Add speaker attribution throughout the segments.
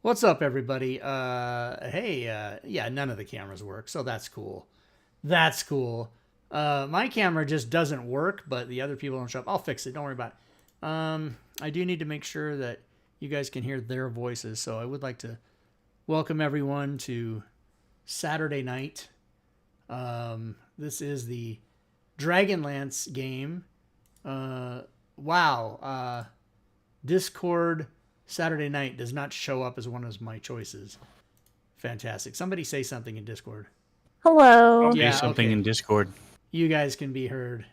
Speaker 1: What's up, everybody? Hey, yeah, none of the cameras work, so that's cool. That's cool. My camera just doesn't work, but the other people don't show up. I'll fix it. Don't worry about it. I do need to make sure that you guys can hear their voices, so I would like to welcome everyone to Saturday night. This is the Dragonlance game. Wow. Discord Saturday night does not show up as one of my choices. Fantastic. Somebody say something in Discord.
Speaker 2: Hello.
Speaker 3: Say
Speaker 1: Yeah,
Speaker 3: something
Speaker 1: okay.
Speaker 3: in Discord.
Speaker 1: You guys can be heard.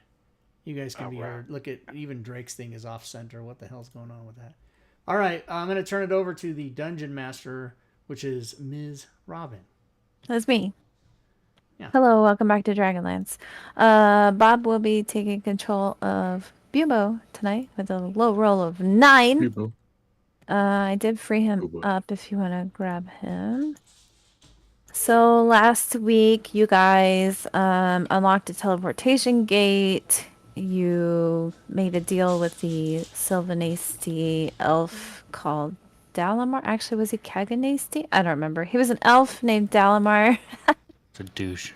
Speaker 1: You guys can be heard. Look at even Drake's thing is off center. What the hell's going on with that? All right, I'm going to turn it over to the dungeon master, which is Ms. Robin.
Speaker 2: That's me.
Speaker 1: Yeah.
Speaker 2: Hello, welcome back to Dragonlance. Bob will be taking control of Bubo tonight with a low roll of 9.
Speaker 3: People.
Speaker 2: I did free him
Speaker 3: Bubo.
Speaker 2: up if you want to grab him. So last week you guys unlocked a teleportation gate. You made a deal with the Sylvanasty elf called Dalamar. Actually, was he Kaganasty? I don't remember. He was an elf named Dalamar.
Speaker 3: It's a douche.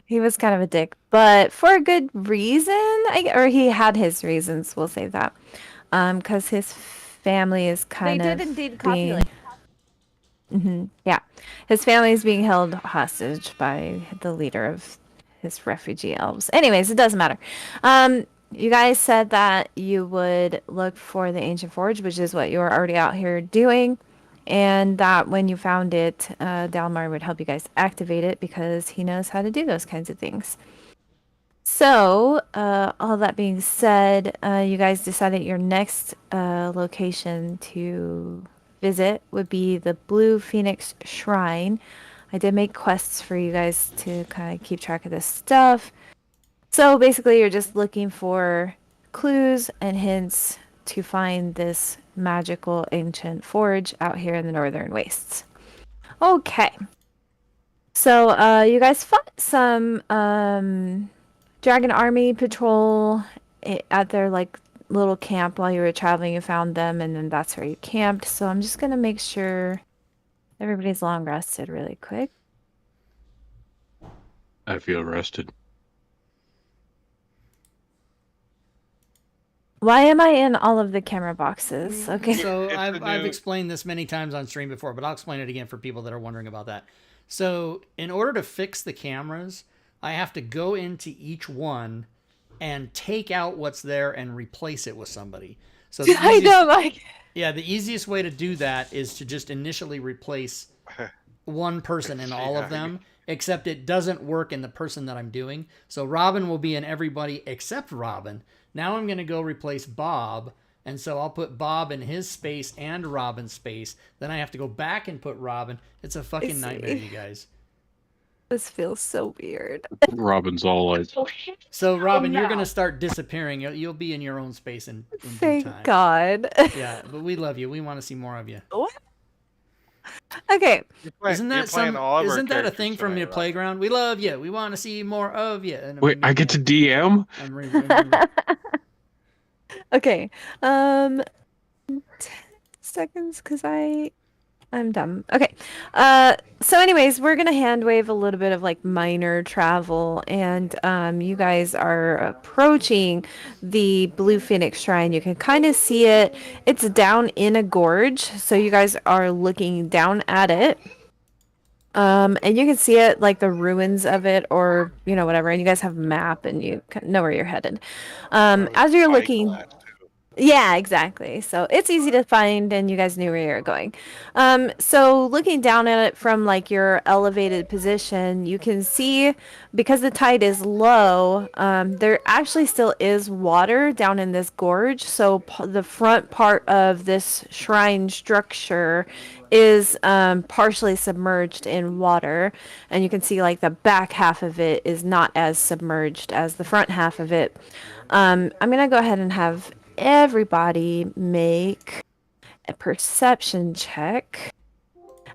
Speaker 2: He was kind of a dick, but for a good reason, or he had his reasons. We'll say that, because his family is kind of
Speaker 4: indeed
Speaker 2: being.
Speaker 4: copulate.
Speaker 2: Yeah, his family is being held hostage by the leader of his refugee elves. Anyways, it doesn't matter. You guys said that you would look for the ancient forge, which is what you were already out here doing. And that when you found it, Dalmar would help you guys activate it because he knows how to do those kinds of things. So, all that being said, you guys decided your next location to visit would be the Blue Phoenix Shrine. I did make quests for you guys to kind of keep track of this stuff. So basically, you're just looking for clues and hints to find this magical ancient forge out here in the Northern Wastes. Okay. So, you guys fought some Dragon Army patrol at their like little camp while you were traveling. You found them, and then that's where you camped. So I'm just gonna make sure everybody's long rested really quick.
Speaker 3: I feel rested.
Speaker 2: Why am I in all of the camera boxes? Okay.
Speaker 1: So I've explained this many times on stream before, but I'll explain it again for people that are wondering about that. So in order to fix the cameras, I have to go into each one and take out what's there and replace it with somebody. So the
Speaker 2: I know, Mike.
Speaker 1: Yeah, the easiest way to do that is to just initially replace one person in all of them, except it doesn't work in the person that I'm doing. So Robin will be in everybody except Robin. Now I'm going to go replace Bob, and so I'll put Bob in his space and Robin's space. Then I have to go back and put Robin. It's a fucking nightmare, you guys.
Speaker 2: This feels so weird.
Speaker 3: Robin's all like,
Speaker 1: So Robin, you're going to start disappearing. You'll be in your own space in due
Speaker 2: Thank
Speaker 1: time.
Speaker 2: God.
Speaker 1: Yeah, but we love you. We want to see more of you.
Speaker 2: Okay.
Speaker 1: Isn't that a thing from your playground? We love you. We want to see more of you. And
Speaker 3: wait, I get to DM?
Speaker 2: Okay. 10 seconds because I'm dumb. Okay. So anyways, we're gonna hand wave a little bit of like minor travel, and you guys are approaching the Blue Phoenix Shrine. You can kind of see it. It's down in a gorge, so you guys are looking down at it. And you can see it, like the ruins of it, or whatever. And you guys have a map, and you know where you're headed. As you're looking. Yeah, exactly. So it's easy to find, and you guys knew where you're going. So looking down at it from like your elevated position, you can see because the tide is low, there actually still is water down in this gorge. So the front part of this shrine structure is partially submerged in water, and you can see like the back half of it is not as submerged as the front half of it. I'm gonna go ahead and have everybody make a perception check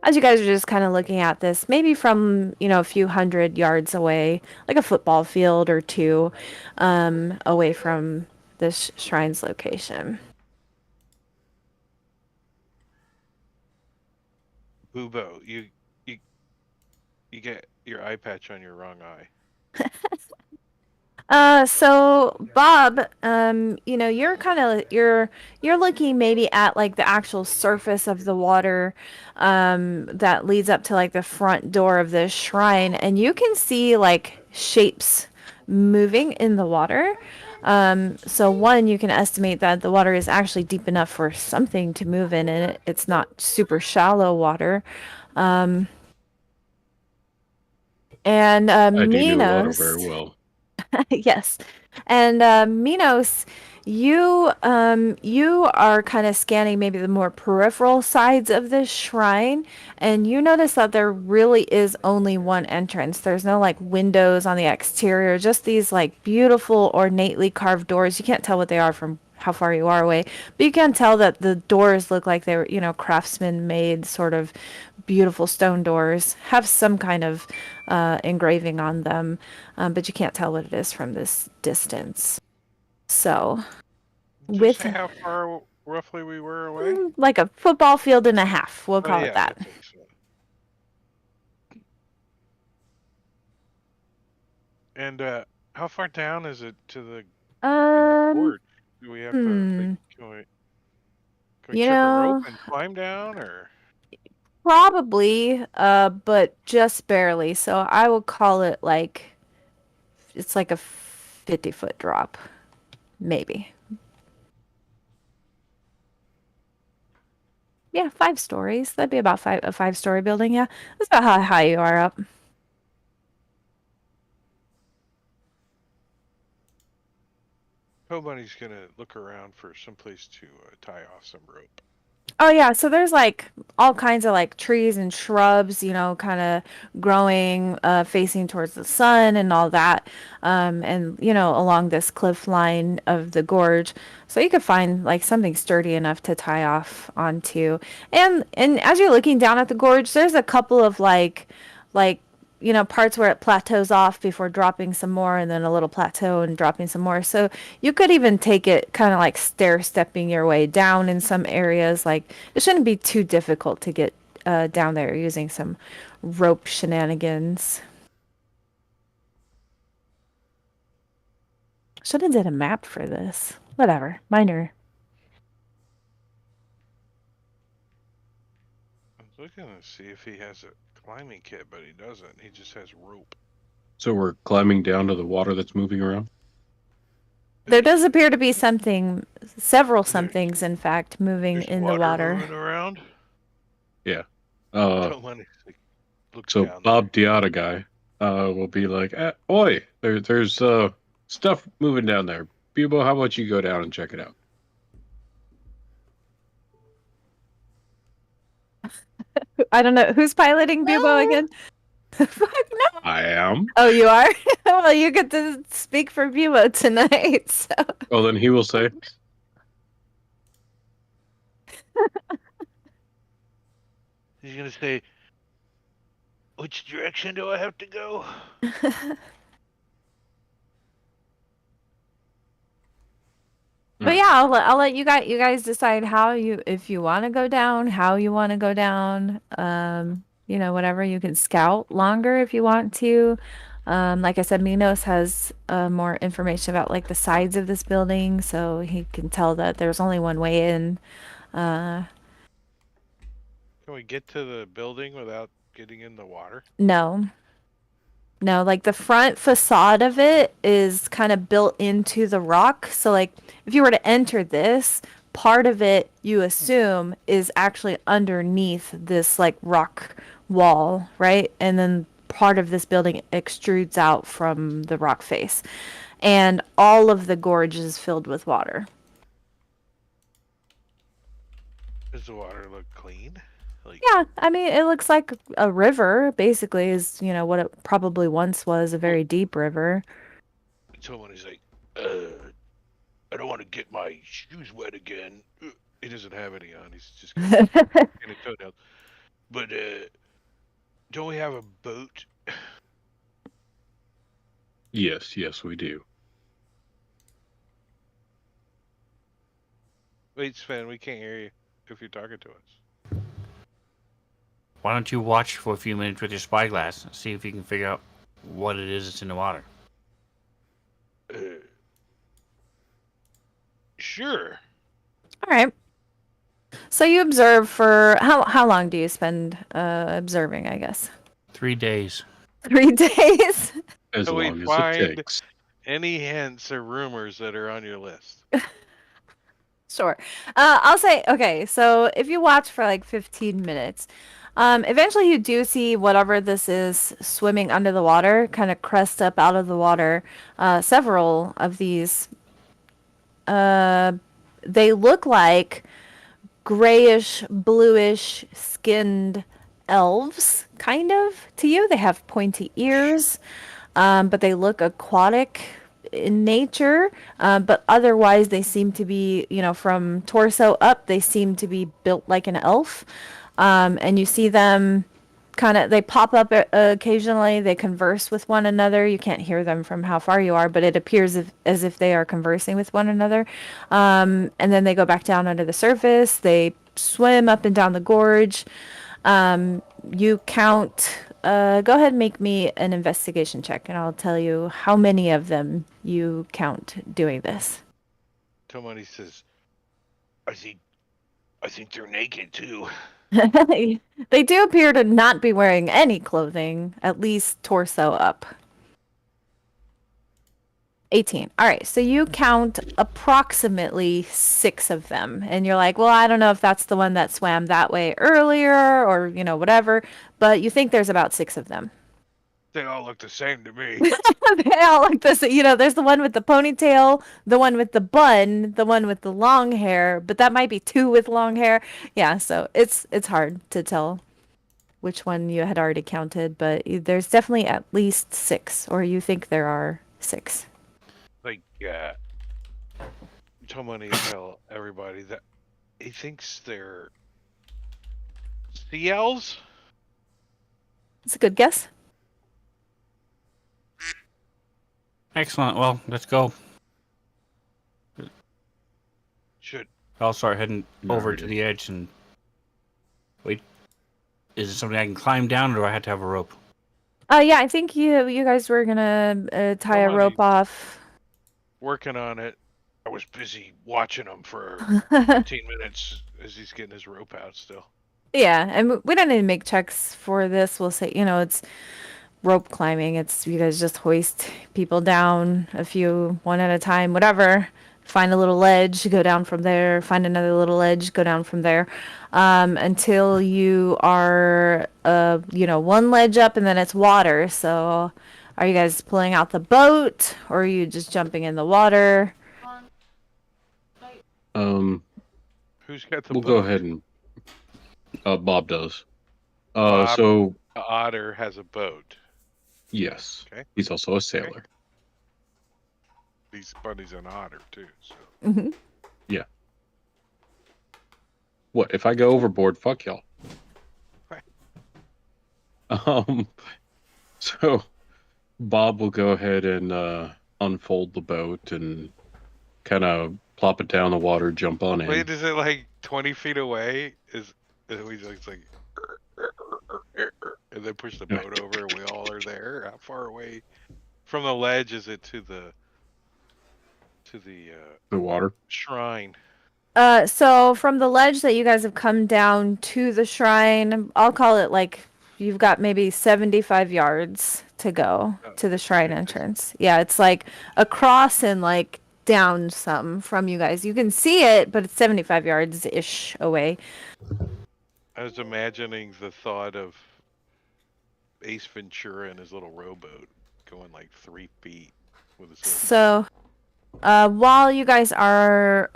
Speaker 2: as you guys are just kind of looking at this, maybe from a few hundred yards away, like a football field or two away from this shrine's location.
Speaker 4: Boobo, you you get your eye patch on your wrong eye.
Speaker 2: So Bob, you're you're looking maybe at like the actual surface of the water, that leads up to like the front door of this shrine, and you can see like shapes moving in the water. So one, you can estimate that the water is actually deep enough for something to move in it. It's not super shallow water. And
Speaker 3: I do know water very
Speaker 2: Minos.
Speaker 3: well.
Speaker 2: Yes. And Minos, you are kind of scanning maybe the more peripheral sides of this shrine, and you notice that there really is only one entrance. There's no like windows on the exterior, just these like beautiful ornately carved doors. You can't tell what they are from how far you are away, but you can tell that the doors look like they were, craftsman made sort of beautiful stone doors, have some kind of engraving on them, but you can't tell what it is from this distance. So,
Speaker 4: Did you
Speaker 2: with
Speaker 4: say how far roughly we were away?
Speaker 2: like a football field and a half, we'll
Speaker 4: Oh
Speaker 2: call it
Speaker 4: yeah,
Speaker 2: that.
Speaker 4: I think so. And how far down is it to the in the
Speaker 2: Um,
Speaker 4: gorge? Do we have to like
Speaker 2: hmm,
Speaker 4: can we
Speaker 2: you
Speaker 4: trip a rope
Speaker 2: know,
Speaker 4: and climb down or
Speaker 2: probably, but just barely. So I will call it like it's like a 50-foot drop, maybe. Yeah, 5 stories. That'd be about a 5-story building. Yeah, that's about how high you are up.
Speaker 4: Nobody's gonna look around for some place to tie off some rope.
Speaker 2: Oh yeah, so there's like all kinds of like trees and shrubs, kind of growing, facing towards the sun and all that, and along this cliff line of the gorge, so you could find like something sturdy enough to tie off onto. And as you're looking down at the gorge, there's a couple of like parts where it plateaus off before dropping some more, and then a little plateau and dropping some more. So you could even take it kind of like stair stepping your way down in some areas. Like it shouldn't be too difficult to get down there using some rope shenanigans. Should have did a map for this. Whatever, minor.
Speaker 4: I was looking to see if he has a climbing kit, but he doesn't. He just has rope.
Speaker 3: So we're climbing down to the water that's moving around.
Speaker 2: There does appear to be several
Speaker 4: There-
Speaker 2: somethings, in fact, moving
Speaker 4: There's
Speaker 2: in the
Speaker 4: water
Speaker 2: water.
Speaker 4: moving around.
Speaker 3: Yeah.
Speaker 4: Don't want to look
Speaker 3: So
Speaker 4: down
Speaker 3: Bob Diata guy will be like, "Oi, there's stuff moving down there. Bubo, how about you go down and check it out?"
Speaker 2: I don't know who's piloting Bubo again. Fuck no.
Speaker 3: I am.
Speaker 2: Oh, you are? Well, you get to speak for Bubo tonight. So.
Speaker 3: Well, then he will say,
Speaker 4: He's gonna say, "Which direction do I have to go?"
Speaker 2: But yeah, I'll let you guys decide if you want to go down, how you want to go down. Whatever, you can scout longer if you want to. Like I said, Minos has more information about like the sides of this building, so he can tell that there's only one way in.
Speaker 4: Can we get to the building without getting in the water?
Speaker 2: No. No, like the front facade of it is kind of built into the rock. So like if you were to enter this, part of it you assume is actually underneath this like rock wall, right? And then part of this building extrudes out from the rock face. And all of the gorge is filled with water.
Speaker 4: Does the water look clean? Like,
Speaker 2: Yeah, I mean, it looks like a river, basically, is, what it probably once was, a very deep river.
Speaker 4: someone is like, I don't want to get my shoes wet again. He doesn't have any on. He's just got in a toenail. But don't we have a boat?
Speaker 3: "Yes, yes, we do."
Speaker 4: Wait, Sven, we can't hear you if you're talking to us.
Speaker 5: Why don't you watch for a few minutes with your spyglass and see if you can figure out what it is that's in the water?
Speaker 4: Sure.
Speaker 2: All right. So you observe for how long do you spend observing, I guess?
Speaker 5: 3 days.
Speaker 2: 3 days?
Speaker 3: As
Speaker 4: So we
Speaker 3: long as it
Speaker 4: find
Speaker 3: takes.
Speaker 4: any hints or rumors that are on your list.
Speaker 2: Sure. I'll say, okay, so if you watch for like 15 minutes, eventually you do see whatever this is swimming under the water, kind of crest up out of the water. Several of these, they look like grayish, bluish skinned elves, kind of, to you. They have pointy ears, but they look aquatic in nature. But otherwise, they seem to be, from torso up, they seem to be built like an elf. And you see them they pop up occasionally. They converse with one another. You can't hear them from how far you are, but it appears as if they are conversing with one another. And then they go back down under the surface. They swim up and down the gorge. You count. Go ahead and make me an investigation check, and I'll tell you how many of them you count doing this.
Speaker 4: Tomani says, I think they're naked too.
Speaker 2: They do appear to not be wearing any clothing, at least torso up. 18. All right, so you count approximately 6 of them, and you're like, well, I don't know if that's the one that swam that way earlier or, whatever, but you think there's about 6 of them.
Speaker 4: They all look the same to me.
Speaker 2: They all like this. There's the one with the ponytail, the one with the bun, the one with the long hair, but that might be 2 with long hair. Yeah, so it's hard to tell which one you had already counted, but there's definitely at least 6, or you think there are 6.
Speaker 4: Like, Tomani tell everybody that he thinks they're sea elves.
Speaker 2: It's a good guess.
Speaker 5: Excellent. Well, let's go.
Speaker 4: Should
Speaker 5: I'll start heading over to
Speaker 3: Alrighty.
Speaker 5: the edge and wait. Is it something I can climb down, or do I have to have a rope?
Speaker 2: Yeah, I think you guys were gonna tie a
Speaker 4: Somebody-
Speaker 2: rope off.
Speaker 4: working on it. I was busy watching him for 15 minutes as he's getting his rope out still.
Speaker 2: Yeah, and we don't need to make checks for this. We'll say, it's rope climbing. It's you guys just hoist people down one at a time, whatever. Find a little ledge, go down from there. Find another little ledge, go down from there, until you are, one ledge up, and then it's water. So, are you guys pulling out the boat, or are you just jumping in the water?
Speaker 4: Who's got the
Speaker 3: We'll
Speaker 4: boat?
Speaker 3: go ahead and Bob does.
Speaker 4: Bob.
Speaker 3: So
Speaker 4: The otter has a boat.
Speaker 3: yes,
Speaker 4: Okay.
Speaker 3: he's also a sailor.
Speaker 4: Bunny's an otter too. So
Speaker 2: Hmm.
Speaker 3: What if I go overboard? Fuck y'all. So Bob will go ahead and unfold the boat and kind of plop it down the water, jump on in.
Speaker 4: wait, is it like 20 feet away? Is it like and then push the boat over and we all are there? How far away from the ledge is it to the
Speaker 3: The water.
Speaker 4: shrine?
Speaker 2: So from the ledge that you guys have come down to the shrine, I'll call it like you've got maybe 75 yards to go to the shrine entrance. Yeah, it's like across and like down some from you guys. You can see it, but it's 75 yards-ish away.
Speaker 4: I was imagining the thought of Ace Ventura and his little rowboat going like 3 feet with his little
Speaker 2: So, while you guys are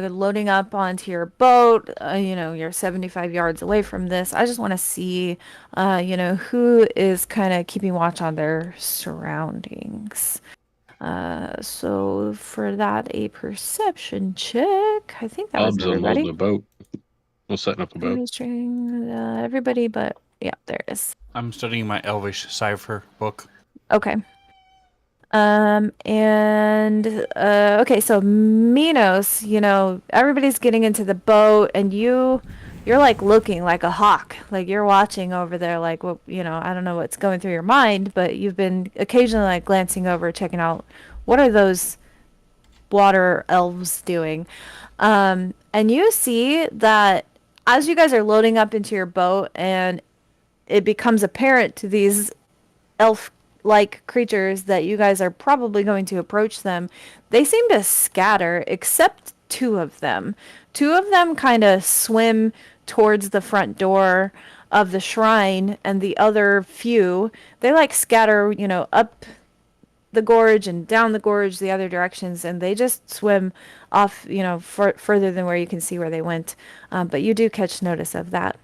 Speaker 2: loading up onto your boat, you're 75 yards away from this. I just want to see, who is kind of keeping watch on their surroundings. So for that, a perception check. I think that was
Speaker 3: Bob's unloading
Speaker 2: everybody.
Speaker 3: the boat. We're setting up the boat.
Speaker 2: Registering, everybody, but yeah, there it is.
Speaker 5: I'm studying my Elvish cipher book.
Speaker 2: Okay. Okay, so Minos, everybody's getting into the boat, and you you're like looking like a hawk, like you're watching over there, like what I don't know what's going through your mind, but you've been occasionally like glancing over, checking out what are those water elves doing. And you see that as you guys are loading up into your boat, and it becomes apparent to these elf-like creatures that you guys are probably going to approach them, they seem to scatter, except two of them. Two of them kind of swim towards the front door of the shrine, and the other few, they like scatter, up the gorge and down the gorge the other directions, and they just swim off, further than where you can see where they went. But you do catch notice of that.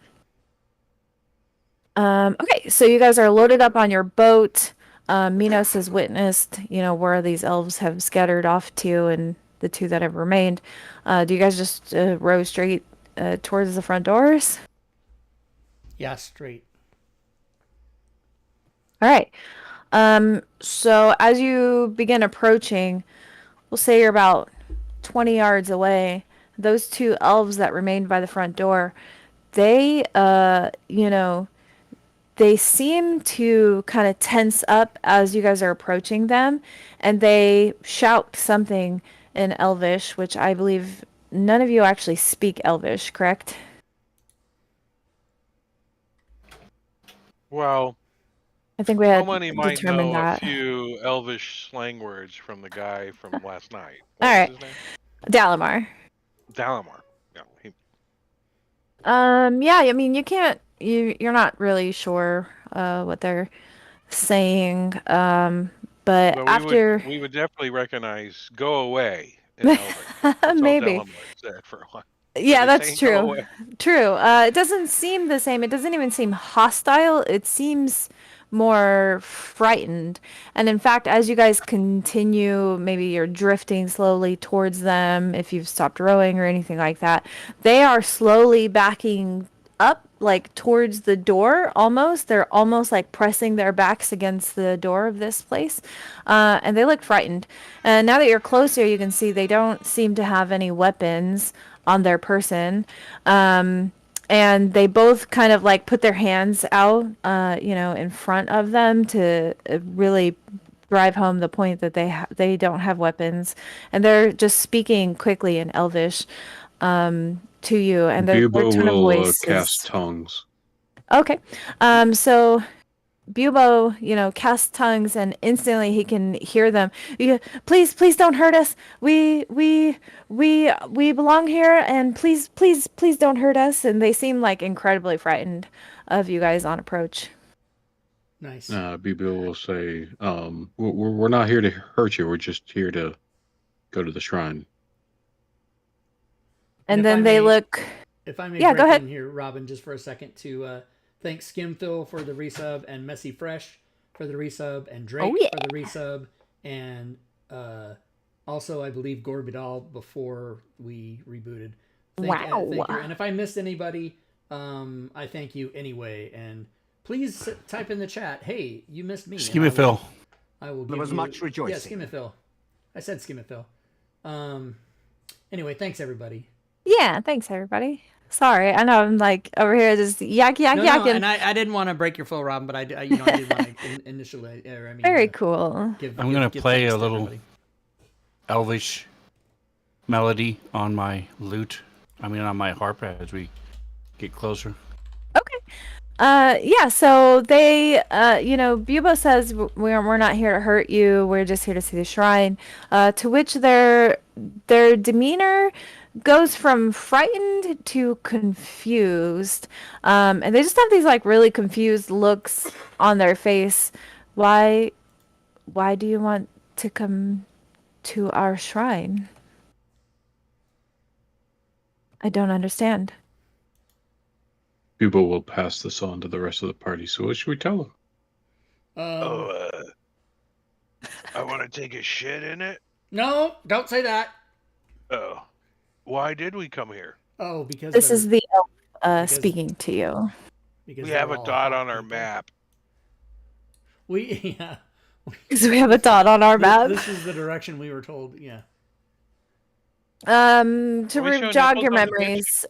Speaker 2: Okay, so you guys are loaded up on your boat. Minos has witnessed, where these elves have scattered off to, and the two that have remained. Do you guys just row straight towards the front doors?
Speaker 1: Yeah, straight.
Speaker 2: All right. So as you begin approaching, we'll say you're about 20 yards away. Those two elves that remained by the front door, they, they seem to kind of tense up as you guys are approaching them, and they shout something in Elvish, which I believe none of you actually speak Elvish, correct?
Speaker 4: Well,
Speaker 2: I think we had
Speaker 4: Omani might
Speaker 2: determined
Speaker 4: know a
Speaker 2: that.
Speaker 4: few Elvish slang words from the guy from last night.
Speaker 2: All
Speaker 4: What was
Speaker 2: right.
Speaker 4: his name?
Speaker 2: Dalamar.
Speaker 4: Dalamar. Yeah.
Speaker 2: Yeah, I mean, you're not really sure what they're saying. But
Speaker 4: Well,
Speaker 2: after
Speaker 4: we would definitely recognize "go away" in Elvish. That's all
Speaker 2: maybe.
Speaker 4: Dalamar said for a while.
Speaker 2: Yeah,
Speaker 4: Are they
Speaker 2: that's
Speaker 4: saying "go
Speaker 2: true.
Speaker 4: away"?
Speaker 2: True. It doesn't seem the same. It doesn't even seem hostile. It seems more frightened. And in fact, as you guys continue, maybe you're drifting slowly towards them, if you've stopped rowing or anything like that, they are slowly backing up, like towards the door almost. They're almost like pressing their backs against the door of this place. And they look frightened. And now that you're closer, you can see they don't seem to have any weapons on their person. And they both kind of like put their hands out, in front of them to really drive home the point that they don't have weapons, and they're just speaking quickly in Elvish to you, and their
Speaker 3: Bubo
Speaker 2: tone of
Speaker 3: will
Speaker 2: voice
Speaker 3: cast
Speaker 2: is
Speaker 3: tongues.
Speaker 2: okay. So Bubo, casts tongues, and instantly he can hear them. Please don't hurt us. We belong here, and please don't hurt us. And they seem like incredibly frightened of you guys on approach.
Speaker 1: Nice.
Speaker 3: Bubo will say, we're not here to hurt you. We're just here to go to the shrine.
Speaker 2: And
Speaker 1: if
Speaker 2: then
Speaker 1: I
Speaker 2: they
Speaker 1: may-
Speaker 2: look.
Speaker 1: If I may
Speaker 2: Yeah,
Speaker 1: break
Speaker 2: go ahead.
Speaker 1: in here, Robin, just for a second to thank Skimthil for the resub, and Messy Fresh for the resub, and Drake
Speaker 2: Oh, yeah.
Speaker 1: for the resub, and also I believe Gorbidal before we rebooted. Thank you. And if I missed anybody, I thank you anyway. And please type in the chat, hey, you missed me.
Speaker 5: Skimmy Phil.
Speaker 1: I will give
Speaker 6: There was
Speaker 1: you...
Speaker 6: much rejoicing.
Speaker 1: Yeah, Skimmy I said Skimmy Anyway, thanks everybody.
Speaker 2: Yeah, thanks everybody. Sorry, I know I'm like over here just yakking.
Speaker 1: And I didn't want to break your flow, Robin, but I did want to initially.
Speaker 2: Very cool.
Speaker 5: I'm gonna play a little Elvish melody on my lute. On my harp as we get closer.
Speaker 2: Okay. Yeah, so they, Bubo says we're not here to hurt you. We're just here to see the shrine. To which their demeanor goes from frightened to confused. And they just have these like really confused looks on their face. Why do you want to come to our shrine? I don't understand.
Speaker 3: Bubo will pass this on to the rest of the party. So what should we tell them?
Speaker 4: I want to take a shit in it.
Speaker 1: No, don't say that.
Speaker 4: Oh, why did we come here?
Speaker 1: Oh, because
Speaker 2: this is the elf speaking to you.
Speaker 4: We have a dot on our map.
Speaker 1: Yeah.
Speaker 2: Because we have a dot on our map.
Speaker 1: This is the direction we were told. Yeah.
Speaker 2: To
Speaker 4: Are we showing
Speaker 2: jog
Speaker 4: nipples
Speaker 2: your
Speaker 4: on the picture?
Speaker 2: memories,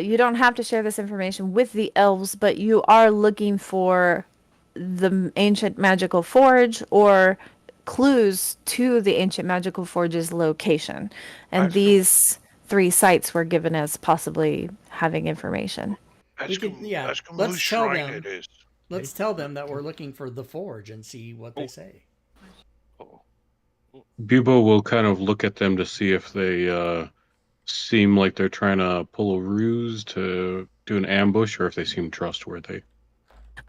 Speaker 2: you don't have to share this information with the elves, but you are looking for the ancient magical forge or clues to the ancient magical forge's location. And
Speaker 4: Ask him.
Speaker 2: these 3 sites were given as possibly having information.
Speaker 1: We could, yeah.
Speaker 4: Ask him
Speaker 1: Let's
Speaker 4: whose
Speaker 1: tell
Speaker 4: shrine
Speaker 1: them.
Speaker 4: it is.
Speaker 1: Let's tell them that we're looking for the forge and see what they say.
Speaker 4: Oh.
Speaker 3: Bubo will kind of look at them to see if they seem like they're trying to pull a ruse to do an ambush, or if they seem trustworthy.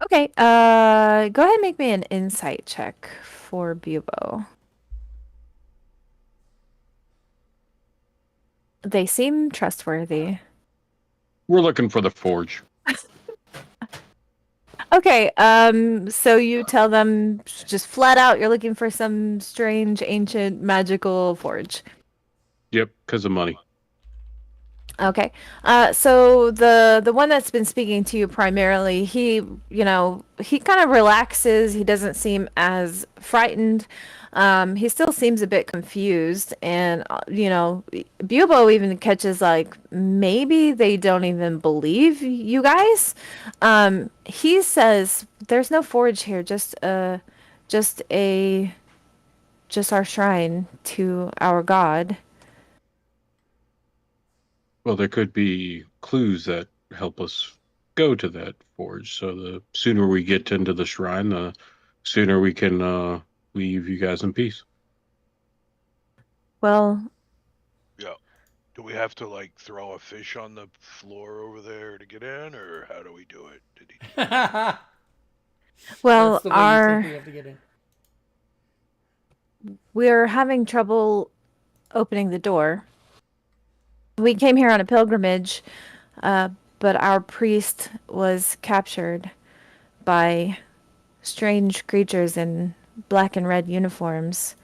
Speaker 2: Okay, go ahead and make me an insight check for Bubo. They seem trustworthy.
Speaker 3: We're looking for the forge.
Speaker 2: Okay, so you tell them just flat out you're looking for some strange ancient magical forge.
Speaker 3: Yep, because of money.
Speaker 2: Okay. So the one that's been speaking to you primarily, he kind of relaxes. He doesn't seem as frightened. He still seems a bit confused, and Bubo even catches like maybe they don't even believe you guys. He says there's no forge here, just our shrine to our god.
Speaker 3: Well, there could be clues that help us go to that forge. So the sooner we get into the shrine, the sooner we can leave you guys in peace.
Speaker 2: Well,
Speaker 4: Yeah. Do we have to like throw a fish on the floor over there to get in, or how do we do it? Did he?
Speaker 2: well,
Speaker 1: That's the way you think we have to get in.
Speaker 2: we're having trouble opening the door. We came here on a pilgrimage, but our priest was captured by strange creatures in black and red uniforms.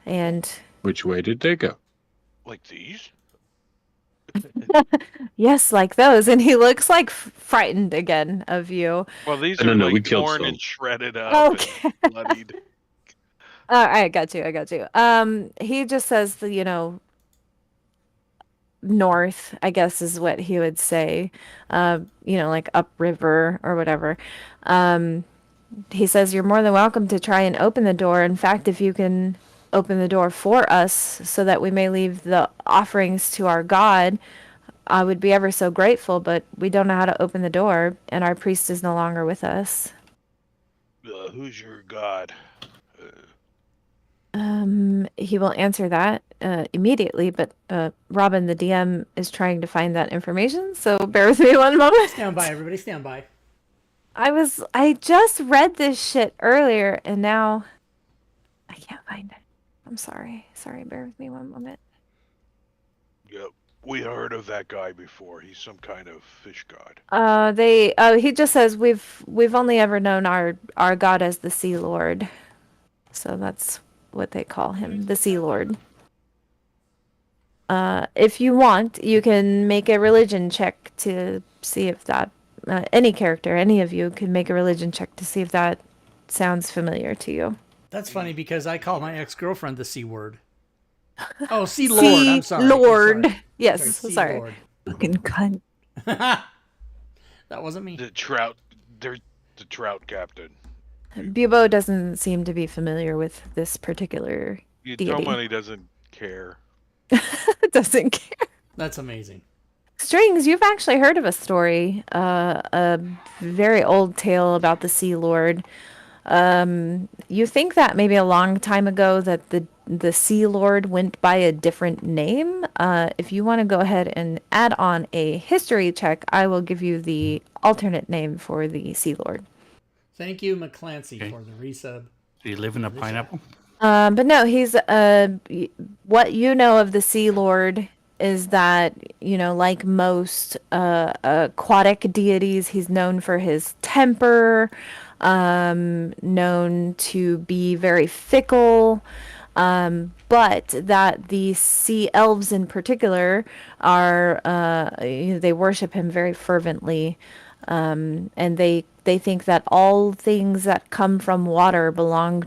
Speaker 2: And
Speaker 3: Which way did they go?
Speaker 4: Like these?
Speaker 2: yes, like those. And he looks like frightened again of you.
Speaker 4: Well, these
Speaker 3: No,
Speaker 4: are
Speaker 3: no, we
Speaker 4: like
Speaker 3: killed
Speaker 4: torn
Speaker 3: some.
Speaker 4: and shredded up
Speaker 2: Okay.
Speaker 4: and bloodied.
Speaker 2: I got you. He just says that, north, I guess is what he would say. Like upriver or whatever. He says you're more than welcome to try and open the door. In fact, if you can open the door for us so that we may leave the offerings to our God, I would be ever so grateful, but we don't know how to open the door, and our priest is no longer with us.
Speaker 4: Who's your god?
Speaker 2: He will answer that immediately, but Robin, the DM, is trying to find that information, so bear with me one moment.
Speaker 1: Stand by, everybody. Stand by.
Speaker 2: I just read this shit earlier, and now I can't find it. I'm sorry. Sorry, bear with me one moment.
Speaker 4: Yep. We heard of that guy before. He's some kind of fish god.
Speaker 2: He just says we've only ever known our god as the Sea Lord. So that's what they call him, the Sea Lord. If you want, you can make a religion check to see if that any character, any of you can make a religion check to see if that sounds familiar to you.
Speaker 1: That's funny because I call my ex-girlfriend the C word. Oh, Sea Lord.
Speaker 2: Sea
Speaker 1: I'm sorry.
Speaker 2: Lord.
Speaker 1: I'm sorry.
Speaker 2: Yes,
Speaker 1: Sea
Speaker 2: sorry.
Speaker 1: Lord.
Speaker 2: Fucking cunt.
Speaker 1: That wasn't me.
Speaker 4: The trout. They're the trout captain.
Speaker 2: Bubo doesn't seem to be familiar with this particular deity.
Speaker 4: Somebody doesn't care.
Speaker 2: Doesn't care.
Speaker 1: That's amazing.
Speaker 2: Strings, you've actually heard of a story, a very old tale about the Sea Lord. You think that maybe a long time ago that the Sea Lord went by a different name. If you want to go ahead and add on a history check, I will give you the alternate name for the Sea Lord.
Speaker 1: Thank you, McClancy,
Speaker 5: Okay.
Speaker 1: for the resub.
Speaker 5: Do you live in a pineapple?
Speaker 2: But no, he's what you know of the Sea Lord is that, like most aquatic deities, he's known for his temper, known to be very fickle, but that the sea elves in particular are they worship him very fervently, and they think that all things that come from water belong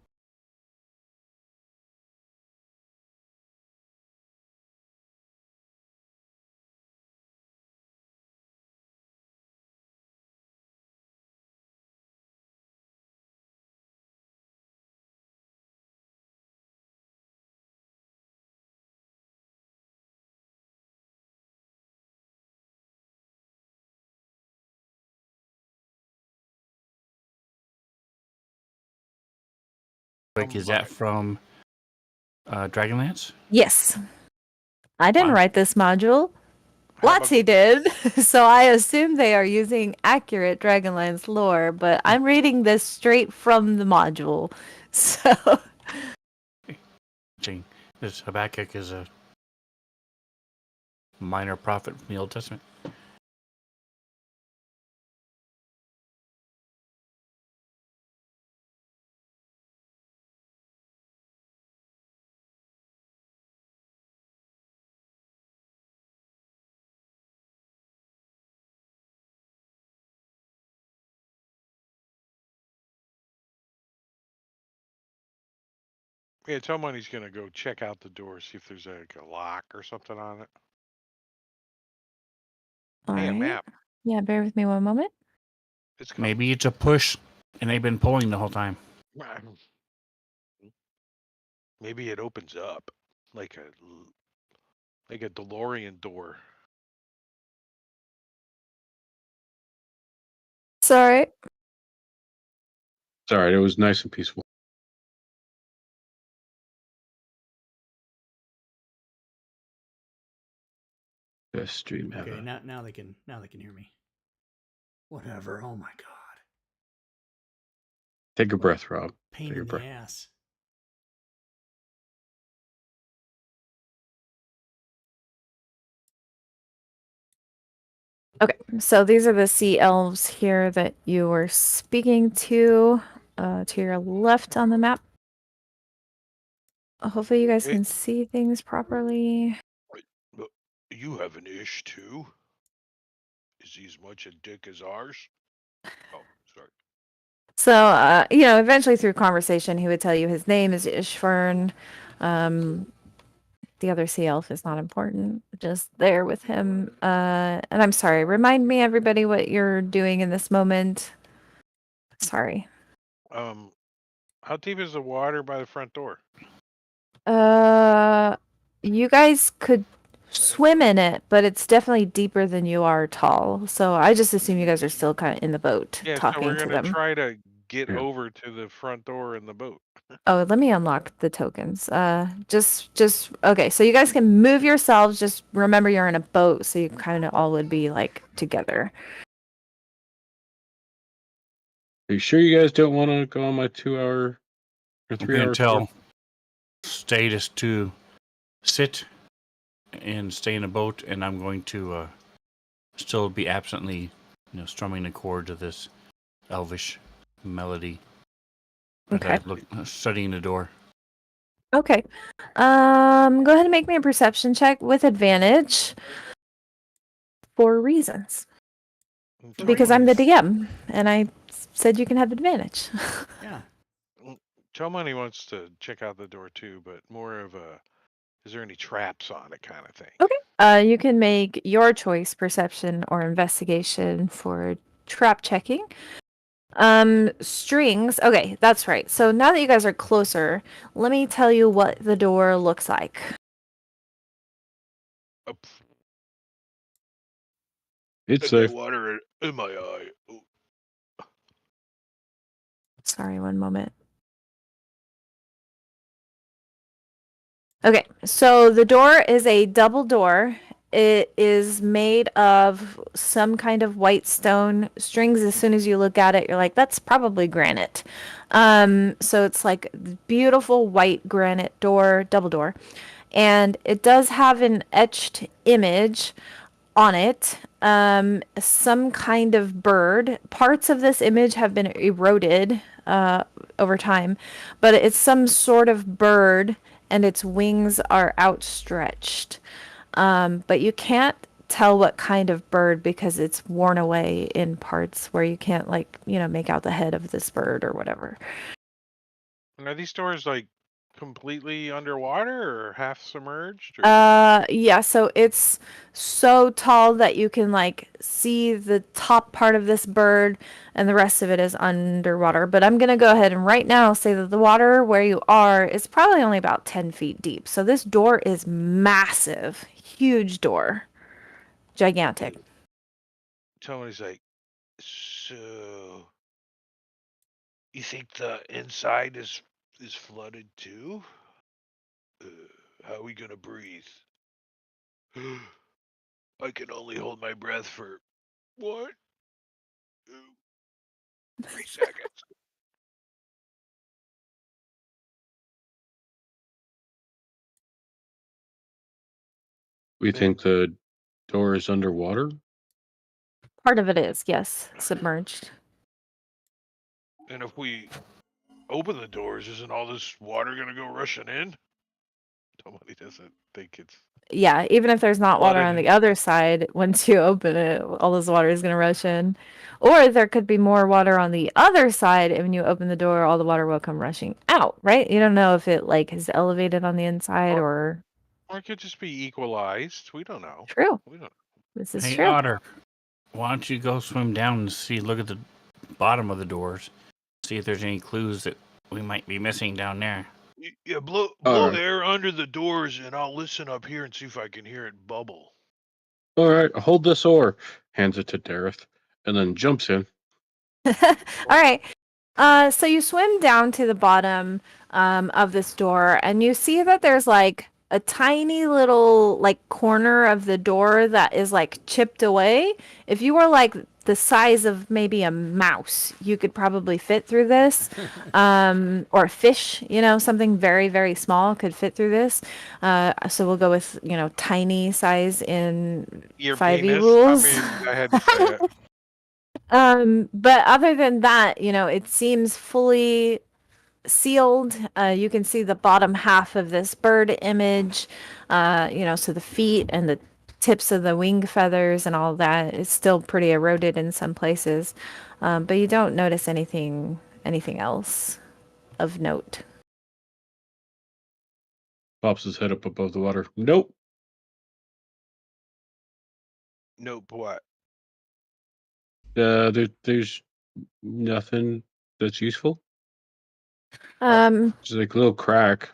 Speaker 5: Like, is that from Dragonlance?
Speaker 2: Yes. I didn't
Speaker 5: Wow.
Speaker 2: write this module.
Speaker 4: How about
Speaker 2: Lottie did, so I assume they are using accurate Dragonlance lore, but I'm reading this straight from the module. So,
Speaker 5: Jane, this Habakkuk is a minor prophet from the Old Testament.
Speaker 4: Yeah, tell him he's gonna go check out the door, see if there's like a lock or something on it.
Speaker 2: all
Speaker 4: Hey, a
Speaker 2: right.
Speaker 4: map.
Speaker 2: Yeah, bear with me one moment.
Speaker 4: It's coming.
Speaker 5: Maybe it's a push, and they've been pulling the whole time.
Speaker 4: Maybe it opens up like a DeLorean door.
Speaker 2: Sorry.
Speaker 3: Sorry, it was nice and peaceful. Best stream ever.
Speaker 1: Okay, now they can hear me. Whatever. Oh my god.
Speaker 3: Take a breath, Rob.
Speaker 1: Pain
Speaker 3: Take a
Speaker 1: in the
Speaker 3: breath.
Speaker 1: ass.
Speaker 2: Okay, so these are the sea elves here that you were speaking to your left on the map. Hopefully you guys
Speaker 4: It-
Speaker 2: can see things properly.
Speaker 4: But you have an ish too. Is he as much a dick as ours? Oh, sorry.
Speaker 2: So, eventually through conversation, he would tell you his name is Ishfern. The other sea elf is not important, just there with him. And I'm sorry, remind me, everybody, what you're doing in this moment. Sorry.
Speaker 4: How deep is the water by the front door?
Speaker 2: You guys could swim in it, but it's definitely deeper than you are tall. So I just assume you guys are still kind of in the boat
Speaker 4: Yeah, so
Speaker 2: talking
Speaker 4: we're
Speaker 2: to
Speaker 4: gonna
Speaker 2: them.
Speaker 4: try to get
Speaker 3: Yeah.
Speaker 4: over to the front door in the boat.
Speaker 2: Oh, let me unlock the tokens. Just okay. So you guys can move yourselves. Just remember you're in a boat, so you kind of all would be like together.
Speaker 3: Are you sure you guys don't want to go on my 2 hour or
Speaker 5: I'm
Speaker 3: 3
Speaker 5: going
Speaker 3: hour
Speaker 5: to tell
Speaker 3: course?
Speaker 5: Status to sit and stay in a boat, and I'm going to still be absently, strumming the chord to this elvish melody. as
Speaker 2: Okay.
Speaker 5: I look, studying the door.
Speaker 2: Okay. Go ahead and make me a perception check with advantage for reasons. Because I'm the DM, and I said you can have advantage.
Speaker 1: Yeah.
Speaker 4: Chomani wants to check out the door too, but more of a, is there any traps on it kind of thing?
Speaker 2: Okay. You can make your choice, perception or investigation, for trap checking. Strings. Okay, that's right. So now that you guys are closer, let me tell you what the door looks like.
Speaker 3: It's
Speaker 4: Got that
Speaker 3: safe.
Speaker 4: water in my eye. Ooh.
Speaker 2: Sorry, one moment. Okay, so the door is a double door. It is made of some kind of white stone strings. As soon as you look at it, you're like, that's probably granite. So it's like beautiful white granite door, double door. And it does have an etched image on it, some kind of bird. Parts of this image have been eroded over time, but it's some sort of bird, and its wings are outstretched. But you can't tell what kind of bird because it's worn away in parts where you can't, make out the head of this bird or whatever.
Speaker 4: And are these doors like completely underwater or half submerged? Or?
Speaker 2: Yeah, so it's so tall that you can see the top part of this bird and the rest of it is underwater. But I'm gonna go ahead and right now say that the water where you are is probably only about 10 feet deep. So this door is massive, huge door, gigantic.
Speaker 4: Tony's like, so you think the inside is is flooded too. How are we gonna breathe? I can only hold my breath for what? 3 seconds.
Speaker 3: We think the door is underwater.
Speaker 2: Part of it is, yes, submerged.
Speaker 4: And if we open the doors, isn't all this water gonna go rushing in? Somebody doesn't think it's
Speaker 2: Yeah, even if there's not water
Speaker 4: flooded
Speaker 2: on
Speaker 4: in.
Speaker 2: the other side, once you open it, all this water is going to rush in. Or there could be more water on the other side, and when you open the door, all the water will come rushing out, right? You don't know if it like is elevated on the inside or
Speaker 4: Or it could just be equalized. We don't know.
Speaker 2: true.
Speaker 4: We don't.
Speaker 2: This is
Speaker 5: Hey,
Speaker 2: true.
Speaker 5: Otter, why don't you go swim down and see, look at the bottom of the doors, see if there's any clues that we might be missing down there.
Speaker 4: Yeah, blow
Speaker 3: Alright.
Speaker 4: air under the doors, and I'll listen up here and see if I can hear it bubble.
Speaker 3: All right, hold this oar. Hands it to Dareth, and then jumps in.
Speaker 2: All right. So you swim down to the bottom of this door, and you see that there's like a tiny little like corner of the door that is like chipped away. If you were like the size of maybe a mouse, you could probably fit through this, or a fish. You know, something very very small could fit through this. So we'll go with tiny size in
Speaker 4: Your
Speaker 2: 5e
Speaker 4: penis?
Speaker 2: rules.
Speaker 4: I mean, I had to say it.
Speaker 2: But other than that, it seems fully sealed. You can see the bottom half of this bird image, so the feet and the tips of the wing feathers and all that is still pretty eroded in some places. But you don't notice anything else of note.
Speaker 3: Pops his head up above the water. Nope.
Speaker 4: Nope, what?
Speaker 3: There's nothing that's useful.
Speaker 2: Um,
Speaker 3: It's like a little crack.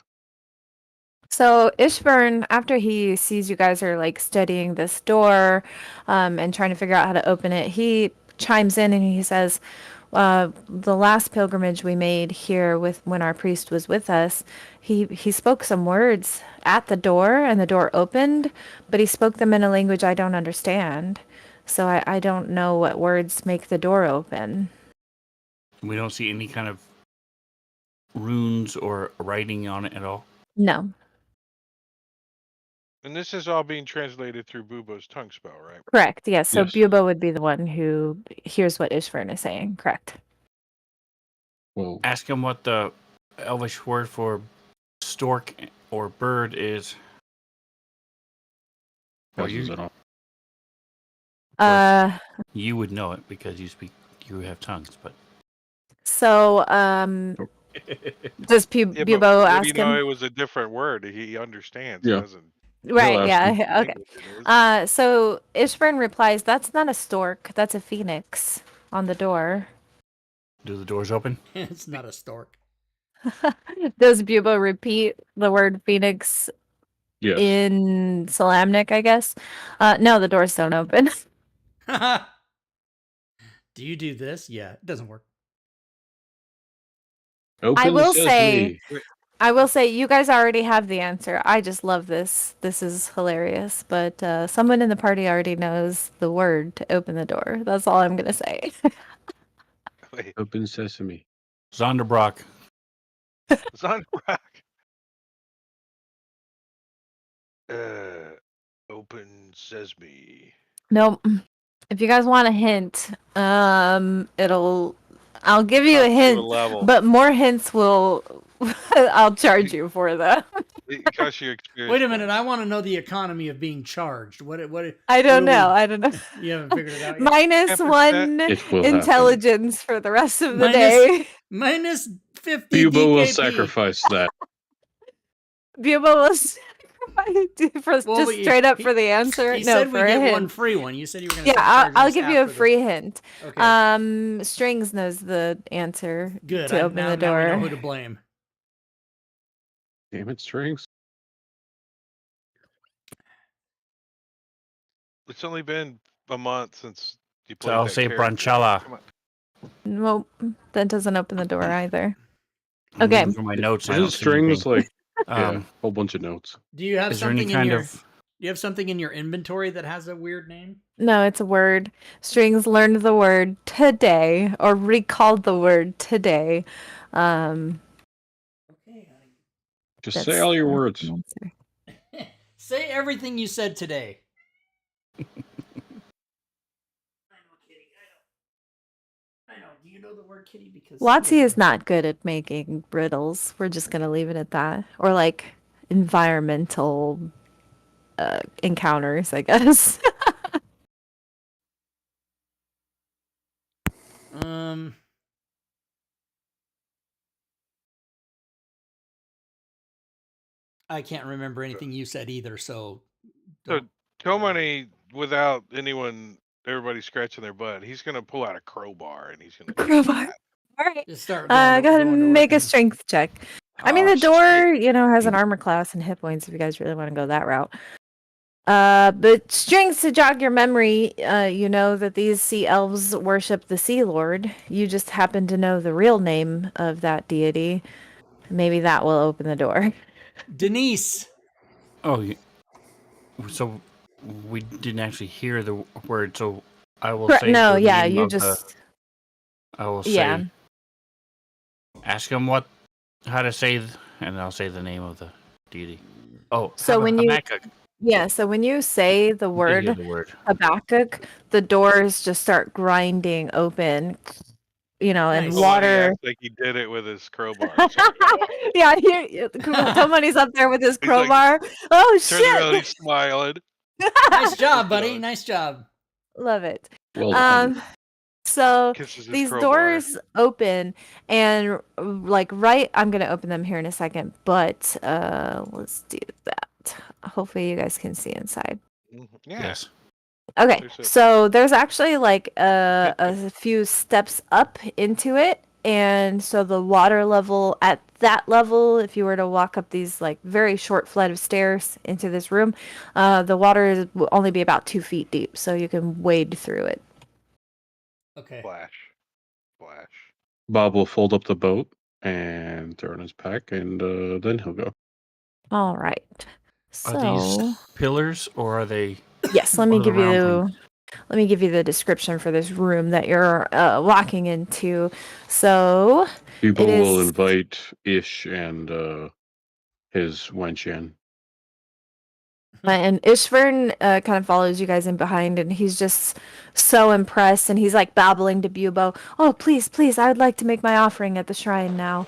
Speaker 2: So Ishburn, after he sees you guys are like studying this door, and trying to figure out how to open it, he chimes in and he says, "The last pilgrimage we made here with when our priest was with us, he spoke some words at the door, and the door opened, but he spoke them in a language I don't understand. So I don't know what words make the door open."
Speaker 5: We don't see any kind of runes or writing on it at all.
Speaker 2: No,
Speaker 4: And this is all being translated through Bubo's tongue spell, right?
Speaker 2: correct. Yes. So
Speaker 3: Yes.
Speaker 2: Bubo would be the one who hears what Ishburn is saying. Correct.
Speaker 3: Well,
Speaker 5: Ask him what the Elvish word for stork or bird is. Well,
Speaker 3: passes
Speaker 5: you
Speaker 3: it on.
Speaker 5: you would know it because you have tongues, but
Speaker 2: So, does
Speaker 4: Yeah,
Speaker 2: Bubo
Speaker 4: but what do
Speaker 2: ask
Speaker 4: you know?
Speaker 2: him?
Speaker 4: It was a different word. He understands.
Speaker 3: Yeah.
Speaker 4: He doesn't.
Speaker 2: Right,
Speaker 3: ask
Speaker 2: yeah,
Speaker 3: him.
Speaker 2: okay.
Speaker 4: think what it is.
Speaker 2: So Ishburn replies, "That's not a stork, that's a phoenix on the door."
Speaker 5: do the doors open?
Speaker 1: It's not a stork.
Speaker 2: Does Bubo repeat the word phoenix
Speaker 3: Yes.
Speaker 2: in Salamnic, I guess? No, the doors don't open.
Speaker 1: Do you do this? Yeah, it doesn't work.
Speaker 3: Open
Speaker 2: will
Speaker 3: sesame.
Speaker 2: I will say, you guys already have the answer. I just love this. This is hilarious. But someone in the party already knows the word to open the door. That's all I'm going to say.
Speaker 4: Wait,
Speaker 3: Open sesame.
Speaker 5: Zonderbrock.
Speaker 4: it's on rock. Open sesame.
Speaker 2: Nope. If you guys want a hint, I'll give you
Speaker 4: Up
Speaker 2: a
Speaker 4: to a
Speaker 2: hint,
Speaker 4: level.
Speaker 2: but more hints I'll charge you for them.
Speaker 4: It costs you experience.
Speaker 1: Wait a minute,
Speaker 4: points.
Speaker 1: I want to know the economy of being charged. What?
Speaker 2: I don't
Speaker 1: what do
Speaker 2: know.
Speaker 1: we-
Speaker 2: I don't know.
Speaker 1: You haven't figured it out yet.
Speaker 2: Minus
Speaker 4: 10%.
Speaker 2: one
Speaker 3: It will happen.
Speaker 2: intelligence for the rest of the
Speaker 1: Minus-
Speaker 2: day.
Speaker 1: Minus 50
Speaker 3: Bubo will
Speaker 1: DKP.
Speaker 3: sacrifice that.
Speaker 2: Bubo will sacrifice
Speaker 1: Well,
Speaker 2: just straight up for the answer.
Speaker 1: He
Speaker 2: No,
Speaker 1: said
Speaker 2: for
Speaker 1: we
Speaker 2: a
Speaker 1: get
Speaker 2: hint.
Speaker 1: one free one. You said you were going to.
Speaker 2: Yeah, I'll give you a free hint.
Speaker 1: Okay.
Speaker 2: Strings knows the answer
Speaker 1: Good.
Speaker 2: to open
Speaker 1: now,
Speaker 2: the
Speaker 1: now we know
Speaker 2: door.
Speaker 1: who to blame.
Speaker 3: Damn it, strings.
Speaker 4: It's only been a month since you played
Speaker 5: So I'll
Speaker 4: that
Speaker 5: say
Speaker 4: character.
Speaker 5: Branchala.
Speaker 4: Come on.
Speaker 2: Nope, that doesn't open the door either.
Speaker 5: I'm
Speaker 2: Okay.
Speaker 5: reading through my notes. And I don't
Speaker 3: Isn't
Speaker 5: see
Speaker 3: strings
Speaker 5: anything.
Speaker 3: like yeah,
Speaker 5: Um,
Speaker 3: whole bunch of notes?
Speaker 1: Do you have
Speaker 5: is there any
Speaker 1: something in
Speaker 5: kind
Speaker 1: your?
Speaker 5: of?
Speaker 1: Do you have something in your inventory that has a weird name?
Speaker 2: No, it's a word. Strings learned the word today or recalled the word today. Um,
Speaker 1: Okay,
Speaker 3: Just say
Speaker 2: that's
Speaker 3: all your
Speaker 2: the
Speaker 3: words.
Speaker 2: answer.
Speaker 1: honey. Say everything you said today. I know, Kitty. I know. Do you know the word kitty? Because
Speaker 2: Watsy is not good at making riddles. We're just gonna leave it at that. Or like environmental encounters, I guess.
Speaker 1: um. I can't remember anything you said either. So.
Speaker 4: So
Speaker 1: Don't.
Speaker 4: Tomani, without everybody scratching their butt, he's gonna pull out a crowbar and he's gonna
Speaker 2: Crowbar. All right.
Speaker 1: Just start
Speaker 2: Go ahead
Speaker 1: going to
Speaker 2: and make a
Speaker 1: work.
Speaker 2: strength check. I mean,
Speaker 5: Ah,
Speaker 2: the door,
Speaker 5: shit.
Speaker 2: has an armor class and hit points if you guys really want to go that route. But strings, to jog your memory, you know that these sea elves worship the Sea Lord. You just happen to know the real name of that deity. Maybe that will open the door.
Speaker 1: Denise.
Speaker 5: Oh, so we didn't actually hear the word. So I will say
Speaker 2: No,
Speaker 5: the
Speaker 2: yeah,
Speaker 5: name
Speaker 2: you
Speaker 5: of the.
Speaker 2: just,
Speaker 5: I will
Speaker 2: yeah.
Speaker 5: say. Ask him how to say, and I'll say the name of the deity. Oh,
Speaker 2: So when you,
Speaker 5: Habakkuk.
Speaker 2: so when you say the
Speaker 5: You did hear
Speaker 2: word
Speaker 5: the word.
Speaker 2: Habakkuk, the doors just start grinding open, and
Speaker 1: Nice.
Speaker 4: Tomani
Speaker 2: water.
Speaker 4: acts like he did it with his crowbar. It's like,
Speaker 2: Yeah, Tomani's up there with his
Speaker 4: He's like-
Speaker 2: crowbar. Oh
Speaker 4: turns around,
Speaker 2: shit!
Speaker 4: he's smiling.
Speaker 1: Nice job,
Speaker 4: Puts it
Speaker 1: buddy.
Speaker 4: on,
Speaker 1: Nice job.
Speaker 2: Love it.
Speaker 3: Well done.
Speaker 2: So
Speaker 4: kisses his
Speaker 2: these
Speaker 4: crowbar.
Speaker 2: doors open, and like I'm gonna open them here in a second, but let's do that. Hopefully you guys can see inside.
Speaker 4: Mhm. Yeah.
Speaker 5: Yes.
Speaker 2: Okay,
Speaker 4: There's a-
Speaker 2: so there's actually like
Speaker 4: Okay.
Speaker 2: a few steps up into it, and so the water level at that level, if you were to walk up these like very short flight of stairs into this room, the water will only be about 2 feet deep, so you can wade through it.
Speaker 1: Okay.
Speaker 4: Flash.
Speaker 3: Bob will fold up the boat and throw it in his pack, and then he'll go.
Speaker 2: All right.
Speaker 5: Are
Speaker 2: So
Speaker 5: these pillars or are they?
Speaker 2: yes,
Speaker 5: What are the round things?
Speaker 2: let me give you the description for this room that you're walking into. So
Speaker 3: People
Speaker 2: it
Speaker 3: will
Speaker 2: is.
Speaker 3: invite Ish and his wench in.
Speaker 2: And Ishvern kind of follows you guys in behind, and he's just so impressed, and he's like babbling to Bubo, "Oh, please, please, I would like to make my offering at the shrine now."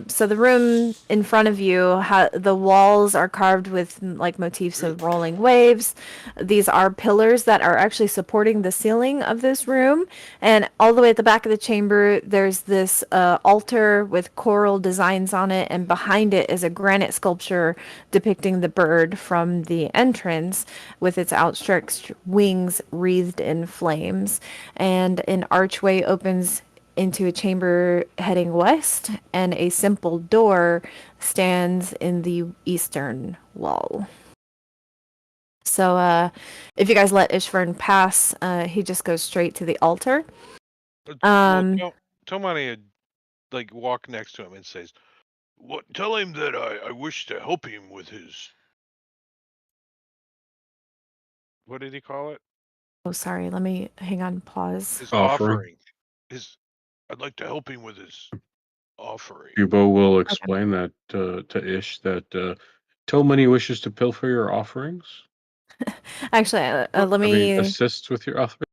Speaker 2: So the room in front of you, the walls are carved with like motifs of rolling waves. These are pillars that are actually supporting the ceiling of this room, and all the way at the back of the chamber, there's this altar with coral designs on it, and behind it is a granite sculpture depicting the bird from the entrance with its outstretched wings wreathed in flames. And an archway opens into a chamber heading west, and a simple door stands in the eastern wall. So if you guys let Ishvern pass, he just goes straight to the altar.
Speaker 4: Tomani had like walk next to him and says, "What? Tell him that I wish to help him with his." What did he call it?
Speaker 2: Oh, sorry. Let me hang on. Pause.
Speaker 4: His
Speaker 3: Offering.
Speaker 4: offering. I'd like to help him with his offering.
Speaker 3: Bubo will explain that to Ish that Tomani wishes to pilfer your offerings.
Speaker 2: Actually,
Speaker 3: Assists with your offerings.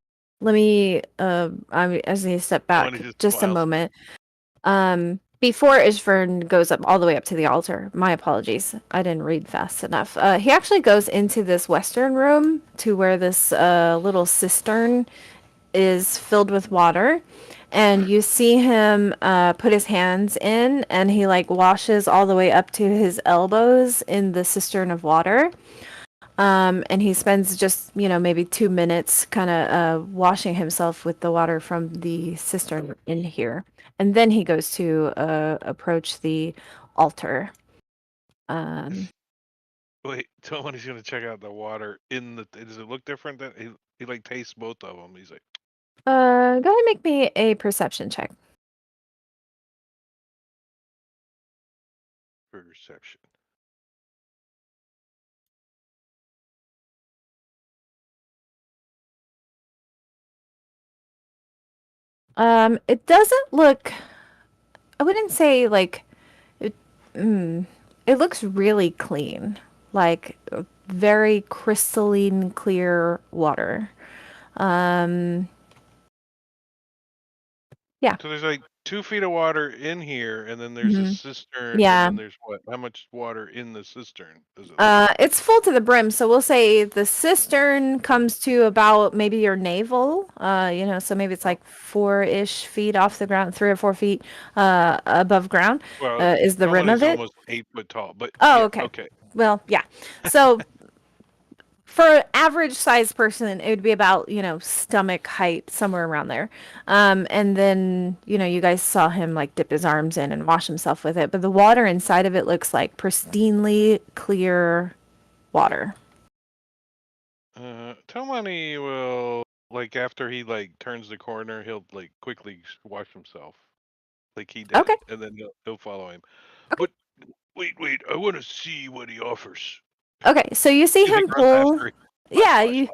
Speaker 2: let me I just need to step back
Speaker 4: Tomani just
Speaker 2: just a
Speaker 4: smiles.
Speaker 2: moment. Before Ishvern goes up all the way up to the altar, my apologies, I didn't read fast enough. He actually goes into this western room to where this little cistern is filled with water, and you see him put his hands in, and he like washes all the way up to his elbows in the cistern of water. And he spends just, maybe 2 minutes kind of washing himself with the water from the cistern in here. And then he goes to approach the altar.
Speaker 4: Wait, Tomani's gonna check out the water in the. Does it look different? That he like tastes both of them. He's like,
Speaker 2: Go ahead and make me a perception check.
Speaker 4: Perception.
Speaker 2: It doesn't look. I wouldn't say like it. It looks really clean, like very crystalline clear water. Um, yeah.
Speaker 4: So there's like 2 feet of water in here, and then there's a
Speaker 2: Mhm.
Speaker 4: cistern, and
Speaker 2: Yeah.
Speaker 4: then there's what? How much water in the cistern does it look like?
Speaker 2: It's full to the brim, so we'll say the cistern comes to about maybe your navel. So maybe it's like 4-ish feet off the ground, 3 or 4 feet above ground.
Speaker 4: Well,
Speaker 2: Is the rim
Speaker 4: Tomoni's
Speaker 2: of it?
Speaker 4: almost 8 foot tall, but
Speaker 2: Oh,
Speaker 4: yeah,
Speaker 2: okay.
Speaker 4: okay.
Speaker 2: Well, yeah. So for an average sized person, it would be about, stomach height, somewhere around there. And then, you guys saw him like dip his arms in and wash himself with it. But the water inside of it looks like pristinely clear water.
Speaker 4: Tomoni will, like, after he like turns the corner, he'll like quickly wash himself, like he did,
Speaker 2: Okay.
Speaker 4: and then he'll follow him.
Speaker 2: Okay.
Speaker 4: But wait, I want to see what he offers.
Speaker 2: Okay, so you see
Speaker 4: 'Cause he
Speaker 2: him
Speaker 4: runs
Speaker 2: pull.
Speaker 4: after him.
Speaker 2: Yeah,
Speaker 4: Flash.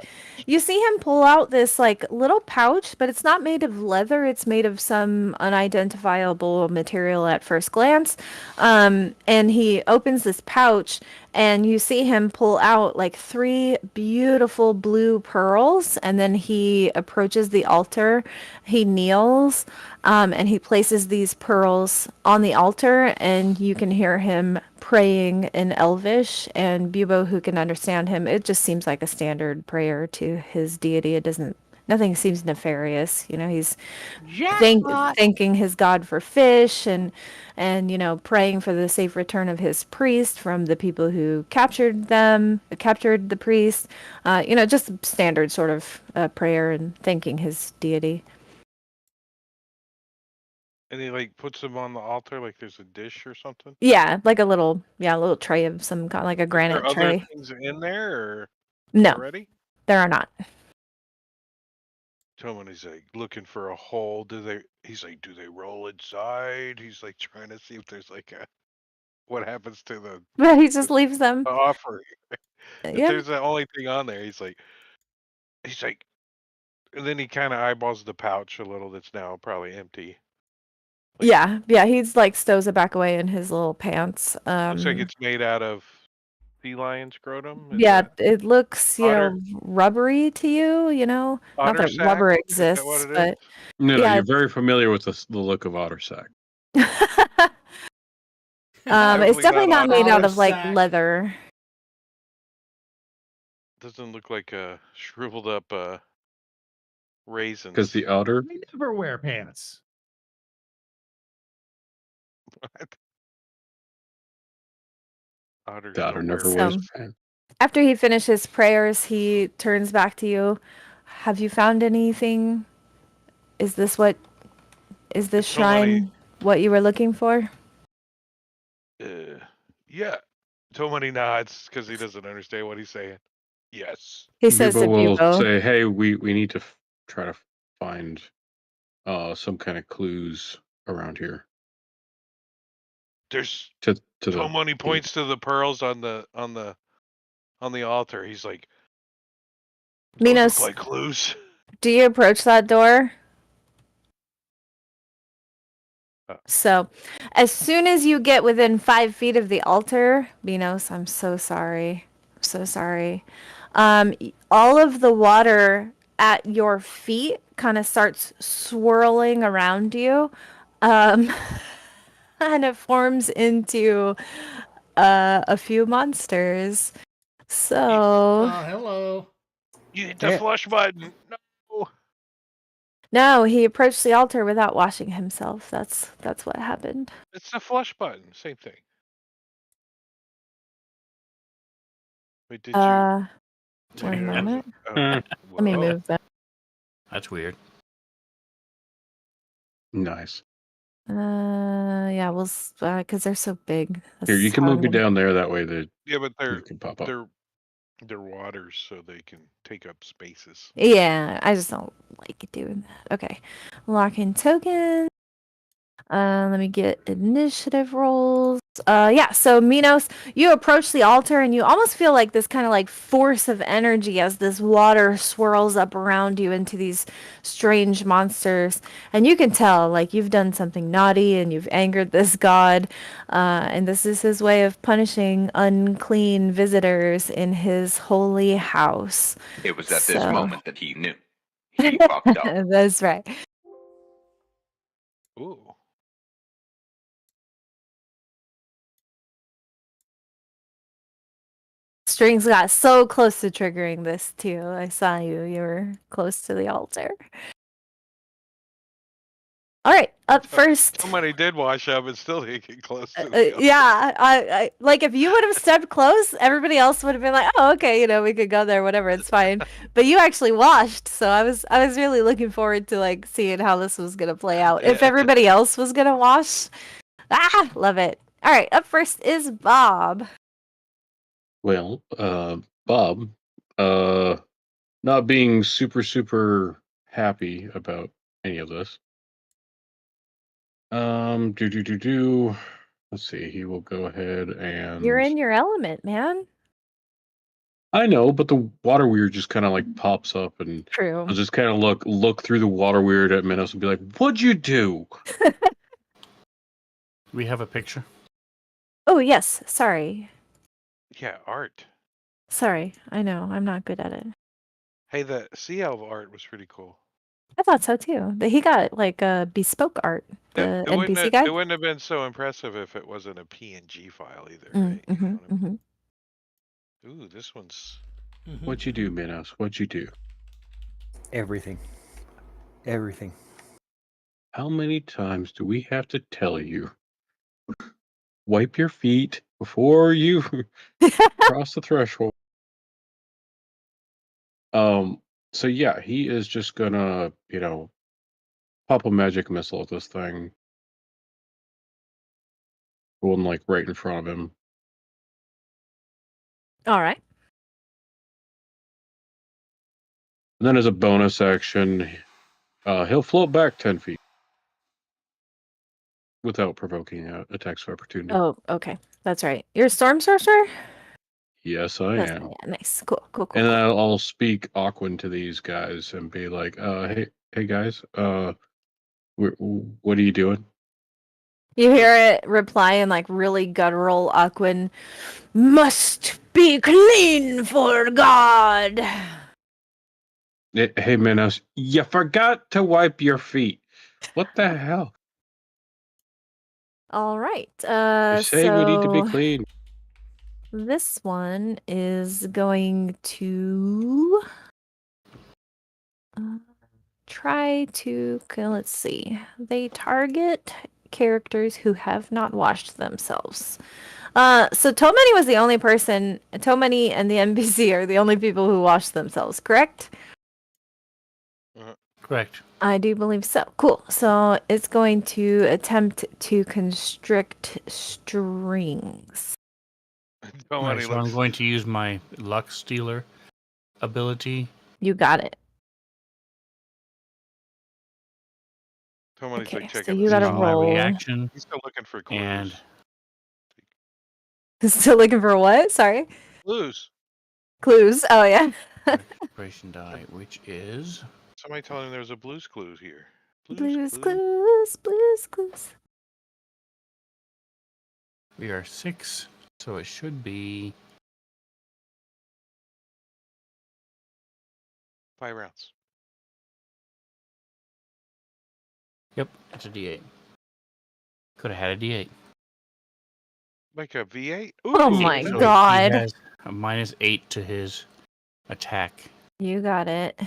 Speaker 2: you see him pull out this like little pouch, but it's not made of leather. It's made of some unidentifiable material at first glance. And he opens this pouch, and you see him pull out like 3 beautiful blue pearls. And then he approaches the altar. He kneels, and he places these pearls on the altar, and you can hear him praying in Elvish. And Bubo, who can understand him, it just seems like a standard prayer to his deity. Nothing seems nefarious. He's thanking his god for fish, and praying for the safe return of his priest from the people who captured the priest. Just standard sort of prayer and thanking his deity.
Speaker 4: And he like puts them on the altar like there's a dish or something.
Speaker 2: Yeah, like a little tray of some kind, like a
Speaker 4: Are
Speaker 2: granite
Speaker 4: there other
Speaker 2: tray.
Speaker 4: things in there or
Speaker 2: No,
Speaker 4: already?
Speaker 2: there are not.
Speaker 4: Tomoni's like looking for a hole. He's like, do they roll inside? He's like trying to see if there's like what happens to the
Speaker 2: But he just leaves them.
Speaker 4: offering. If
Speaker 2: Yeah.
Speaker 4: there's the only thing on there, he's like, and then he kind of eyeballs the pouch a little that's now probably empty.
Speaker 2: Yeah, he's like stows it back away in his little pants.
Speaker 4: Looks like it's made out of sea lion scrotum.
Speaker 2: Yeah, it looks,
Speaker 4: otter-
Speaker 2: rubbery to you, not
Speaker 4: Otter
Speaker 2: that
Speaker 4: sack?
Speaker 2: rubber
Speaker 4: Is that
Speaker 2: exists,
Speaker 4: what it is?
Speaker 2: but
Speaker 3: No,
Speaker 2: Yeah,
Speaker 3: you're very familiar with the look of otter sack.
Speaker 2: it's
Speaker 4: Definitely
Speaker 2: definitely
Speaker 4: not
Speaker 2: not made out
Speaker 1: otter
Speaker 2: of like
Speaker 1: sack.
Speaker 2: leather.
Speaker 4: Doesn't look like a shriveled up raisins.
Speaker 3: Because the otter,
Speaker 6: I never wear pants.
Speaker 4: Otters
Speaker 3: the otter
Speaker 4: don't
Speaker 3: never
Speaker 4: wear
Speaker 3: wears
Speaker 2: So-
Speaker 3: pants.
Speaker 2: After he finishes prayers, he turns back to you. Have you found anything? Is this
Speaker 4: It's so
Speaker 2: shrine what you were looking for?
Speaker 4: Yeah. Tomoni nods because he doesn't understand what he's saying. Yes.
Speaker 2: He says to
Speaker 3: Bubo will
Speaker 2: Bubo.
Speaker 3: say, "Hey, we need to try to find some kind of clues around here."
Speaker 4: There's
Speaker 3: To the
Speaker 4: Tomoni points to the pearls on the altar. He's like, those
Speaker 2: Minos,
Speaker 4: look like clues.
Speaker 2: do you approach that door? So, as soon as you get within 5 feet of the altar, Minos, I'm so sorry. I'm so sorry. All of the water at your feet kind of starts swirling around you. And it forms into a few monsters. So,
Speaker 1: Oh, hello.
Speaker 4: You hit the
Speaker 1: Yeah.
Speaker 4: flush button. No.
Speaker 2: no, he approached the altar without washing himself. That's what happened.
Speaker 4: It's the flush button. Same thing. Wait, did you?
Speaker 2: One moment.
Speaker 4: Oh,
Speaker 2: Let me
Speaker 4: whoa.
Speaker 2: move that.
Speaker 5: That's weird.
Speaker 3: nice.
Speaker 2: Yeah, because they're so big.
Speaker 3: Here, you
Speaker 2: That's
Speaker 3: can
Speaker 2: how
Speaker 3: move
Speaker 2: I'm
Speaker 3: me
Speaker 2: gonna-
Speaker 3: down there. That way,
Speaker 4: Yeah, but
Speaker 3: you can pop up.
Speaker 4: they're waters, so they can take up spaces.
Speaker 2: Yeah, I just don't like doing that. Okay, lock in token. Let me get initiative rolls. Yeah, so Minos, you approach the altar and you almost feel like this kind of like force of energy as this water swirls up around you into these strange monsters. And you can tell like you've done something naughty and you've angered this god. And this is his way of punishing unclean visitors in his holy house.
Speaker 6: It was at this
Speaker 2: So-
Speaker 6: moment that he knew. He fucked up.
Speaker 2: That's right.
Speaker 4: Ooh.
Speaker 2: Strings got so close to triggering this too. I saw you. You were close to the altar. All right, up first.
Speaker 4: Somebody did wash up and still didn't get close to the altar.
Speaker 2: Yeah, I like if you would have stepped close, everybody else would have been like, "Oh, okay, we could go there, whatever, it's fine." But you actually washed, so I was really looking forward to like seeing how this was gonna play out. If
Speaker 4: Yeah.
Speaker 2: everybody else was gonna wash, love it. All right, up first is Bob.
Speaker 3: Well, Bob, not being super happy about any of this. Let's see. He will go ahead and.
Speaker 2: You're in your element, man.
Speaker 3: I know, but the water weird just kind of like pops up, and
Speaker 2: True.
Speaker 3: I'll just kind of look through the water weird at Minos and be like, "What'd you do?"
Speaker 5: We have a picture.
Speaker 2: Oh yes, sorry.
Speaker 4: Yeah, art.
Speaker 2: Sorry, I know I'm not good at it.
Speaker 4: Hey, the sea elf art was pretty cool.
Speaker 2: I thought so too. But he got like a bespoke art. The NPC guy.
Speaker 4: It wouldn't have been so impressive if it wasn't a PNG file either, right?
Speaker 2: Mm-hmm,
Speaker 4: You know what I mean?
Speaker 2: mm-hmm.
Speaker 4: Ooh, this one's.
Speaker 3: What'd you do, Minos? What'd you do?
Speaker 7: Everything. Everything.
Speaker 3: How many times do we have to tell you? Wipe your feet before you cross the threshold. So yeah, he is just gonna, pop a magic missile at this thing. Going like right in front of him.
Speaker 2: All right.
Speaker 3: And then as a bonus action, he'll float back 10 feet. Without provoking attacks of opportunity.
Speaker 2: Oh, okay. That's right. You're a storm sorcerer?
Speaker 3: Yes, I
Speaker 2: That's
Speaker 3: am.
Speaker 2: right. Yeah, nice. Cool.
Speaker 3: And I'll speak Aquan to these guys and be like, hey guys, what are you doing?
Speaker 2: You hear it reply in like really guttural Aquan, must be clean for God.
Speaker 3: Hey, Minos, you forgot to wipe your feet. What the hell?
Speaker 2: All right.
Speaker 3: They say we need to be clean.
Speaker 2: This one is going to try to, let's see. They target characters who have not washed themselves. So Tomani was the only person, Tomani and the NPC are the only people who washed themselves, correct?
Speaker 5: Correct.
Speaker 2: I do believe so. Cool. So it's going to attempt to constrict strings.
Speaker 5: Right, so I'm going to use my Luck Stealer ability.
Speaker 2: You got it.
Speaker 4: Somebody's
Speaker 2: Okay,
Speaker 4: like
Speaker 2: so
Speaker 4: checking
Speaker 2: you
Speaker 4: the
Speaker 2: gotta
Speaker 4: system.
Speaker 5: My
Speaker 2: roll.
Speaker 5: reaction.
Speaker 4: He's still looking for clues.
Speaker 5: And
Speaker 2: Still looking for what? Sorry.
Speaker 4: Clues.
Speaker 2: Clues. Oh yeah.
Speaker 5: Operation die, which is
Speaker 4: Somebody told him there's a blues clue here.
Speaker 2: Blues clues. Blues clues.
Speaker 5: we are 6, so it should be
Speaker 4: 5 rounds.
Speaker 5: Yep, it's a D8. Could have had a D8.
Speaker 4: Like a V8?
Speaker 2: Oh
Speaker 4: Ooh,
Speaker 2: my
Speaker 5: So
Speaker 2: God.
Speaker 5: He has a -8 to his attack,
Speaker 2: You got it.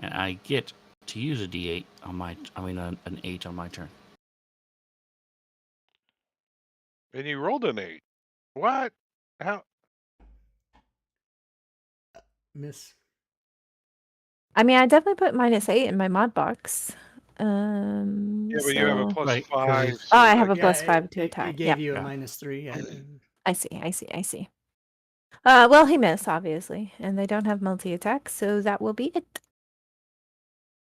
Speaker 5: and I get to use a D8 on my. An 8 on my turn.
Speaker 4: And you rolled an 8. What? How?
Speaker 1: Miss.
Speaker 2: I mean, I definitely put -8 in my mod box.
Speaker 4: Yeah, but you have a
Speaker 2: so-
Speaker 4: plus
Speaker 5: Right, 'cause
Speaker 4: 5.
Speaker 5: it's-
Speaker 2: Oh, I have a
Speaker 1: Yeah,
Speaker 2: +5 to
Speaker 1: it
Speaker 2: attack.
Speaker 1: gave
Speaker 2: Yep.
Speaker 1: you a
Speaker 5: Yeah.
Speaker 1: -3. Yeah.
Speaker 2: I see. Well, he missed, obviously, and they don't have multi-attack, so that will be it.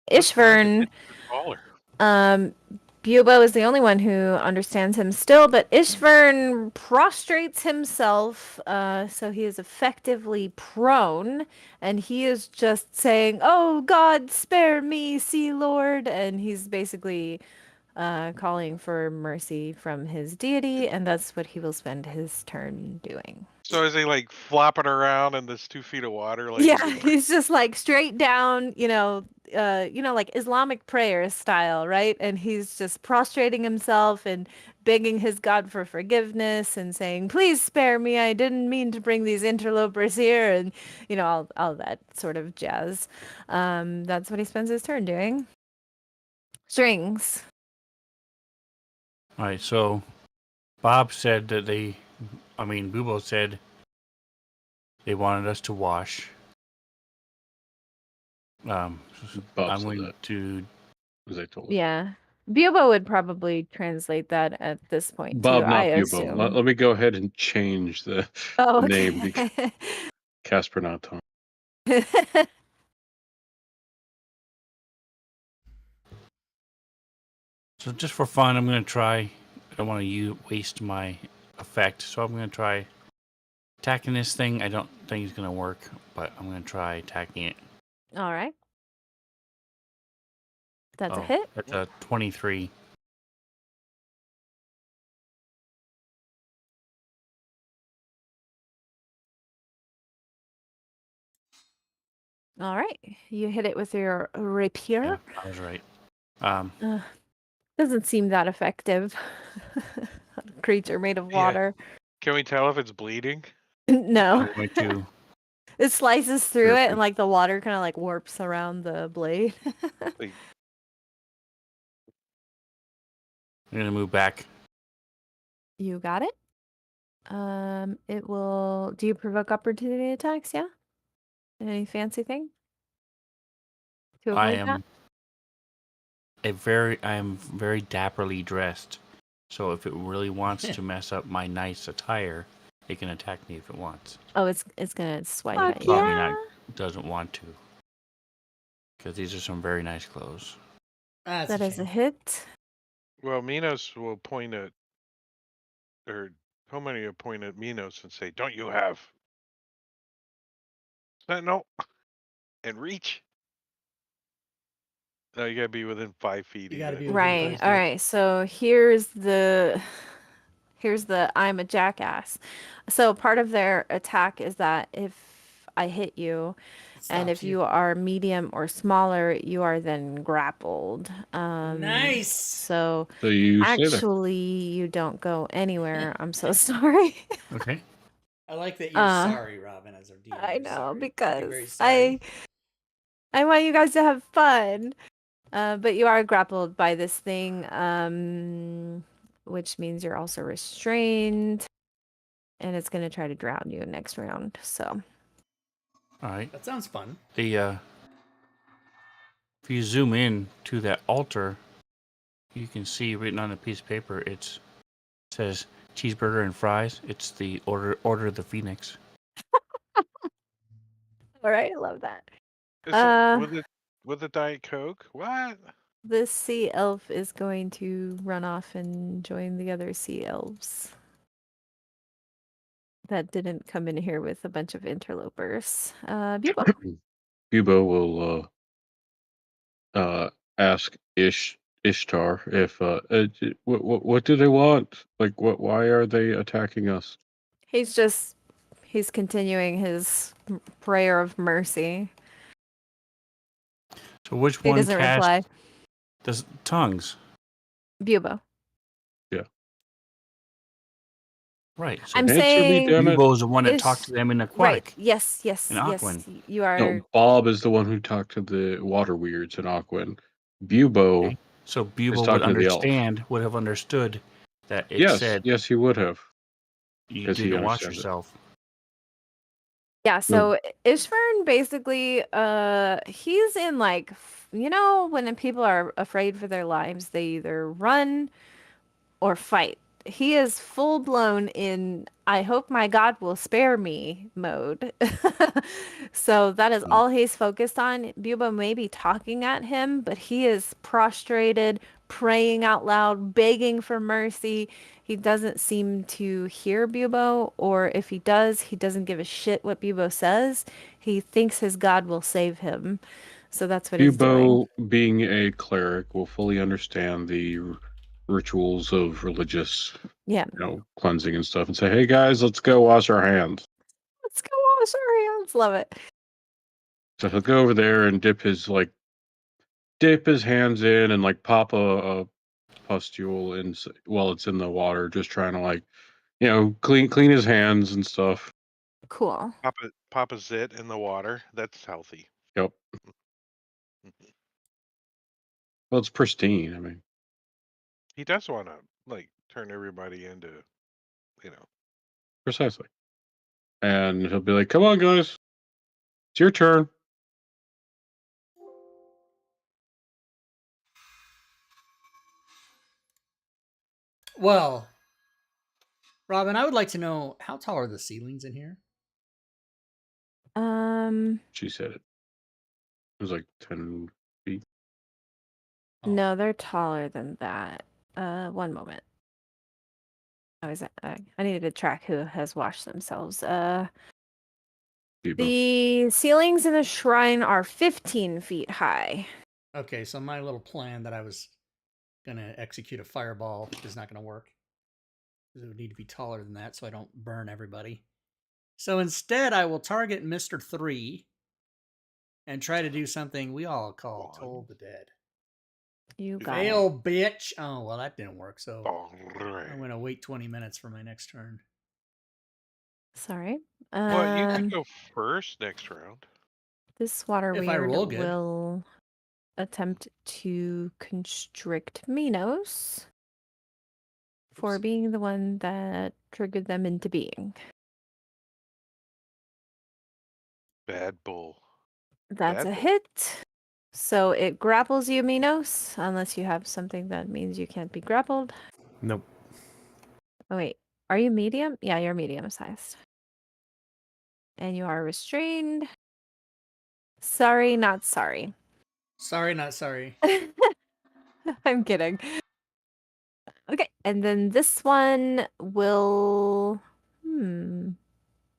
Speaker 4: That's fine,
Speaker 2: Ishvern,
Speaker 4: it's baller.
Speaker 2: Bubo is the only one who understands him still, but Ishvern prostrates himself, so he is effectively prone, and he is just saying, "Oh God, spare me, Sea Lord," and he's basically calling for mercy from his deity, and that's what he will spend his turn doing.
Speaker 4: So is he like flopping around in this 2 feet of water? Like
Speaker 2: Yeah, he's just like straight down, like Islamic prayer style, right? And he's just prostrating himself and begging his God for forgiveness and saying, "Please spare me. I didn't mean to bring these interlopers here," and all that sort of jazz. That's what he spends his turn doing. Strings.
Speaker 5: All right, so Bob said that Bubo said they wanted us to wash.
Speaker 3: Bob
Speaker 5: I'm
Speaker 3: said
Speaker 5: going
Speaker 3: that,
Speaker 5: to.
Speaker 3: as I told him.
Speaker 2: Yeah. Bubo would probably translate that at this point too,
Speaker 3: Bob,
Speaker 2: I
Speaker 3: not Bubo.
Speaker 2: assume.
Speaker 3: Let me go ahead and change the
Speaker 2: Oh,
Speaker 3: name because
Speaker 2: okay.
Speaker 3: Casper not Tom.
Speaker 5: So just for fun, I'm going to try. I don't want to waste my effect, so I'm going to try attacking this thing. I don't think it's going to work, but I'm going to try attacking it.
Speaker 2: All right. That's a hit.
Speaker 5: That's a 23.
Speaker 2: All right. You hit it with your rapier.
Speaker 5: Yeah, I was right.
Speaker 2: Doesn't seem that effective. A creature made of water.
Speaker 4: Can we tell if it's bleeding?
Speaker 2: No.
Speaker 5: I'm going to.
Speaker 2: It slices through it and
Speaker 3: Perfect.
Speaker 2: like the water kind of like warps around the blade.
Speaker 4: Like,
Speaker 5: I'm going to move back.
Speaker 2: You got it. It will. Do you provoke opportunity attacks? Yeah. Any fancy thing to
Speaker 5: I
Speaker 2: avoid that?
Speaker 5: am very dapperly dressed. So if it really wants to mess up my nice attire, it can attack me if it wants.
Speaker 2: Oh, it's gonna swipe Fuck
Speaker 5: Well,
Speaker 2: at you.
Speaker 5: I mean, it doesn't want to. Because these are some very nice clothes.
Speaker 1: That's
Speaker 2: That
Speaker 1: a
Speaker 2: is a
Speaker 1: shame.
Speaker 2: hit.
Speaker 4: well, Minos will point at, or Hominy will point at Minos and say, "Don't you have Sentinel and reach?" No, you gotta be within 5 feet.
Speaker 1: You gotta
Speaker 4: even.
Speaker 1: be within
Speaker 2: Right.
Speaker 1: 5
Speaker 2: All
Speaker 1: feet.
Speaker 2: right. So here's the I'm a jackass. So part of their attack is that if I hit you,
Speaker 1: It
Speaker 2: and
Speaker 1: stops
Speaker 2: if you are medium or smaller, you are then grappled.
Speaker 1: Nice.
Speaker 2: So
Speaker 3: So you stay there.
Speaker 2: actually, you don't go anywhere. I'm so sorry.
Speaker 5: Okay.
Speaker 1: I like that you're
Speaker 2: Uh,
Speaker 1: sorry, Robin, as our DM.
Speaker 2: I
Speaker 1: You're
Speaker 2: know
Speaker 1: sorry. You're
Speaker 2: because
Speaker 1: very sorry.
Speaker 2: I want you guys to have fun. But you are grappled by this thing, which means you're also restrained, and it's gonna try to drown you next round. So
Speaker 5: All right.
Speaker 1: That sounds fun.
Speaker 5: If you zoom in to that altar, you can see written on a piece of paper. It says cheeseburger and fries. It's the order of the Phoenix.
Speaker 2: all right, I love that.
Speaker 4: Is
Speaker 2: Uh,
Speaker 4: it with a Diet Coke? What?
Speaker 2: This sea elf is going to run off and join the other sea elves that didn't come in here with a bunch of interlopers. Bubo.
Speaker 3: Bubo will ask Ishtar if what do they want? Like why are they attacking us?
Speaker 2: He's continuing his prayer of mercy.
Speaker 5: So which
Speaker 2: He
Speaker 5: one
Speaker 2: doesn't
Speaker 5: cast
Speaker 2: reply.
Speaker 5: the tongues?
Speaker 2: Bubo.
Speaker 5: Right. So
Speaker 2: I'm
Speaker 3: Answer me,
Speaker 2: saying
Speaker 3: damn it.
Speaker 5: Bubo is the one that
Speaker 2: Ish-
Speaker 5: talked to them in
Speaker 2: right.
Speaker 5: aquatic.
Speaker 2: Yes.
Speaker 5: In
Speaker 2: Yes.
Speaker 5: Aquin.
Speaker 2: You are.
Speaker 3: No, Bob is the one who talked to the water weirds in Aquin. Bubo
Speaker 5: Okay. So
Speaker 3: is
Speaker 5: Bubo would
Speaker 3: talking to the elf.
Speaker 5: would have understood that it
Speaker 3: Yes,
Speaker 5: said
Speaker 3: yes, he would have.
Speaker 5: you
Speaker 3: Because
Speaker 5: need
Speaker 3: he
Speaker 5: to watch
Speaker 3: understands it.
Speaker 5: yourself.
Speaker 2: Yeah, so Ishvern basically he's in like when people are afraid for their lives, they either run or fight. he is full blown in I hope my God will spare me mode. So that is all he's focused on. Bubo may be talking at him, but he is prostrated, praying out loud, begging for mercy. He doesn't seem to hear Bubo, or if he does, he doesn't give a shit what Bubo says. He thinks his God will save him. So that's what he's doing.
Speaker 3: Bubo, being a cleric, will fully understand the rituals of religious,
Speaker 2: Yeah.
Speaker 3: cleansing and stuff, and say, "Hey guys, let's go wash our hands."
Speaker 2: Let's go wash our hands. Love it.
Speaker 3: So he'll go over there and dip his hands in and pop a pustule in while it's in the water, just trying to clean his hands and stuff.
Speaker 2: Cool.
Speaker 4: Pop a zit in the water. That's healthy.
Speaker 3: Yep. Well, it's pristine. I mean,
Speaker 4: He does want to turn everybody into,
Speaker 3: precisely. And he'll be like, "Come on, guys, it's your turn."
Speaker 1: Well, Robin, I would like to know how tall are the ceilings in here?
Speaker 3: She said it. It was like 10 feet.
Speaker 2: No, they're taller than that. One moment. I needed to track who has washed themselves.
Speaker 3: Bubo.
Speaker 2: The ceilings in the shrine are 15 feet high.
Speaker 1: Okay, so my little plan that I was gonna execute a fireball is not gonna work. Because it would need to be taller than that so I don't burn everybody. So instead, I will target Mr. 3 and try to do something we all call Toll the Dead.
Speaker 2: You got
Speaker 1: Fail,
Speaker 2: it.
Speaker 1: bitch! Oh, well, that didn't work, so I'm
Speaker 4: Alright.
Speaker 1: gonna wait 20 minutes for my next turn.
Speaker 2: Sorry.
Speaker 4: Well, you could go first next round.
Speaker 2: This water
Speaker 1: If I
Speaker 2: weird
Speaker 1: roll good.
Speaker 2: will attempt to constrict Minos for
Speaker 1: Oops.
Speaker 2: being the one that triggered them into being.
Speaker 4: Bad bull.
Speaker 2: That's
Speaker 4: Bad
Speaker 2: a
Speaker 4: bull.
Speaker 2: hit. So it grapples you, Minos, unless you have something that means you can't be grappled.
Speaker 7: Nope.
Speaker 2: Oh, wait. Are you medium? Yeah, you're medium sized. And you are restrained. Sorry, not sorry.
Speaker 1: Sorry, not sorry.
Speaker 2: I'm kidding. Okay, and then this one will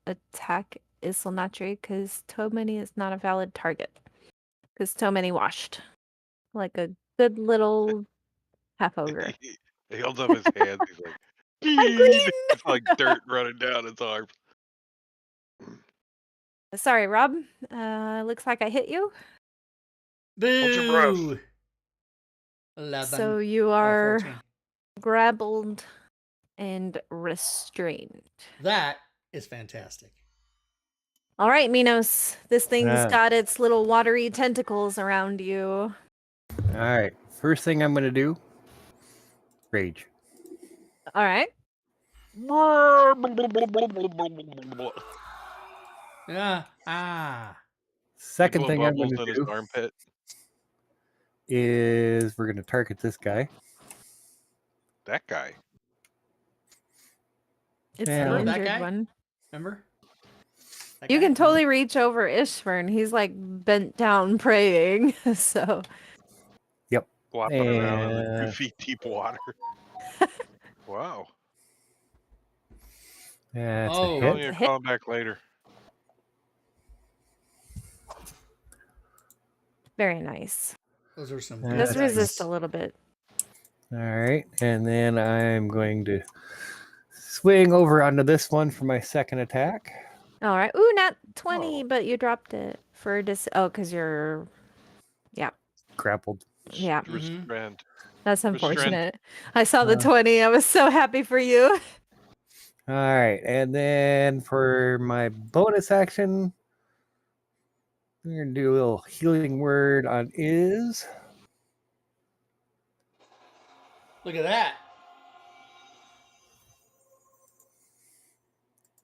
Speaker 2: attack Isilnatri because Tomini is not a valid target. Because Tomini washed. Like a good little half ogre.
Speaker 4: He holds up his hands. He's like,
Speaker 2: I'm
Speaker 4: "Clean!"
Speaker 2: clean!
Speaker 4: It's like dirt running down his arm.
Speaker 2: Sorry, Rob. Looks like I hit you.
Speaker 4: Hold your breath.
Speaker 1: Boo! 11.
Speaker 2: So you
Speaker 1: Oh,
Speaker 2: are
Speaker 1: 14.
Speaker 2: grappled and restrained.
Speaker 1: That is fantastic.
Speaker 2: All right, Minos. This thing's
Speaker 7: Yeah.
Speaker 2: got its little watery tentacles around you.
Speaker 7: All right. First thing I'm going to do, rage.
Speaker 2: All right.
Speaker 1: Yeah. Ah.
Speaker 7: Second
Speaker 4: Blow
Speaker 7: thing I'm
Speaker 4: bubbles
Speaker 7: going
Speaker 4: in
Speaker 7: to
Speaker 4: his
Speaker 7: do
Speaker 4: armpit.
Speaker 7: is we're going to target this guy.
Speaker 4: That guy.
Speaker 2: It's
Speaker 7: Yeah.
Speaker 2: the
Speaker 1: Remember that
Speaker 2: injured
Speaker 1: guy?
Speaker 2: one.
Speaker 1: Remember? That
Speaker 2: You
Speaker 1: guy?
Speaker 2: can totally reach over Ishvern. He's like bent down praying. So
Speaker 4: Flopping around in the
Speaker 7: And
Speaker 4: 2 feet deep water. Wow.
Speaker 7: that's
Speaker 1: Oh.
Speaker 7: a
Speaker 4: Tell
Speaker 7: hit.
Speaker 4: me you're
Speaker 2: Hit.
Speaker 4: calling back later.
Speaker 2: very nice.
Speaker 1: Those are some
Speaker 7: Yeah,
Speaker 1: good
Speaker 2: Does
Speaker 7: that's
Speaker 2: resist
Speaker 1: dice.
Speaker 2: a little bit.
Speaker 7: All right. And then I'm going to swing over onto this one for my second attack.
Speaker 2: All right. Ooh, not 20,
Speaker 4: Oh.
Speaker 2: but you dropped it for Oh, because you're.
Speaker 7: Grappled.
Speaker 2: Yeah.
Speaker 1: Mhm.
Speaker 4: Restrained.
Speaker 2: That's
Speaker 4: Restraint.
Speaker 2: unfortunate. I saw the
Speaker 7: Uh.
Speaker 2: 20. I was so happy for you.
Speaker 7: All right. And then for my bonus action, we're going to do a little healing word on is.
Speaker 1: Look at that.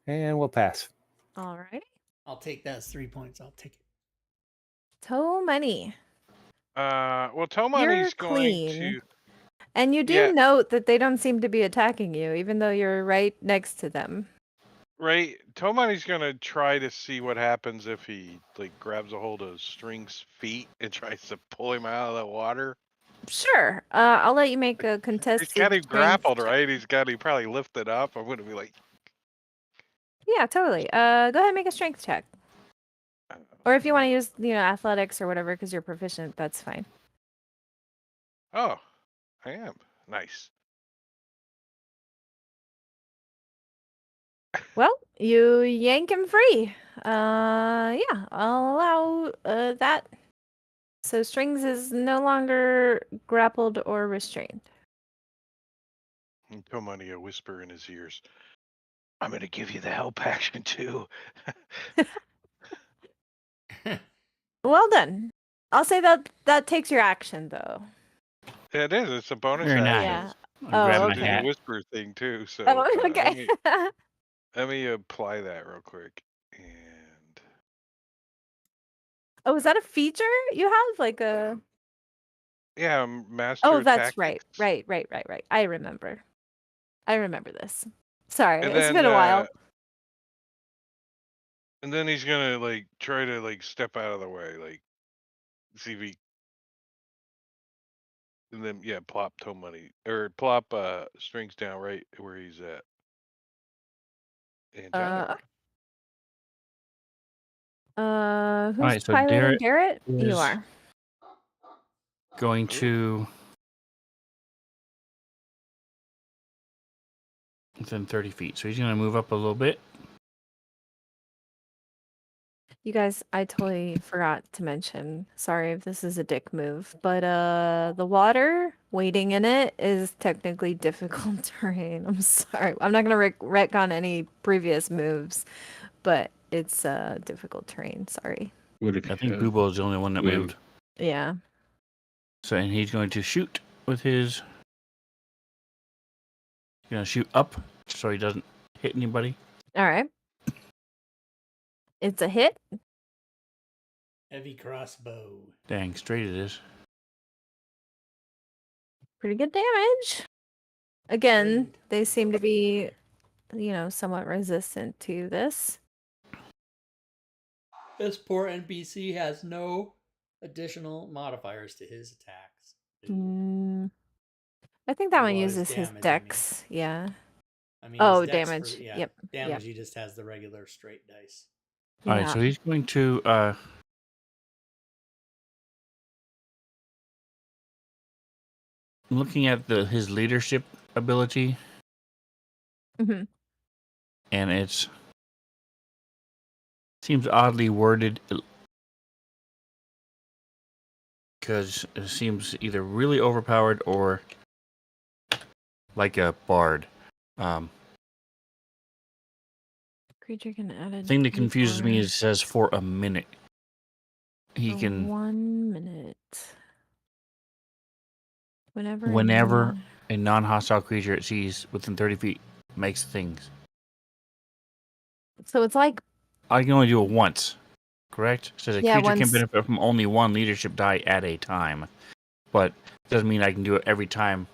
Speaker 7: And we'll pass.
Speaker 2: All right.
Speaker 1: I'll take that as 3 points. I'll take it.
Speaker 2: Toe money.
Speaker 4: Well,
Speaker 2: You're
Speaker 4: Tomani's going
Speaker 2: clean.
Speaker 4: to.
Speaker 2: And you do
Speaker 4: Yeah.
Speaker 2: note that they don't seem to be attacking you, even though you're right next to them.
Speaker 4: Right, Tomani's gonna try to see what happens if he like grabs a hold of String's feet and tries to pull him out of the water.
Speaker 2: Sure. I'll let you make a
Speaker 4: He's
Speaker 2: contested
Speaker 4: got him
Speaker 2: strength
Speaker 4: grappled,
Speaker 2: check.
Speaker 4: right? He's got him probably lifted up. I'm gonna be like,
Speaker 2: Yeah, totally. Go ahead and make a strength check. Or if you want to use, athletics or whatever because you're proficient, that's fine.
Speaker 4: oh, I am nice.
Speaker 2: Well, you yank him free. Yeah, I'll allow that. So Strings is no longer grappled or restrained.
Speaker 4: And Tomani a whisper in his ears. I'm gonna give you the help action too.
Speaker 2: Well done. I'll say that takes your action though.
Speaker 4: Yeah, it is. It's a bonus
Speaker 5: Very
Speaker 4: action.
Speaker 5: nice.
Speaker 2: Yeah.
Speaker 5: I'll grab
Speaker 2: Oh,
Speaker 5: my
Speaker 4: Do the
Speaker 5: hat.
Speaker 4: whisper thing too. So
Speaker 2: Oh, okay.
Speaker 4: let me apply that real quick. And
Speaker 2: Oh, is that a feature you have? Like a...
Speaker 4: yeah, master.
Speaker 2: Oh, that's right.
Speaker 4: tactics.
Speaker 2: Right. I remember this. Sorry,
Speaker 4: And
Speaker 2: it's
Speaker 4: then
Speaker 2: been a while.
Speaker 4: and then he's gonna like try to like step out of the way, like see if he. And then yeah, plop plop Strings down right where he's at. And Johnny.
Speaker 2: Who's
Speaker 5: Alright, so
Speaker 2: piloting Garrett? You
Speaker 5: is-
Speaker 2: are.
Speaker 5: Going to within 30 feet. So he's going to move up a little bit.
Speaker 2: You guys, I totally forgot to mention. Sorry if this is a dick move, but the water, wading in it is technically difficult terrain. I'm sorry. I'm not gonna wreck on any previous moves, but it's difficult terrain. Sorry.
Speaker 3: What if
Speaker 5: I think
Speaker 3: you
Speaker 5: Boobo is the only one that
Speaker 3: we have-
Speaker 5: moved.
Speaker 2: Yeah.
Speaker 5: So, and he's going to shoot with his. He's going to shoot up so he doesn't hit anybody.
Speaker 2: All right. It's a hit.
Speaker 1: Heavy crossbow.
Speaker 5: Dang, straight it is.
Speaker 2: Pretty good damage. Again,
Speaker 1: Great.
Speaker 2: they seem to be, somewhat resistant to this.
Speaker 1: This poor NPC has no additional modifiers to his attacks.
Speaker 2: I think that one
Speaker 1: Well, his
Speaker 2: uses his
Speaker 1: damage, I mean.
Speaker 2: dex. Yeah.
Speaker 1: I mean,
Speaker 2: Oh,
Speaker 1: his dex
Speaker 2: damage.
Speaker 1: For,
Speaker 2: Yep.
Speaker 1: Damage, he just has the regular straight dice.
Speaker 5: All right, so he's going to looking at his leadership ability,
Speaker 2: Mhm.
Speaker 5: and it's seems oddly worded because it seems either really overpowered or like a bard.
Speaker 2: Creature can add a
Speaker 5: The thing that confuses me
Speaker 2: D4
Speaker 5: is it says for a minute. He
Speaker 2: for
Speaker 5: can
Speaker 2: 1 minute. Whenever
Speaker 5: a non-hostile creature it sees within 30 feet makes things.
Speaker 2: So it's like,
Speaker 5: I can only do it once, correct? It says a
Speaker 2: Yeah,
Speaker 5: creature can
Speaker 2: once.
Speaker 5: benefit from only one leadership die at a time, but doesn't mean I can do it every time.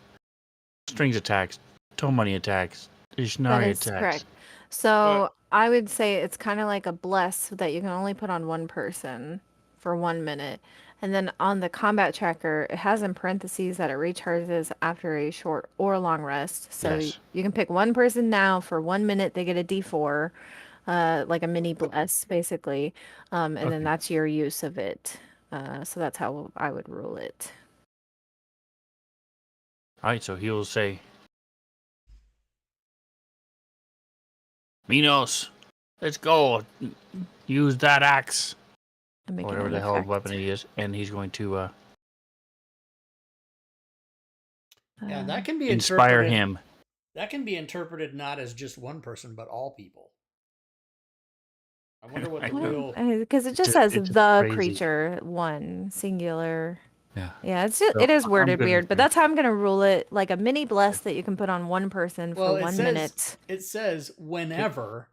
Speaker 5: Strings attacks, toe money attacks,
Speaker 2: That
Speaker 5: Ishnari
Speaker 2: is
Speaker 5: attacks.
Speaker 2: correct. So I would say it's kind of like a bless that you can only put on one person for 1 minute. And then on the combat tracker, it has in parentheses that it recharges after a short or long rest. So
Speaker 5: Yes.
Speaker 2: you can pick one person now for 1 minute, they get a D4, like a mini bless, basically. And then
Speaker 5: Okay.
Speaker 2: that's your use of it. So that's how I would rule it.
Speaker 5: All right, so he will say, Minos, let's go. Use that axe.
Speaker 2: And make
Speaker 5: Whatever
Speaker 2: an
Speaker 5: the hell
Speaker 2: effect.
Speaker 5: weapon he is. And he's going to
Speaker 1: Yeah, that can be
Speaker 5: inspire
Speaker 1: interpreted-
Speaker 5: him.
Speaker 1: That can be interpreted not as just one person, but all people. I wonder what the real.
Speaker 2: Because it just
Speaker 5: It's
Speaker 2: says
Speaker 5: just
Speaker 2: the
Speaker 5: crazy.
Speaker 2: creature, one, singular.
Speaker 5: Yeah.
Speaker 2: Yeah, it's just,
Speaker 5: So,
Speaker 2: it is
Speaker 5: I'm
Speaker 2: worded
Speaker 5: good
Speaker 2: weird,
Speaker 5: with
Speaker 2: but
Speaker 5: that.
Speaker 2: that's how I'm gonna rule it. Like a mini bless that you can put on one person
Speaker 1: Well,
Speaker 2: for
Speaker 1: it
Speaker 2: 1
Speaker 1: says-
Speaker 2: minute.
Speaker 1: It says whenever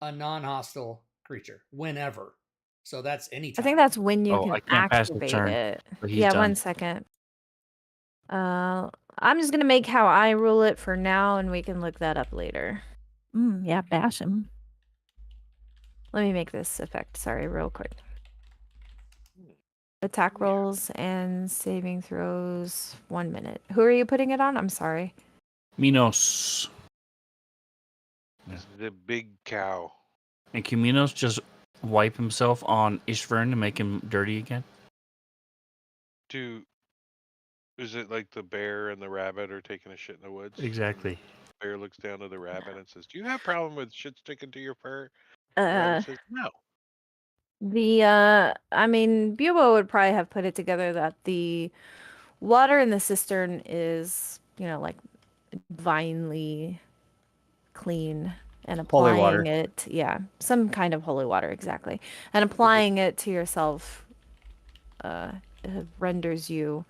Speaker 1: a non-hostile creature, whenever. So that's any
Speaker 2: I
Speaker 1: time.
Speaker 2: think that's when you
Speaker 5: Oh, I
Speaker 2: can
Speaker 5: can't pass the
Speaker 2: activate
Speaker 5: turn,
Speaker 2: it.
Speaker 5: but he's
Speaker 2: Yeah,
Speaker 5: done.
Speaker 2: 1 second. I'm just gonna make how I rule it for now, and we can look that up later.
Speaker 8: Yeah, bash him.
Speaker 2: Let me make this effect. Sorry, real quick. Attack rolls and saving throws. 1 minute. Who are you putting it on? I'm sorry.
Speaker 5: Minos.
Speaker 4: This is the big cow.
Speaker 5: And can Minos just wipe himself on Ishvern to make him dirty again?
Speaker 4: Is it like the bear and the rabbit are taking a shit in the woods?
Speaker 5: Exactly.
Speaker 4: The bear looks down to the rabbit and says, "Do you have a problem with shit sticking to your fur?" The
Speaker 2: Uh,
Speaker 4: rabbit says, "No."
Speaker 2: I mean, Bubo would probably have put it together that the water in the cistern is, like divinely clean, and
Speaker 7: Holy water.
Speaker 2: applying it, some kind of holy water, exactly. And applying it to yourself renders you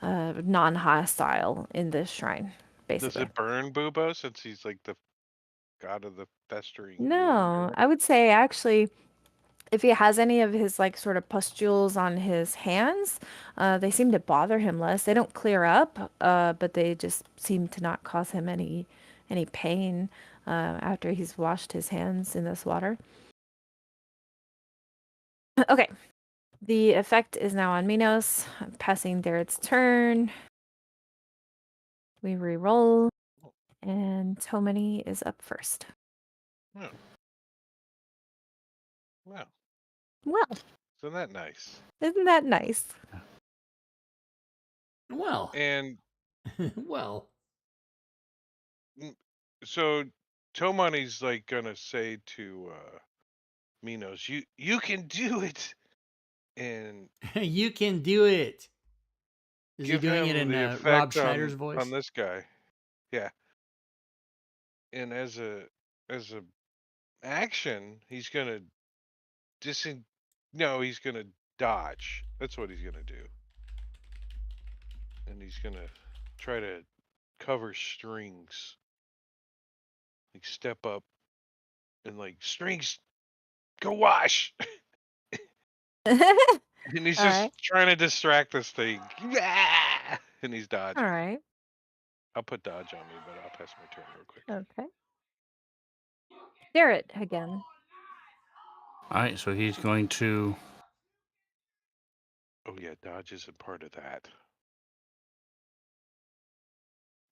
Speaker 2: non-hostile in this shrine,
Speaker 4: Does
Speaker 2: basically.
Speaker 4: it burn Bubo since he's like the god of the festering wound?
Speaker 2: No, I would say actually, if he has any of his like sort of pustules on his hands, they seem to bother him less. They don't clear up, but they just seem to not cause him any pain after he's washed his hands in this water. Okay, the effect is now on Minos. I'm passing Darrett's turn. We re-roll, and Tomini is up first.
Speaker 4: Oh. Well,
Speaker 2: Well,
Speaker 4: isn't that nice?
Speaker 2: isn't that nice?
Speaker 1: Well,
Speaker 4: And
Speaker 1: well.
Speaker 4: so Tomani's like gonna say to Minos, "You can do it," and
Speaker 1: You can do it. Is he
Speaker 4: give
Speaker 1: doing it
Speaker 4: him
Speaker 1: in
Speaker 4: the
Speaker 1: Rob
Speaker 4: effect
Speaker 1: Schneider's
Speaker 4: on
Speaker 1: voice?
Speaker 4: this guy. Yeah. And as a action, he's gonna he's gonna dodge. That's what he's gonna do. And he's gonna try to cover strings. Like step up and like, "Strings, go wash." And he's
Speaker 2: All
Speaker 4: just
Speaker 2: right.
Speaker 4: trying to distract this thing. Ah! And he's dodging.
Speaker 2: All right.
Speaker 4: I'll put dodge on me, but I'll pass my turn real quick.
Speaker 2: Okay. Darrett again.
Speaker 5: All right, so he's going to
Speaker 4: Oh yeah, dodge isn't part of that.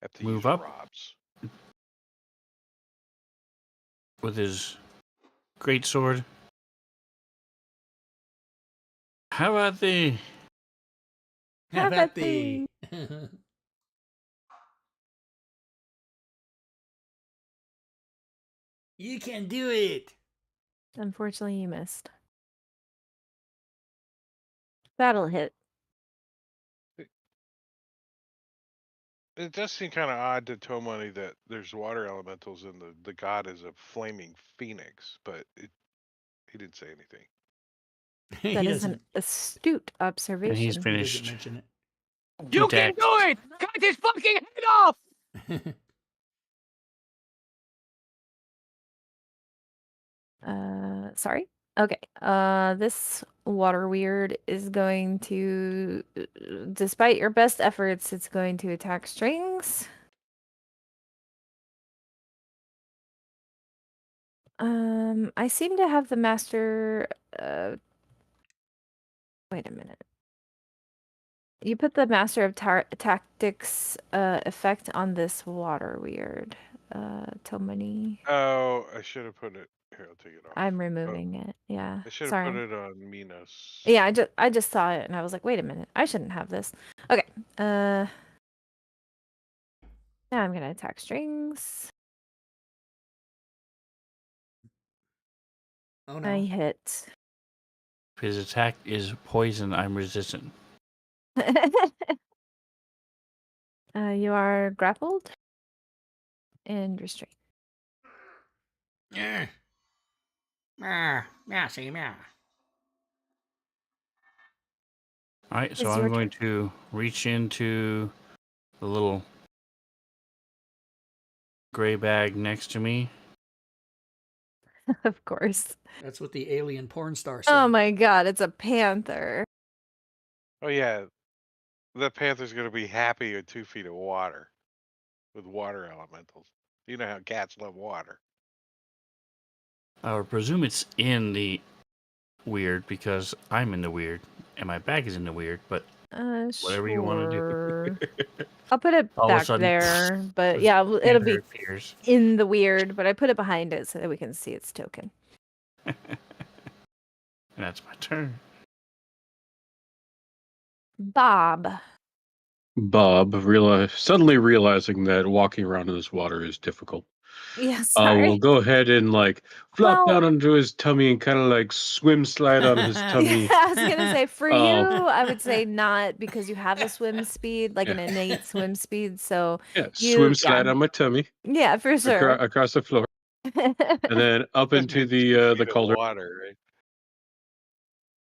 Speaker 4: Have to
Speaker 5: move
Speaker 4: use
Speaker 5: up
Speaker 4: Rob's.
Speaker 5: with his greatsword. How about the
Speaker 1: How about the? You can do it.
Speaker 2: Unfortunately, you missed. That'll hit.
Speaker 4: It does seem kind of odd to Tomani that there's water elementals and the god is a flaming phoenix, but he didn't say anything.
Speaker 1: He
Speaker 2: That is
Speaker 1: doesn't.
Speaker 2: an astute
Speaker 5: and
Speaker 2: observation.
Speaker 5: he's
Speaker 1: He doesn't
Speaker 5: finished.
Speaker 1: mention it.
Speaker 5: You can do
Speaker 7: it! Cut his fucking head off!
Speaker 2: Sorry. Okay. This water weird is going to, despite your best efforts, it's going to attack strings. I seem to have the master. Wait a minute. You put the master of tactics effect on this water weird. Tomani.
Speaker 4: Oh, I should have put it here. I'll take it off.
Speaker 2: I'm removing it. Yeah.
Speaker 4: I should have
Speaker 2: Sorry.
Speaker 4: put it on Minos.
Speaker 2: Yeah, I just saw it and I was like, wait a minute, I shouldn't have this. Okay. Now I'm gonna attack strings.
Speaker 1: Oh no.
Speaker 2: I hit.
Speaker 5: His attack is poison. I'm resistant.
Speaker 2: You are grappled and restrained.
Speaker 1: Yeah. Meow, see, meow.
Speaker 5: All right, so
Speaker 2: It's
Speaker 5: I'm
Speaker 2: your
Speaker 5: going to reach into the little gray bag next to me.
Speaker 2: Of course.
Speaker 1: That's what the alien porn star said.
Speaker 2: Oh my god, it's a panther.
Speaker 4: Oh yeah, The panther's gonna be happy in 2 feet of water with water elementals. You know how cats love water.
Speaker 5: I would presume it's in the weird because I'm in the weird and my bag is in the weird, but whatever you want to do.
Speaker 2: Sure. I'll put it
Speaker 5: All of a
Speaker 2: back
Speaker 5: sudden,
Speaker 2: there, but
Speaker 5: this
Speaker 2: yeah, it'll be
Speaker 5: panther appears.
Speaker 2: in the weird, but I put it behind it so that we can see its token.
Speaker 5: And that's my turn.
Speaker 2: Bob.
Speaker 3: Bob, suddenly realizing that walking around in this water is difficult,
Speaker 2: Yeah,
Speaker 3: will
Speaker 2: sorry.
Speaker 3: go ahead and flop
Speaker 2: Well-
Speaker 3: down onto his tummy and kind of swim slide on his tummy.
Speaker 2: I was gonna say for you,
Speaker 3: Um,
Speaker 2: I would say not because you have a swim speed, like an
Speaker 3: Yeah.
Speaker 2: innate swim speed. So
Speaker 3: Yeah,
Speaker 2: you,
Speaker 3: swim slide on my tummy
Speaker 2: yeah, for sure.
Speaker 3: across the floor, and then up into the
Speaker 4: 2 feet of
Speaker 3: cauldron.
Speaker 4: water, right?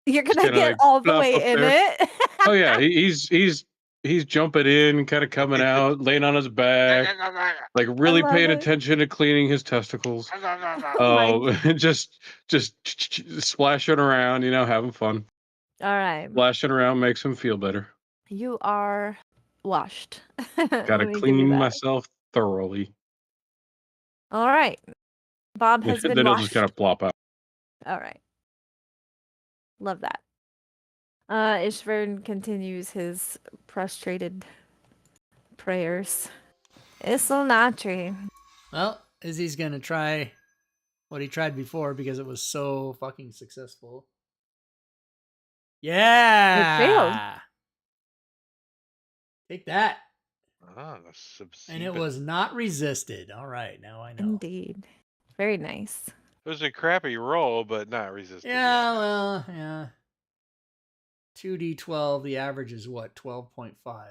Speaker 2: You're
Speaker 3: Just
Speaker 2: gonna
Speaker 3: kinda,
Speaker 2: get all the
Speaker 3: flop
Speaker 2: way
Speaker 3: up
Speaker 2: in
Speaker 3: there.
Speaker 2: it.
Speaker 3: Oh yeah, he's jumping in, kind of coming out, laying on his back, really
Speaker 2: love
Speaker 3: paying
Speaker 2: it.
Speaker 3: attention to cleaning his testicles.
Speaker 2: Oh my-
Speaker 3: Just splashing around, having fun.
Speaker 2: All right,
Speaker 3: Splashing around makes him feel better.
Speaker 2: you are washed.
Speaker 3: Gotta
Speaker 2: Let me give you
Speaker 3: clean
Speaker 2: that.
Speaker 3: myself thoroughly.
Speaker 2: All right, Bob has been
Speaker 3: Then he'll just
Speaker 2: washed.
Speaker 3: kind of plop out.
Speaker 2: All right, love that. Ishvern continues his prostrated prayers. Isilnatri.
Speaker 1: Well, Izzy's gonna try what he tried before because it was so fucking successful. Yeah. Take that.
Speaker 4: Ah,
Speaker 1: And it was not resisted. All right, now I know.
Speaker 2: Indeed. Very nice.
Speaker 4: It was a crappy roll, but not resistant.
Speaker 1: Yeah, well, yeah. 2d12, the average is what? 12.5.
Speaker 2: All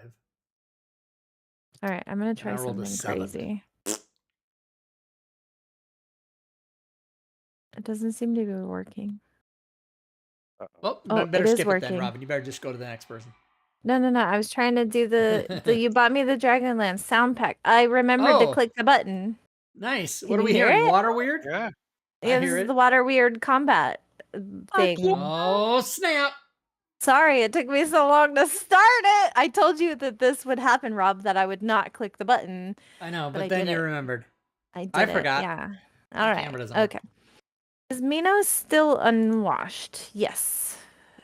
Speaker 2: right, I'm going to try
Speaker 1: I rolled a
Speaker 2: something
Speaker 1: 7.
Speaker 2: crazy. It doesn't seem to be working.
Speaker 1: Well,
Speaker 2: Oh,
Speaker 1: better
Speaker 2: it is
Speaker 1: skip it then,
Speaker 2: working.
Speaker 1: Robin. You better just go to the next person.
Speaker 2: No. I was trying to do the you bought me the Dragonlance sound pack. I remembered to
Speaker 1: Oh.
Speaker 2: click the button.
Speaker 1: Nice.
Speaker 2: Can
Speaker 1: What are
Speaker 2: you
Speaker 1: we
Speaker 2: hear
Speaker 1: hearing?
Speaker 2: it?
Speaker 1: Water weird?
Speaker 4: Yeah.
Speaker 2: Yeah, this
Speaker 1: hear
Speaker 2: is
Speaker 1: it.
Speaker 2: the water weird combat thing.
Speaker 1: Oh, snap.
Speaker 2: Sorry, it took me so long to start it. I told you that this would happen, Rob, that I would not click the button.
Speaker 1: I know,
Speaker 2: But
Speaker 1: but
Speaker 2: I
Speaker 1: then
Speaker 2: did
Speaker 1: you
Speaker 2: it.
Speaker 1: remembered.
Speaker 2: I did
Speaker 1: I
Speaker 2: it.
Speaker 1: forgot.
Speaker 2: Yeah.
Speaker 1: My
Speaker 2: All right.
Speaker 1: camera doesn't work.
Speaker 2: Okay. Is Minos still unwashed? Yes.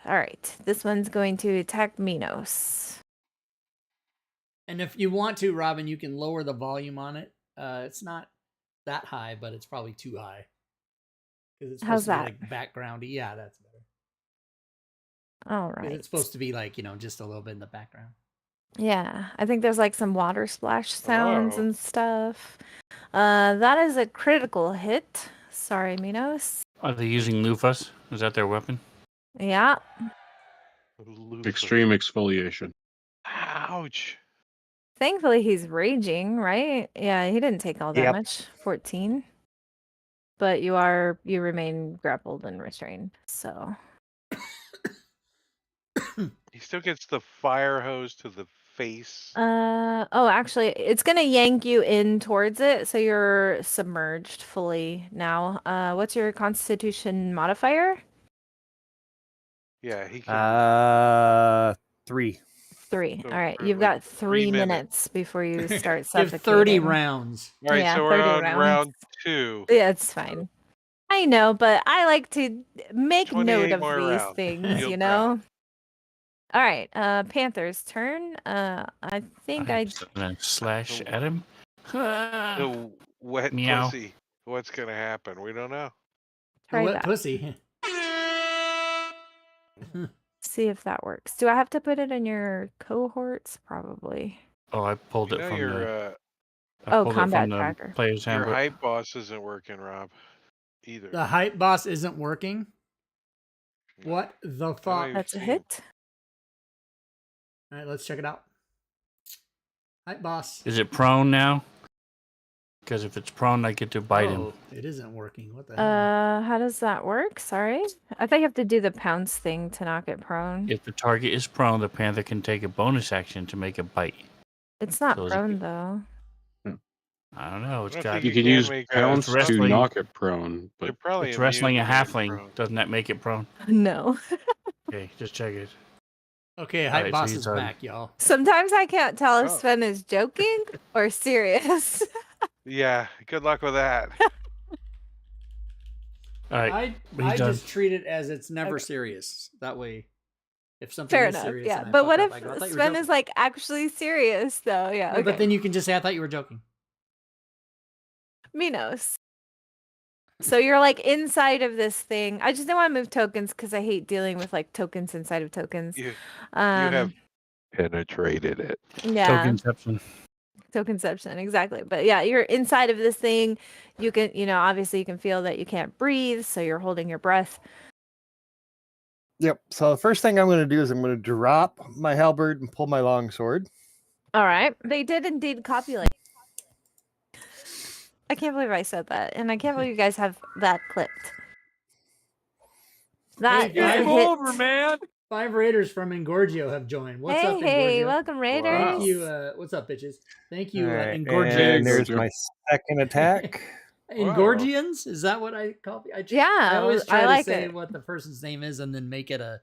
Speaker 2: All right. This one's going to attack Minos.
Speaker 1: And if you want to, Robin, you can lower the volume on it. It's not that high, but it's probably too high. Because it's
Speaker 2: How's
Speaker 1: supposed to
Speaker 2: that?
Speaker 1: be backgroundy. Yeah, that's better.
Speaker 2: All
Speaker 1: 'Cause
Speaker 2: right.
Speaker 1: it's supposed to be just a little bit in the background.
Speaker 2: Yeah, I think there's some water splash sounds
Speaker 4: Oh.
Speaker 2: and stuff. That is a critical hit. Sorry, Minos.
Speaker 5: Are they using loofahs? Is that their weapon?
Speaker 2: Yeah.
Speaker 3: Extreme exfoliation.
Speaker 4: Ouch.
Speaker 2: Thankfully, he's raging, right? Yeah, he didn't take all that
Speaker 7: Yep.
Speaker 2: much. 14. But you remain grappled and restrained. So
Speaker 4: He still gets the fire hose to the face.
Speaker 2: actually it's gonna yank you in towards it, so you're submerged fully now. What's your constitution modifier?
Speaker 4: Yeah, he can.
Speaker 7: 3.
Speaker 2: 3.
Speaker 4: So
Speaker 2: All right,
Speaker 4: for,
Speaker 2: you've
Speaker 4: like,
Speaker 2: got 3
Speaker 4: 3
Speaker 2: minutes before you start
Speaker 1: Give
Speaker 2: suffocating.
Speaker 1: 30 rounds.
Speaker 4: All right,
Speaker 2: Yeah,
Speaker 4: so we're
Speaker 2: 30
Speaker 4: on
Speaker 2: rounds.
Speaker 4: round 2.
Speaker 2: Yeah, it's fine. I know, but I like to make note
Speaker 4: 28
Speaker 2: of
Speaker 4: more
Speaker 2: these
Speaker 4: rounds.
Speaker 2: things,
Speaker 4: Feel
Speaker 2: you know? All right, Panther's turn. I think
Speaker 5: I'm gonna slash at him.
Speaker 4: The wet
Speaker 5: Meow.
Speaker 4: pussy. What's gonna happen? We don't know.
Speaker 2: try
Speaker 1: Wet
Speaker 2: that.
Speaker 1: pussy.
Speaker 2: See if that works. Do I have to put it in your cohorts? Probably.
Speaker 5: Oh, I pulled
Speaker 4: You
Speaker 5: it
Speaker 4: know
Speaker 5: from
Speaker 4: your
Speaker 5: I pulled it
Speaker 2: combat
Speaker 5: from the
Speaker 2: tracker.
Speaker 5: player's
Speaker 4: your
Speaker 5: handbook.
Speaker 4: hype boss isn't working, Rob. Either.
Speaker 1: The hype boss isn't working.
Speaker 4: No.
Speaker 1: What the
Speaker 4: I
Speaker 1: fuck?
Speaker 4: don't
Speaker 2: That's a
Speaker 4: see-
Speaker 2: hit.
Speaker 1: All right, let's check it out. Hype boss.
Speaker 5: Is it prone now? Because if it's prone, I get to bite him.
Speaker 1: Oh, it isn't working. What the hell?
Speaker 2: How does that work? Sorry. I thought you have to do the pounce thing to knock it prone.
Speaker 5: If the target is prone, the panther can take a bonus action to make a bite.
Speaker 2: It's not
Speaker 5: So is it-
Speaker 2: prone though.
Speaker 5: I don't know. It's
Speaker 4: I don't
Speaker 5: got.
Speaker 4: think
Speaker 3: You can
Speaker 4: can
Speaker 3: use
Speaker 4: make a-
Speaker 3: pounds to
Speaker 5: wrestling.
Speaker 3: knock it prone,
Speaker 4: They're
Speaker 3: but
Speaker 4: probably
Speaker 5: It's
Speaker 4: immune
Speaker 5: wrestling
Speaker 4: to
Speaker 5: a
Speaker 4: being
Speaker 5: halfling.
Speaker 4: prone.
Speaker 5: Doesn't that make it prone?
Speaker 2: No.
Speaker 5: Okay, just check it.
Speaker 1: Okay,
Speaker 5: All
Speaker 1: Hype
Speaker 5: right, so
Speaker 1: Boss
Speaker 5: he's
Speaker 1: is
Speaker 5: on.
Speaker 1: back, y'all.
Speaker 2: Sometimes I can't tell if
Speaker 4: Oh.
Speaker 2: Sven is joking or serious.
Speaker 4: Yeah, good luck with that.
Speaker 5: All right,
Speaker 1: I
Speaker 5: he's done.
Speaker 1: just treat it as it's never
Speaker 2: Okay.
Speaker 1: serious. That way, if something
Speaker 2: Fair
Speaker 1: is
Speaker 2: enough.
Speaker 1: serious
Speaker 2: Yeah.
Speaker 1: and I
Speaker 2: But
Speaker 1: fuck
Speaker 2: what
Speaker 1: up,
Speaker 2: if
Speaker 1: I go, I thought you were
Speaker 2: Sven
Speaker 1: joking.
Speaker 2: is like actually serious though? Yeah.
Speaker 1: No,
Speaker 2: Okay.
Speaker 1: but then you can just say, I thought you were joking.
Speaker 2: Minos. So you're like inside of this thing. I just don't want to move tokens because I hate dealing with like tokens inside of tokens.
Speaker 4: You have penetrated it.
Speaker 2: Yeah,
Speaker 5: Tokenception.
Speaker 2: tokenception, exactly. But yeah, you're inside of this thing. You can, obviously you can feel that you can't breathe, so you're holding your breath.
Speaker 7: Yep. So the first thing I'm going to do is I'm going to drop my halberd and pull my longsword.
Speaker 2: All right. They did indeed copulate. I can't believe I said that, and I can't believe you guys have that clipped. That
Speaker 1: Hey,
Speaker 2: is a
Speaker 1: game
Speaker 2: hit.
Speaker 5: over, man.
Speaker 1: 5 Raiders from Engorgio have joined. What's up,
Speaker 2: Hey,
Speaker 1: Engorgio?
Speaker 2: welcome Raiders.
Speaker 1: Thank you. What's up, bitches? Thank you,
Speaker 7: All right,
Speaker 1: Engorgians.
Speaker 7: and there's
Speaker 3: Engorgio.
Speaker 7: my second attack.
Speaker 1: Engorgians? Is that what I call? I
Speaker 2: Yeah,
Speaker 1: always try
Speaker 2: I
Speaker 1: to
Speaker 2: like
Speaker 1: say
Speaker 2: it.
Speaker 1: what the person's name is and then make it a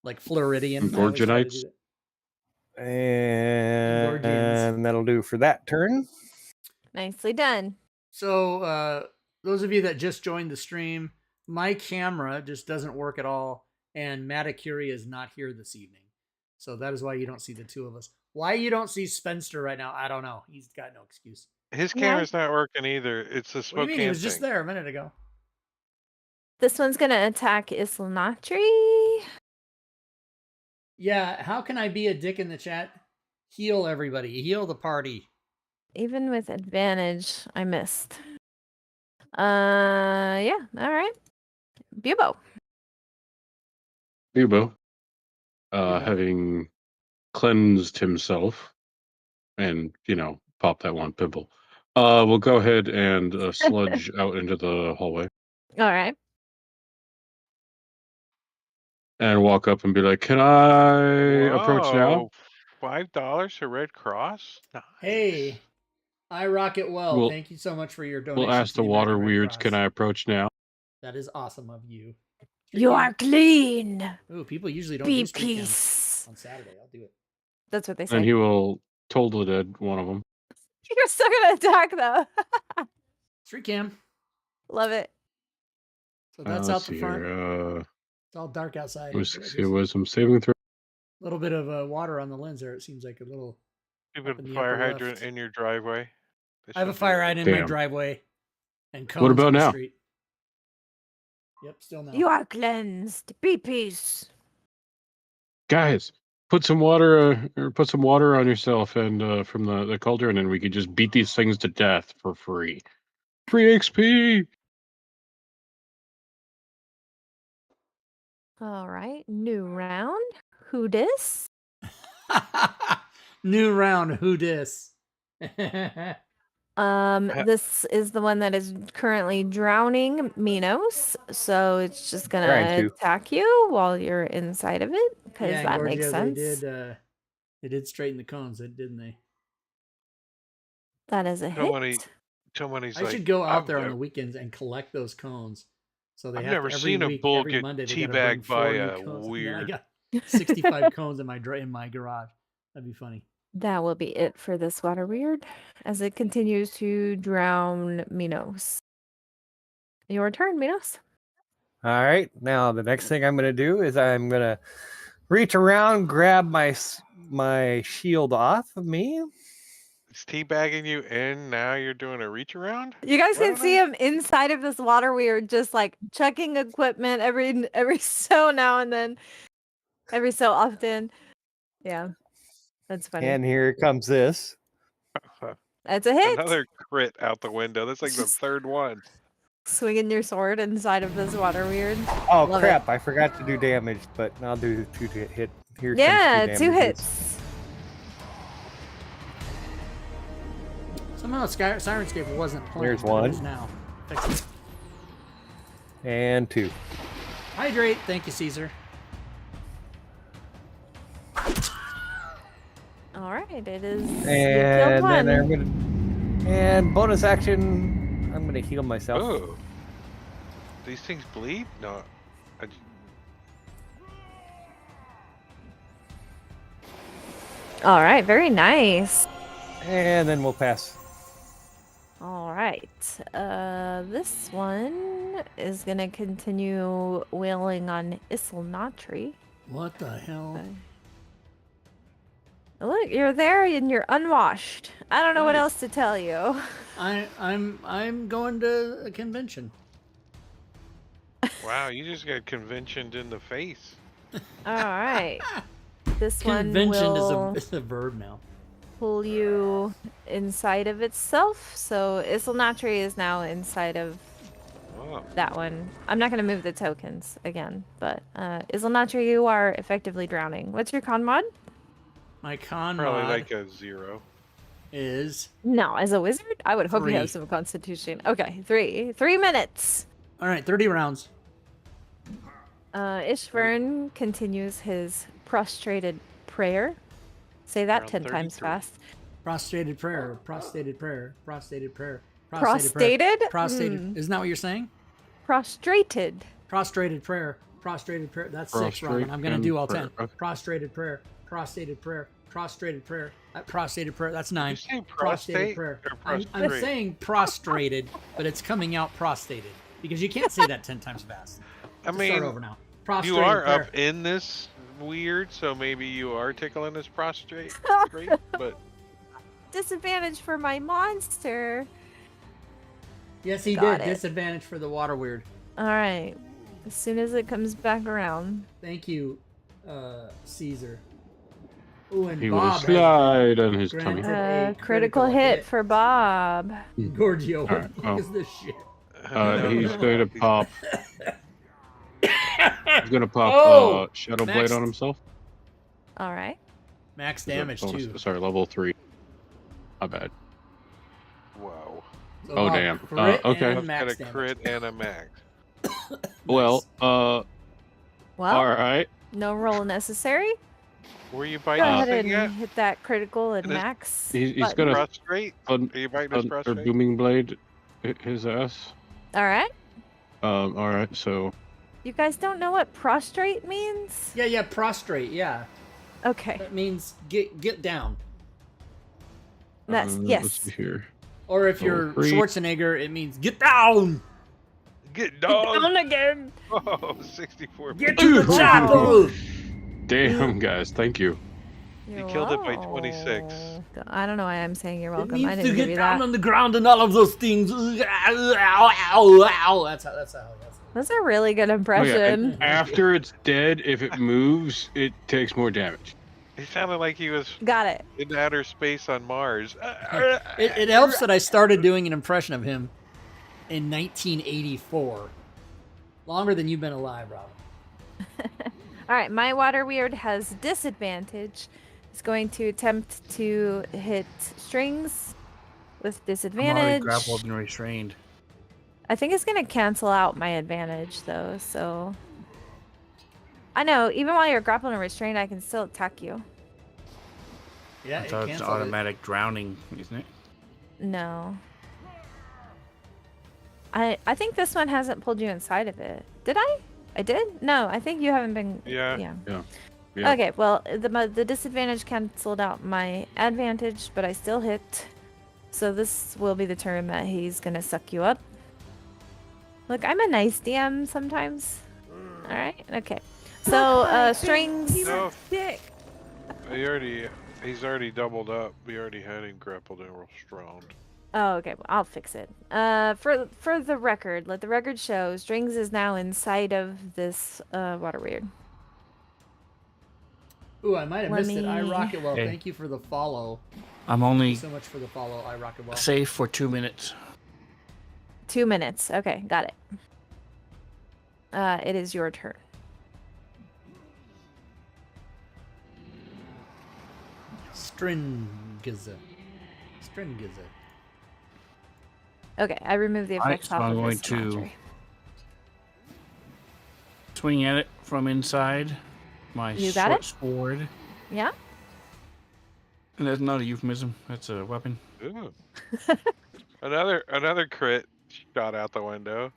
Speaker 1: like Floridian. I always try to
Speaker 3: Engorgionites?
Speaker 1: do that.
Speaker 7: And that'll do for that turn.
Speaker 2: Nicely done.
Speaker 1: So, those of you that just joined the stream, my camera just doesn't work at all, and Matakuri is not here this evening. So that is why you don't see the two of us. Why you don't see Spencer right now, I don't know. He's got no excuse.
Speaker 4: His
Speaker 2: Yeah.
Speaker 4: camera's not working either. It's the
Speaker 1: What do you
Speaker 4: Spokane
Speaker 1: mean? He was
Speaker 4: thing.
Speaker 1: just there a minute ago.
Speaker 2: This one's gonna attack Islanatri.
Speaker 1: Yeah, how can I be a dick in the chat? Heal everybody. Heal the party.
Speaker 2: Even with advantage, I missed. Yeah, all right. Bubo.
Speaker 3: Bubo,
Speaker 1: Bubo.
Speaker 3: having cleansed himself and, pop that one pimple, we'll go ahead and sludge out into the hallway
Speaker 2: All right.
Speaker 3: and walk up and be like, can I approach now?
Speaker 4: Whoa, $5 for Red Cross? Nice.
Speaker 1: Hey, I rock it well.
Speaker 3: We'll-
Speaker 1: Thank you so much for your donation.
Speaker 3: We'll ask
Speaker 1: to
Speaker 3: the
Speaker 1: American
Speaker 3: water
Speaker 1: Red
Speaker 3: weirds,
Speaker 1: Cross.
Speaker 3: can I approach now?
Speaker 1: That is awesome of you.
Speaker 2: You are clean.
Speaker 1: Ooh, people usually don't
Speaker 2: Be
Speaker 1: do street cams
Speaker 2: peace.
Speaker 1: on Saturday. I'll do it.
Speaker 2: That's what they say.
Speaker 3: And he will total dead one of them.
Speaker 2: You're still gonna attack though.
Speaker 1: Street cam.
Speaker 2: Love it.
Speaker 1: So that's out the front.
Speaker 3: Here.
Speaker 1: It's all dark outside.
Speaker 3: It was some saving throw.
Speaker 1: A little bit of water on the lens there. It seems like a little.
Speaker 4: You
Speaker 1: up
Speaker 4: put
Speaker 1: in
Speaker 4: a
Speaker 1: the
Speaker 4: fire
Speaker 1: upper
Speaker 4: hydrant
Speaker 1: left.
Speaker 4: in your driveway.
Speaker 1: I have a fire hydrant in my
Speaker 3: Damn.
Speaker 1: driveway, and cones
Speaker 3: What about
Speaker 1: on the
Speaker 3: now?
Speaker 1: street. Yep, still no.
Speaker 2: You are cleansed. Be peace.
Speaker 3: Guys, put some water on yourself and from the cauldron, and we could just beat these things to death for free. Free XP.
Speaker 2: All right. New round. Who dis?
Speaker 1: New round. Who dis?
Speaker 2: This is the one that is currently drowning Minos, so it's just gonna
Speaker 7: Trying to.
Speaker 2: attack you while you're inside of it, because
Speaker 1: Yeah,
Speaker 2: that makes
Speaker 1: Gorgio,
Speaker 2: sense.
Speaker 1: They did straighten the cones, didn't they?
Speaker 2: That is a hit.
Speaker 4: Somebody's
Speaker 1: I
Speaker 4: like,
Speaker 1: should go out
Speaker 4: I've
Speaker 1: there on
Speaker 4: nev-
Speaker 1: the weekends and collect those cones. So they
Speaker 4: I've
Speaker 1: have
Speaker 4: never
Speaker 1: to, every
Speaker 4: seen a
Speaker 1: week,
Speaker 4: bull
Speaker 1: every
Speaker 4: get
Speaker 1: Monday, they gotta bring
Speaker 4: teabagged
Speaker 1: 4
Speaker 4: by
Speaker 1: new
Speaker 4: a
Speaker 1: cones. And then I
Speaker 4: weird.
Speaker 1: got 65 cones in my garage. That'd be funny.
Speaker 2: That will be it for this water weird as it continues to drown Minos. Your turn, Minos.
Speaker 7: All right. Now the next thing I'm going to do is I'm going to reach around, grab my shield off of me.
Speaker 4: It's teabagging you, and now you're doing a reach around.
Speaker 2: You guys can
Speaker 4: Right
Speaker 2: see
Speaker 4: on.
Speaker 2: him inside of this water weird, just like checking equipment every so now and then, every so often. Yeah, that's funny.
Speaker 7: And here comes this.
Speaker 2: That's a hit.
Speaker 4: Another crit out the window. That's like the
Speaker 2: Just-
Speaker 4: third one.
Speaker 2: Swinging your sword inside of this water weird.
Speaker 7: Oh
Speaker 2: Love
Speaker 7: crap! I forgot to do damage, but I'll do 2 hit. Here comes
Speaker 2: Yeah, 2
Speaker 7: damages.
Speaker 2: hits.
Speaker 1: Somehow Sirenscape wasn't playing.
Speaker 7: There's
Speaker 1: but it
Speaker 7: one.
Speaker 1: is now. Fix it.
Speaker 7: And 2.
Speaker 1: Hydrate. Thank you, Caesar.
Speaker 2: All right, it is. You killed
Speaker 7: And
Speaker 2: one.
Speaker 7: then I'm gonna. And bonus action, I'm gonna heal myself.
Speaker 4: Oh, these things bleed? No.
Speaker 2: All right, very nice.
Speaker 7: And then we'll pass.
Speaker 2: All right. This one is gonna continue wailing on Isilnatri.
Speaker 1: What the hell?
Speaker 2: Look, you're there and you're unwashed. I don't know what
Speaker 1: Nice.
Speaker 2: else to tell you.
Speaker 1: I'm going to a convention.
Speaker 4: Wow, you just got conventioned in the face.
Speaker 2: All right. This one
Speaker 1: Convention
Speaker 2: will
Speaker 1: is a verb now.
Speaker 2: pull you inside of itself. So Isilnatri is now inside of
Speaker 4: Wow.
Speaker 2: that one. I'm not going to move the tokens again, but Isilnatri, you are effectively drowning. What's your con mod?
Speaker 1: My con
Speaker 4: Probably
Speaker 1: mod
Speaker 4: like a 0.
Speaker 1: is
Speaker 2: No, as a wizard, I would hope you
Speaker 1: 3.
Speaker 2: have some constitution. Okay, 3 minutes.
Speaker 1: all right. 30 rounds.
Speaker 2: Ishvern continues his prostrated prayer. Say that
Speaker 4: Round
Speaker 2: 10 times
Speaker 4: 33.
Speaker 2: fast.
Speaker 1: Prostrated prayer. Prostrated prayer. Prostrated prayer.
Speaker 2: Prostrated?
Speaker 1: Prostrated.
Speaker 2: Hmm.
Speaker 1: Isn't that what you're saying?
Speaker 2: Prostrated.
Speaker 1: Prostrated prayer. Prostrated prayer. That's 6, Robin. I'm gonna
Speaker 3: Prostrate
Speaker 1: do all
Speaker 3: and
Speaker 1: 10.
Speaker 3: prayer. Okay.
Speaker 1: Prostrated prayer. Prostrated prayer. Prostrated prayer. Prostrated prayer. That's 9.
Speaker 4: You say
Speaker 1: Prostrated
Speaker 4: prostate
Speaker 1: prayer.
Speaker 4: or
Speaker 1: I'm
Speaker 4: prostrate?
Speaker 1: saying prostrated, but it's coming out prostrated because you can't say that 10 times fast.
Speaker 4: I
Speaker 1: Let's
Speaker 4: mean,
Speaker 1: start over now. Prostrated
Speaker 4: you are
Speaker 1: prayer.
Speaker 4: up in this weird, so maybe you are tickling this prostrate, but
Speaker 2: Disadvantage for my monster.
Speaker 1: Yes, he
Speaker 2: Got
Speaker 1: did.
Speaker 2: it.
Speaker 1: Disadvantage for the water weird.
Speaker 2: All right. As soon as it comes back around.
Speaker 1: Thank you, Caesar. Ooh, and
Speaker 3: He will
Speaker 1: Bob has
Speaker 3: slide on his tummy.
Speaker 1: granted a
Speaker 2: Critical hit for Bob.
Speaker 1: Gorgio, what
Speaker 3: Alright,
Speaker 1: the fuck
Speaker 3: well.
Speaker 1: is this shit?
Speaker 3: He's going to pop. He's going to pop
Speaker 1: Oh!
Speaker 3: Shadow
Speaker 1: Max-
Speaker 3: Blade on himself.
Speaker 2: All right.
Speaker 1: Max
Speaker 3: Is that
Speaker 1: damage
Speaker 3: bonus-
Speaker 1: too.
Speaker 3: Sorry, level 3. My bad.
Speaker 4: wow.
Speaker 1: So
Speaker 3: Oh,
Speaker 1: Bob,
Speaker 3: damn.
Speaker 1: crit
Speaker 3: Okay.
Speaker 1: and
Speaker 4: I've got
Speaker 1: max
Speaker 4: a
Speaker 1: damage.
Speaker 4: crit and a max.
Speaker 3: Well,
Speaker 2: Well,
Speaker 3: all right.
Speaker 2: no roll necessary.
Speaker 4: Were you
Speaker 2: Go
Speaker 4: biting
Speaker 2: ahead
Speaker 4: this thing
Speaker 2: and
Speaker 4: yet?
Speaker 2: hit that critical and
Speaker 4: And it's-
Speaker 2: max.
Speaker 3: He's
Speaker 2: button.
Speaker 3: gonna
Speaker 4: Prostrate? Are you biting this
Speaker 3: or
Speaker 4: prostrate?
Speaker 3: booming blade his ass.
Speaker 2: All right.
Speaker 3: All right. So
Speaker 2: You guys don't know what prostrate means?
Speaker 1: Yeah, prostrate. Yeah,
Speaker 2: Okay.
Speaker 1: that means get down.
Speaker 2: That's
Speaker 3: let's
Speaker 2: yes.
Speaker 3: see here.
Speaker 1: Or if
Speaker 3: Level
Speaker 1: you're
Speaker 3: 3.
Speaker 1: Schwarzenegger, it means get down.
Speaker 4: Get
Speaker 2: Get
Speaker 4: down!
Speaker 2: down again.
Speaker 4: Oh, 64.
Speaker 1: Get to the chapel.
Speaker 3: Damn, guys, thank you.
Speaker 2: You're
Speaker 4: killed it by 26.
Speaker 2: welcome. I don't know why I'm saying you're
Speaker 1: It
Speaker 2: welcome.
Speaker 1: means
Speaker 2: I
Speaker 1: to
Speaker 2: didn't give
Speaker 1: get
Speaker 2: you
Speaker 1: down
Speaker 2: that.
Speaker 1: on the ground and all of those things. Ow, ow, ow. That's how.
Speaker 2: That's a really good
Speaker 3: Oh, yeah,
Speaker 2: impression.
Speaker 3: and after it's dead, if it moves, it takes more damage.
Speaker 4: He sounded like he was
Speaker 2: Got it.
Speaker 4: in outer space on Mars.
Speaker 1: It helps that I started doing an impression of him in 1984. Longer than you've been alive, Robin.
Speaker 2: All right, my water weird has disadvantage. It's going to attempt to hit strings with
Speaker 5: I'm already
Speaker 2: disadvantage.
Speaker 5: grappled and restrained.
Speaker 2: I think it's going to cancel out my advantage, though, so... I know, even while you're grappled and restrained, I can still attack you.
Speaker 1: Yeah,
Speaker 5: I
Speaker 1: it
Speaker 5: thought it's
Speaker 1: canceled it.
Speaker 5: automatic drowning, isn't it?
Speaker 2: No. I think this one hasn't pulled you inside of it. Did I? I did? No, I think you haven't been...
Speaker 4: Yeah.
Speaker 3: Yeah.
Speaker 2: Okay, well, the disadvantage canceled out my advantage, but I still hit. So this will be the turn that he's going to suck you up. Look, I'm a nice DM sometimes. All right, okay. So, strings...
Speaker 4: No. He's already doubled up. We already had him grappled and restrained.
Speaker 2: Oh, okay. Well, I'll fix it. For the record, let the record show, Strings is now inside of this water weird.
Speaker 1: Ooh, I might have
Speaker 2: Let
Speaker 1: missed it. I
Speaker 2: me-
Speaker 1: Rocket Well.
Speaker 5: Hey.
Speaker 1: Thank you for the follow.
Speaker 5: I'm
Speaker 1: Thank
Speaker 5: only
Speaker 1: you so much for the follow, I Rocket Well.
Speaker 5: safe for 2 minutes.
Speaker 2: 2 minutes. Okay, got it. It is your turn.
Speaker 1: Stringiza.
Speaker 2: Okay, I removed the effects
Speaker 5: so
Speaker 2: off
Speaker 5: I'm
Speaker 2: of
Speaker 5: going
Speaker 2: this
Speaker 5: to-
Speaker 2: commentary.
Speaker 5: Swing at it from inside. My
Speaker 2: You got
Speaker 5: short
Speaker 2: it?
Speaker 5: sword.
Speaker 2: Yeah?
Speaker 5: And that's not a euphemism. That's a weapon.
Speaker 4: Ooh. Another crit shot out the window.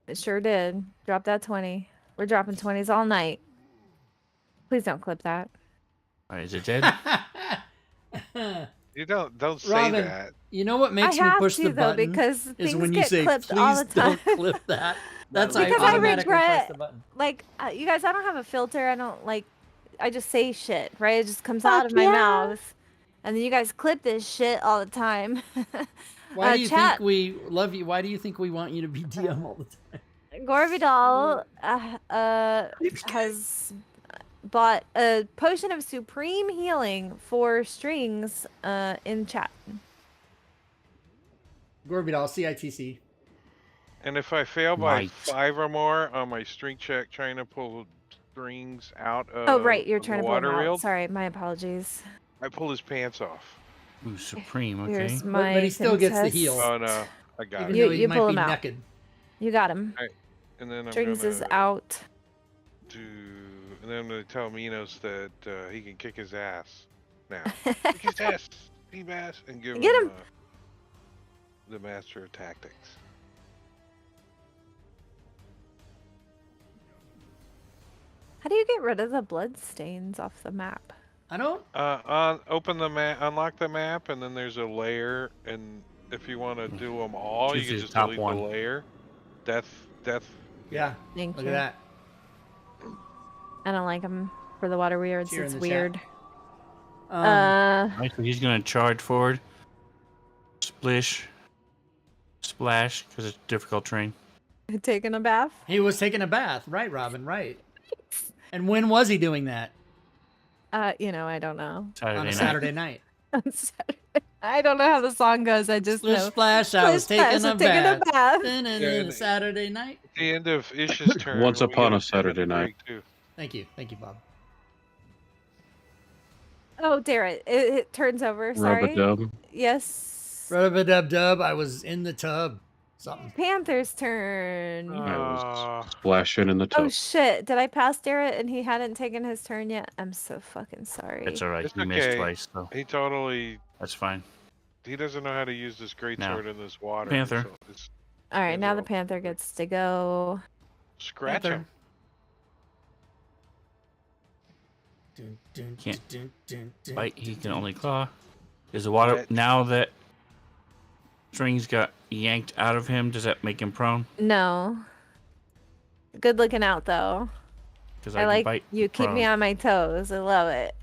Speaker 2: It sure did. Drop that 20. We're dropping 20s all night. Please don't clip that.
Speaker 5: All right, is it dead?
Speaker 4: You don't say
Speaker 1: Robin,
Speaker 4: that.
Speaker 1: you know what makes
Speaker 2: I
Speaker 1: me
Speaker 2: have
Speaker 1: push
Speaker 2: to
Speaker 1: the
Speaker 2: though
Speaker 1: button
Speaker 2: because
Speaker 1: is
Speaker 2: things
Speaker 1: when you
Speaker 2: get
Speaker 1: say,
Speaker 2: clipped all
Speaker 1: please
Speaker 2: the time.
Speaker 1: don't clip that. That's I
Speaker 2: Because I
Speaker 1: automatically press
Speaker 2: regret,
Speaker 1: the button.
Speaker 2: like, you guys, I don't have a filter. I don't like, I just say shit, right? It just comes
Speaker 8: Fuck
Speaker 2: out of my
Speaker 8: yeah.
Speaker 2: mouth, and then you guys clip this shit all the time.
Speaker 1: Why do you
Speaker 2: chat,
Speaker 1: think we love you? Why do you think we want you to be DM all the time?
Speaker 2: Gorvidal has bought a potion of supreme healing for strings in chat.
Speaker 1: Gorbidal, CITC.
Speaker 4: And if I fail by
Speaker 5: Right.
Speaker 4: 5 or more on my string check trying to pull strings out of
Speaker 2: Oh, right, you're
Speaker 4: the
Speaker 2: trying to pull them
Speaker 4: water
Speaker 2: out.
Speaker 4: reel,
Speaker 2: Sorry, my apologies.
Speaker 4: I pull his pants off.
Speaker 5: Ooh, Supreme. Okay.
Speaker 2: Here's my
Speaker 1: But he still gets the
Speaker 2: contest.
Speaker 1: heal.
Speaker 4: Oh no, I got
Speaker 1: Even
Speaker 4: it.
Speaker 1: though he
Speaker 2: You
Speaker 1: might
Speaker 2: pull
Speaker 1: be
Speaker 2: him out.
Speaker 1: naked.
Speaker 2: You got him.
Speaker 4: And then I'm
Speaker 2: Strings
Speaker 4: gonna
Speaker 2: is out.
Speaker 4: and then I'm gonna tell Minos that he can kick his ass now. Kick his ass, Seabass, and give
Speaker 2: Get
Speaker 4: him,
Speaker 2: him.
Speaker 4: The master of tactics.
Speaker 2: How do you get rid of the blood stains off the map?
Speaker 1: I don't.
Speaker 4: Open the map, unlock the map, and then there's a layer, and if you want to do them all, you
Speaker 5: Choose
Speaker 4: can
Speaker 5: the
Speaker 4: just
Speaker 5: top
Speaker 4: delete
Speaker 5: one.
Speaker 4: the layer. Death.
Speaker 1: Yeah.
Speaker 2: Thank
Speaker 1: Look
Speaker 2: you.
Speaker 1: at that.
Speaker 2: I don't like them for the water weirds.
Speaker 1: Cheer in
Speaker 2: It's
Speaker 1: the chat.
Speaker 2: weird.
Speaker 5: Right, so he's gonna charge forward. Splish. Splash, because it's difficult terrain.
Speaker 2: Taking a bath?
Speaker 1: He was taking a bath. Right, Robin, right. And when was he doing that?
Speaker 2: I don't know.
Speaker 5: Saturday
Speaker 1: On a
Speaker 5: night.
Speaker 1: Saturday night.
Speaker 2: On Saturday. I don't know how the song goes. I just
Speaker 1: Splish
Speaker 2: know.
Speaker 1: splash, I was
Speaker 2: Splish
Speaker 1: taking
Speaker 2: splash,
Speaker 1: a
Speaker 2: I'm taking a
Speaker 1: bath.
Speaker 2: bath.
Speaker 4: and-
Speaker 1: Saturday night.
Speaker 4: At the end of Ish's turn,
Speaker 3: Once
Speaker 4: when we
Speaker 3: upon
Speaker 4: get
Speaker 3: a Saturday
Speaker 4: 10-minute
Speaker 3: night.
Speaker 4: break, too.
Speaker 1: Thank you, Bob.
Speaker 2: Oh, dear it turns over. Sorry.
Speaker 3: Rub-a-dub.
Speaker 2: Yes.
Speaker 1: Rub-a-dub-dub, I was in the tub. Something.
Speaker 2: Panther's turn.
Speaker 3: I was
Speaker 4: Aw.
Speaker 3: splashing in the
Speaker 2: Oh
Speaker 3: tub.
Speaker 2: shit! Did I pass Darrett and he hadn't taken his turn yet? I'm so fucking sorry.
Speaker 5: It's alright.
Speaker 4: It's
Speaker 5: You missed
Speaker 4: okay.
Speaker 5: twice, so
Speaker 4: He totally.
Speaker 5: that's fine.
Speaker 4: He doesn't know how to use this great
Speaker 5: Now,
Speaker 4: sword in this water.
Speaker 5: Panther.
Speaker 4: So it's
Speaker 2: All right, now the
Speaker 4: Israel.
Speaker 2: panther gets to go.
Speaker 4: scratch
Speaker 1: Panther.
Speaker 4: him.
Speaker 1: Dun, dun,
Speaker 5: Can't
Speaker 1: dun, dun, dun,
Speaker 5: Bite, he
Speaker 1: dun,
Speaker 5: can
Speaker 1: dun.
Speaker 5: only claw. Is the water
Speaker 4: But-
Speaker 5: now that strings got yanked out of him? Does that make him prone?
Speaker 2: No. Good looking out though.
Speaker 5: Because
Speaker 2: I
Speaker 5: can
Speaker 2: like
Speaker 5: bite
Speaker 2: you. Keep me
Speaker 5: prone.
Speaker 2: on my toes. I love it.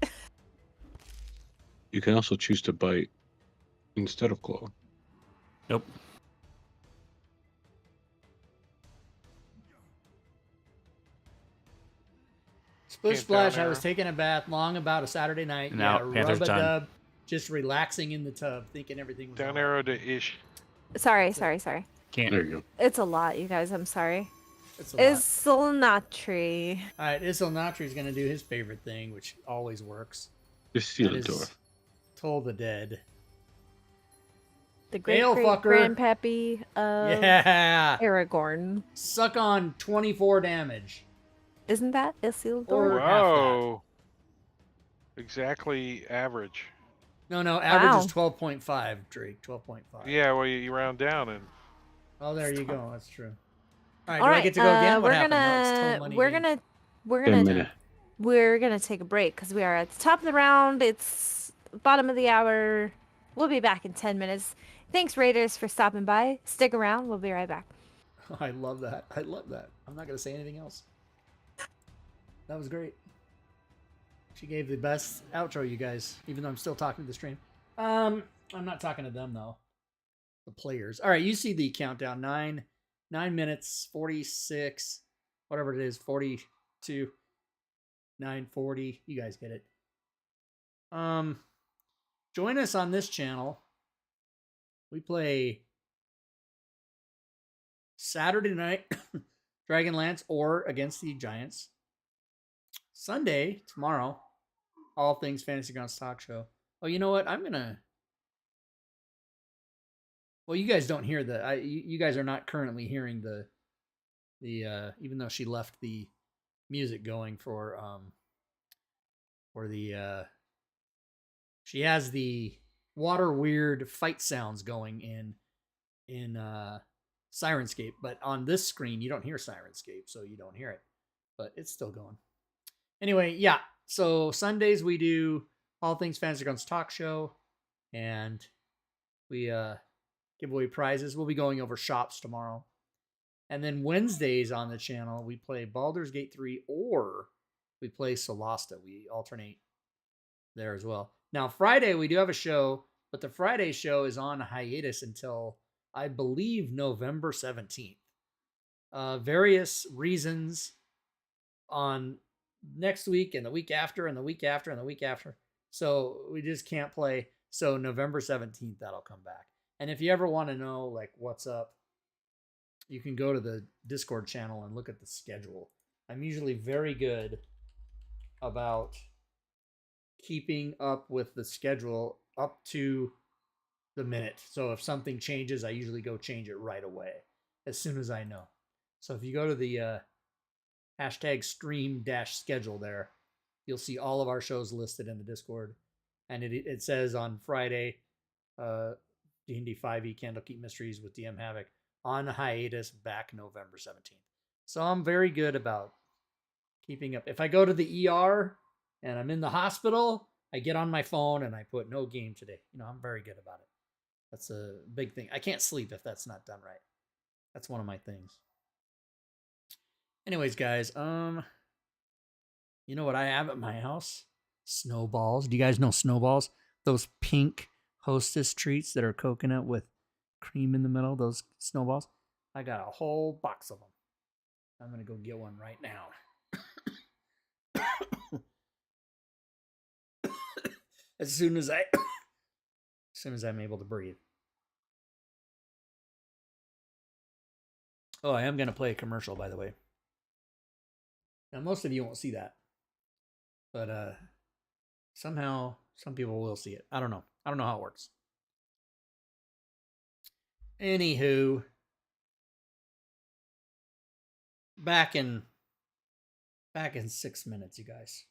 Speaker 3: You can also choose to bite instead of claw.
Speaker 5: Nope.
Speaker 1: Splish
Speaker 4: Can't
Speaker 1: splash,
Speaker 4: down
Speaker 1: I was
Speaker 4: arrow.
Speaker 1: taking a bath long about a Saturday night.
Speaker 5: Now,
Speaker 1: yeah,
Speaker 5: Panther's done.
Speaker 1: rub-a-dub, just relaxing in the tub, thinking everything was
Speaker 4: Down
Speaker 1: all right.
Speaker 4: arrow to Ish.
Speaker 2: Sorry.
Speaker 5: Can't.
Speaker 3: There you go.
Speaker 2: It's a lot, you guys. I'm sorry.
Speaker 1: It's a lot.
Speaker 2: Isilnatri.
Speaker 1: All right, Isilnatri's going to do his favorite thing, which always works.
Speaker 3: Just seal
Speaker 1: That
Speaker 3: the door.
Speaker 1: is Toll the Dead.
Speaker 2: The great
Speaker 1: Hail,
Speaker 2: great
Speaker 1: fucker.
Speaker 2: grandpappy of
Speaker 1: Yeah!
Speaker 2: Aragorn.
Speaker 1: Suck on 24 damage.
Speaker 2: Isn't that Isildur?
Speaker 1: Or- half that.
Speaker 4: Whoa. Exactly average.
Speaker 1: No, average
Speaker 2: Wow.
Speaker 1: is 12.5, Drake. 12.5.
Speaker 4: Yeah, well, you round down and
Speaker 1: Oh, there you go. That's true. All right,
Speaker 2: All
Speaker 1: do
Speaker 2: right,
Speaker 1: I get to go again? What
Speaker 2: we're
Speaker 1: happened? No, it's
Speaker 2: gonna
Speaker 1: Toll Money
Speaker 2: we're
Speaker 1: Game.
Speaker 2: gonna we're
Speaker 3: 10
Speaker 2: gonna
Speaker 3: minutes.
Speaker 2: we're gonna take a break because we are at the top of the round. It's bottom of the hour. We'll be back in 10 minutes. Thanks, Raiders, for stopping by. Stick around. We'll be right back.
Speaker 1: I love that. I love that. I'm not going to say anything else. That was great. She gave the best outro, you guys, even though I'm still talking to the stream. I'm not talking to them, though. The players. All right, you see the countdown. 9 minutes, 46, whatever it is, 42, 9:40. You guys get it. Join us on this channel. We play Saturday night Dragonlance or against the Giants. Sunday, tomorrow, all things Fantasy Grounds Talk Show. Oh, you know what? Well, you guys don't hear you guys are not currently hearing the even though she left the music going for the she has the water weird fight sounds going in Sirenscape, but on this screen you don't hear Sirenscape, so you don't hear it, but it's still going. Anyway, yeah, So Sundays we do All Things Fantasy Grounds talk show, and we give away prizes. We'll be going over shops tomorrow. And then Wednesdays on the channel, we play Baldur's Gate 3 or we play Solasta. We alternate there as well. Now, Friday, we do have a show, but the Friday show is on hiatus until, I believe, November 17th. Various reasons on next week and the week after and the week after and the week after. So we just can't play. So November 17th, that'll come back. And if you ever want to know like what's up, you can go to the Discord channel and look at the schedule. I'm usually very good about keeping up with the schedule up to the minute. So if something changes, I usually go change it right away as soon as I know. So if you go to the hashtag stream dash schedule there, you'll see all of our shows listed in the Discord. And it says on Friday, D&D 5e Candlekeep Mysteries with DM Havoc on hiatus back November 17th. So I'm very good about keeping up. If I go to the ER and I'm in the hospital, I get on my phone and I put no game today. You know, I'm very good about it. That's a big thing. I can't sleep if that's not done right. That's one of my things. Anyways, guys, you know what I have at my house? Snowballs. Do you guys know snowballs? Those pink Hostess treats that are coconut with cream in the middle, those snowballs. I got a whole box of them. I'm going to go get one right now. as soon as I'm able to breathe. Oh, I am going to play a commercial, by the way. Now, most of you won't see that. But somehow, some people will see it. I don't know. I don't know how it works. Anywho, back in 6 minutes, you guys.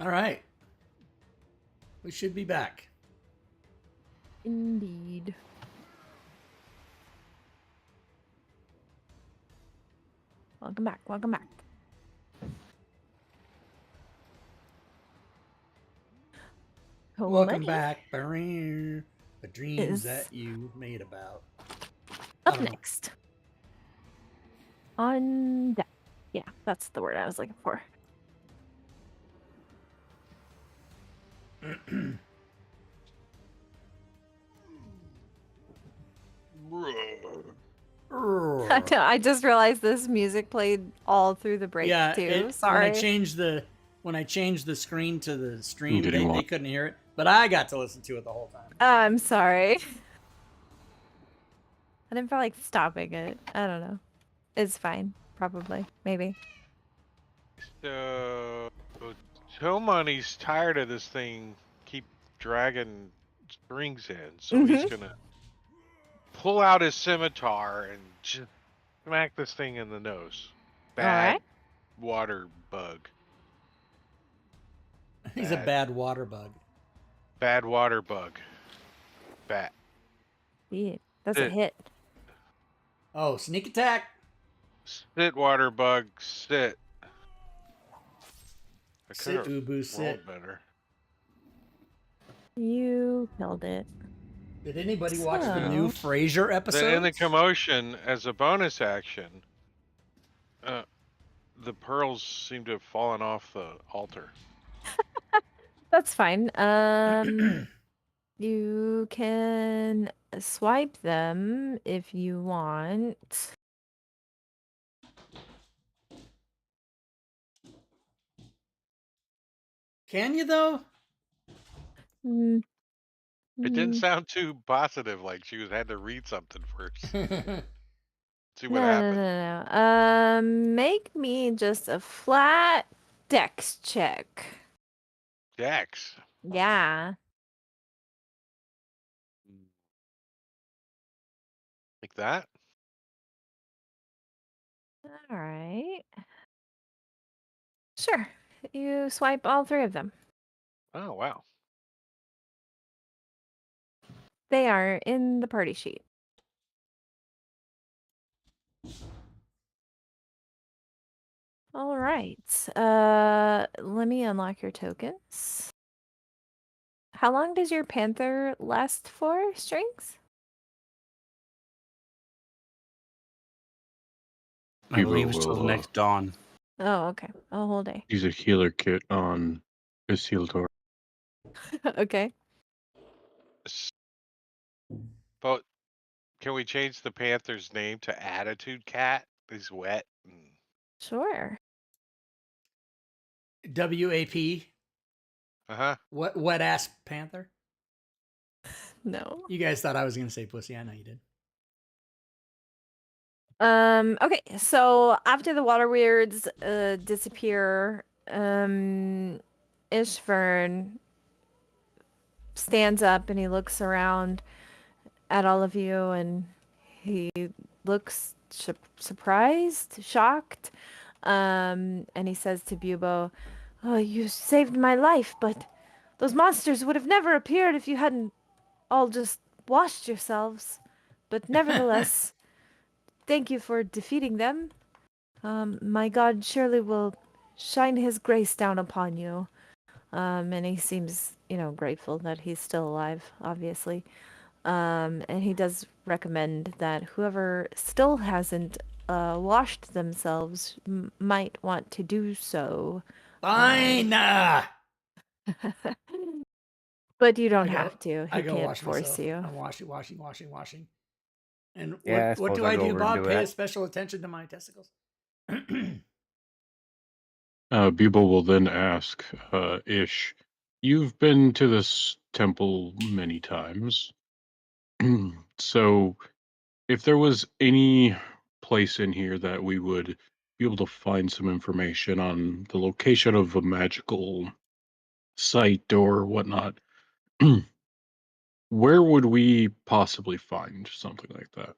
Speaker 1: All right. We should be back.
Speaker 2: Indeed. Welcome back. Welcome back.
Speaker 1: Welcome
Speaker 2: Alrighty.
Speaker 1: back. The dreams
Speaker 2: Is
Speaker 1: that you made about.
Speaker 2: up
Speaker 1: don't know.
Speaker 2: next. On deck. Yeah, that's the word I was looking for. I just realized this music played all through the break
Speaker 1: Yeah,
Speaker 2: too.
Speaker 1: when
Speaker 2: Sorry.
Speaker 1: I changed the screen to the stream,
Speaker 3: getting
Speaker 1: they couldn't hear it, but I got to listen to it the whole time.
Speaker 2: I'm sorry. I didn't feel like stopping it. I don't know. It's fine. Probably. Maybe.
Speaker 4: So, Money's tired of this thing keep dragging strings in, so he's gonna pull out his scimitar and just smack this thing in the nose. Bad
Speaker 2: Alright.
Speaker 4: water bug.
Speaker 1: He's a bad water bug.
Speaker 4: Bad water bug. Bat.
Speaker 2: Yeah, that's a hit.
Speaker 1: Oh, sneak attack.
Speaker 4: Sit, water bug, sit. I
Speaker 1: Sit,
Speaker 4: could've
Speaker 1: Ubu, sit.
Speaker 4: rolled better.
Speaker 2: You killed it.
Speaker 1: Did anybody watch the new Frasier episode?
Speaker 4: In the commotion, as a bonus action, the pearls seem to have fallen off the altar.
Speaker 2: That's fine. You can swipe them if you want.
Speaker 1: Can you though?
Speaker 2: Mm,
Speaker 4: It didn't sound too positive, like she had to read something first. See what happened.
Speaker 2: No. Make me just a flat dex check.
Speaker 4: Dex.
Speaker 2: Yeah.
Speaker 4: Like that?
Speaker 2: All right. Sure. You swipe all three of them.
Speaker 4: Oh, wow.
Speaker 2: They are in the party sheet. All right. Let me unlock your tokens. How long does your panther last for, Strings?
Speaker 5: I believe it's till the next dawn.
Speaker 2: Oh, okay. A whole day.
Speaker 3: Use a healer kit on his heal tor.
Speaker 2: Okay.
Speaker 4: But can we change the panther's name to Attitude Cat? He's wet.
Speaker 2: Sure.
Speaker 1: WAP.
Speaker 4: Uh-huh.
Speaker 1: What wet ass panther?
Speaker 2: No.
Speaker 1: You guys thought I was gonna say pussy. I know you did.
Speaker 2: Okay, so after the water weirds disappear, Ishvern stands up and he looks around at all of you and he looks surprised, shocked, and he says to Bubo, "Oh, you saved my life, but those monsters would have never appeared if you hadn't all just washed yourselves. But nevertheless, thank you for defeating them. My God surely will shine his grace down upon you." And he seems, grateful that he's still alive, obviously. And he does recommend that whoever still hasn't washed themselves might want to do so.
Speaker 1: Fine.
Speaker 2: But you don't have to.
Speaker 1: I
Speaker 2: He
Speaker 1: go
Speaker 2: can't
Speaker 1: wash
Speaker 2: force
Speaker 1: myself.
Speaker 2: you.
Speaker 1: I'm washing. And
Speaker 7: Yeah, I
Speaker 1: what
Speaker 7: suppose
Speaker 1: do
Speaker 7: I'll
Speaker 1: I
Speaker 7: go
Speaker 1: do,
Speaker 7: over and
Speaker 1: Bob?
Speaker 7: do
Speaker 1: Pay
Speaker 7: it.
Speaker 1: special attention to my testicles.
Speaker 3: Bubel will then ask Ish, you've been to this temple many times. So if there was any place in here that we would be able to find some information on the location of a magical site or whatnot, where would we possibly find something like that?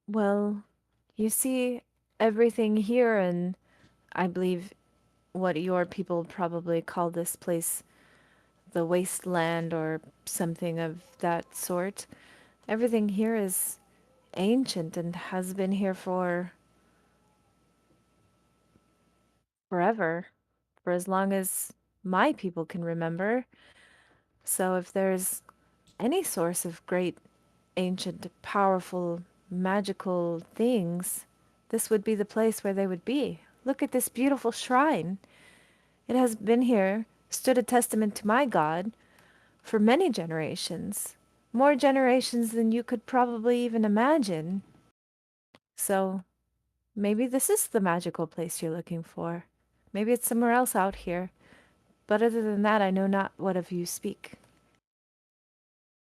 Speaker 2: Well, you see everything here, and I believe what your people probably call this place, the wasteland or something of that sort. Everything here is ancient and has been here for forever, for as long as my people can remember. So if there's any source of great, ancient, powerful, magical things, this would be the place where they would be. Look at this beautiful shrine. It has been here, stood a testament to my god, for many generations. More generations than you could probably even imagine. So, maybe this is the magical place you're looking for. Maybe it's somewhere else out here. But other than that, I know not what of you speak.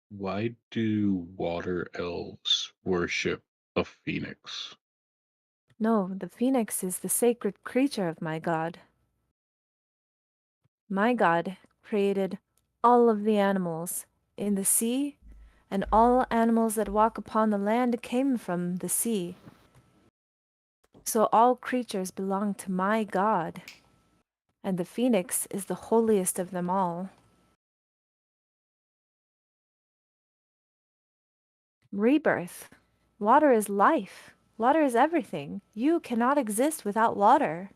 Speaker 3: Why do water elves worship a phoenix?
Speaker 2: No, the phoenix is the sacred creature of my god. My god created all of the animals in the sea, and all animals that walk upon the land came from the sea. So all creatures belong to my god, and the phoenix is the holiest of them all. Rebirth. Water is life. Water is everything. You cannot exist without water.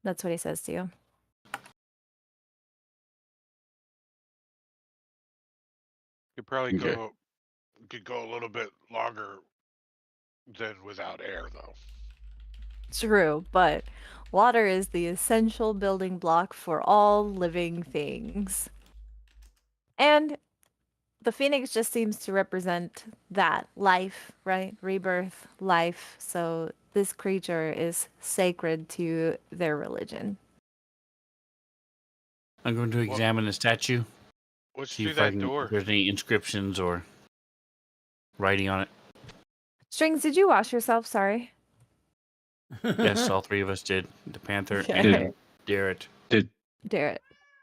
Speaker 2: That's what he says to you.
Speaker 4: Could probably
Speaker 3: Okay.
Speaker 4: could go a little bit longer than without air, though.
Speaker 2: True, but water is the essential building block for all living things. And the phoenix just seems to represent that life, right? Rebirth, life. So this creature is sacred to their religion.
Speaker 5: I'm going to examine the statue,
Speaker 4: What's
Speaker 5: see
Speaker 4: through
Speaker 5: if
Speaker 4: that
Speaker 5: if
Speaker 4: door?
Speaker 5: there's any inscriptions or writing on it.
Speaker 2: Strings, did you wash yourself? Sorry.
Speaker 5: Yes, all three of us did. The Panther
Speaker 2: Okay.
Speaker 5: and Garrett.
Speaker 3: Did
Speaker 2: Darrett.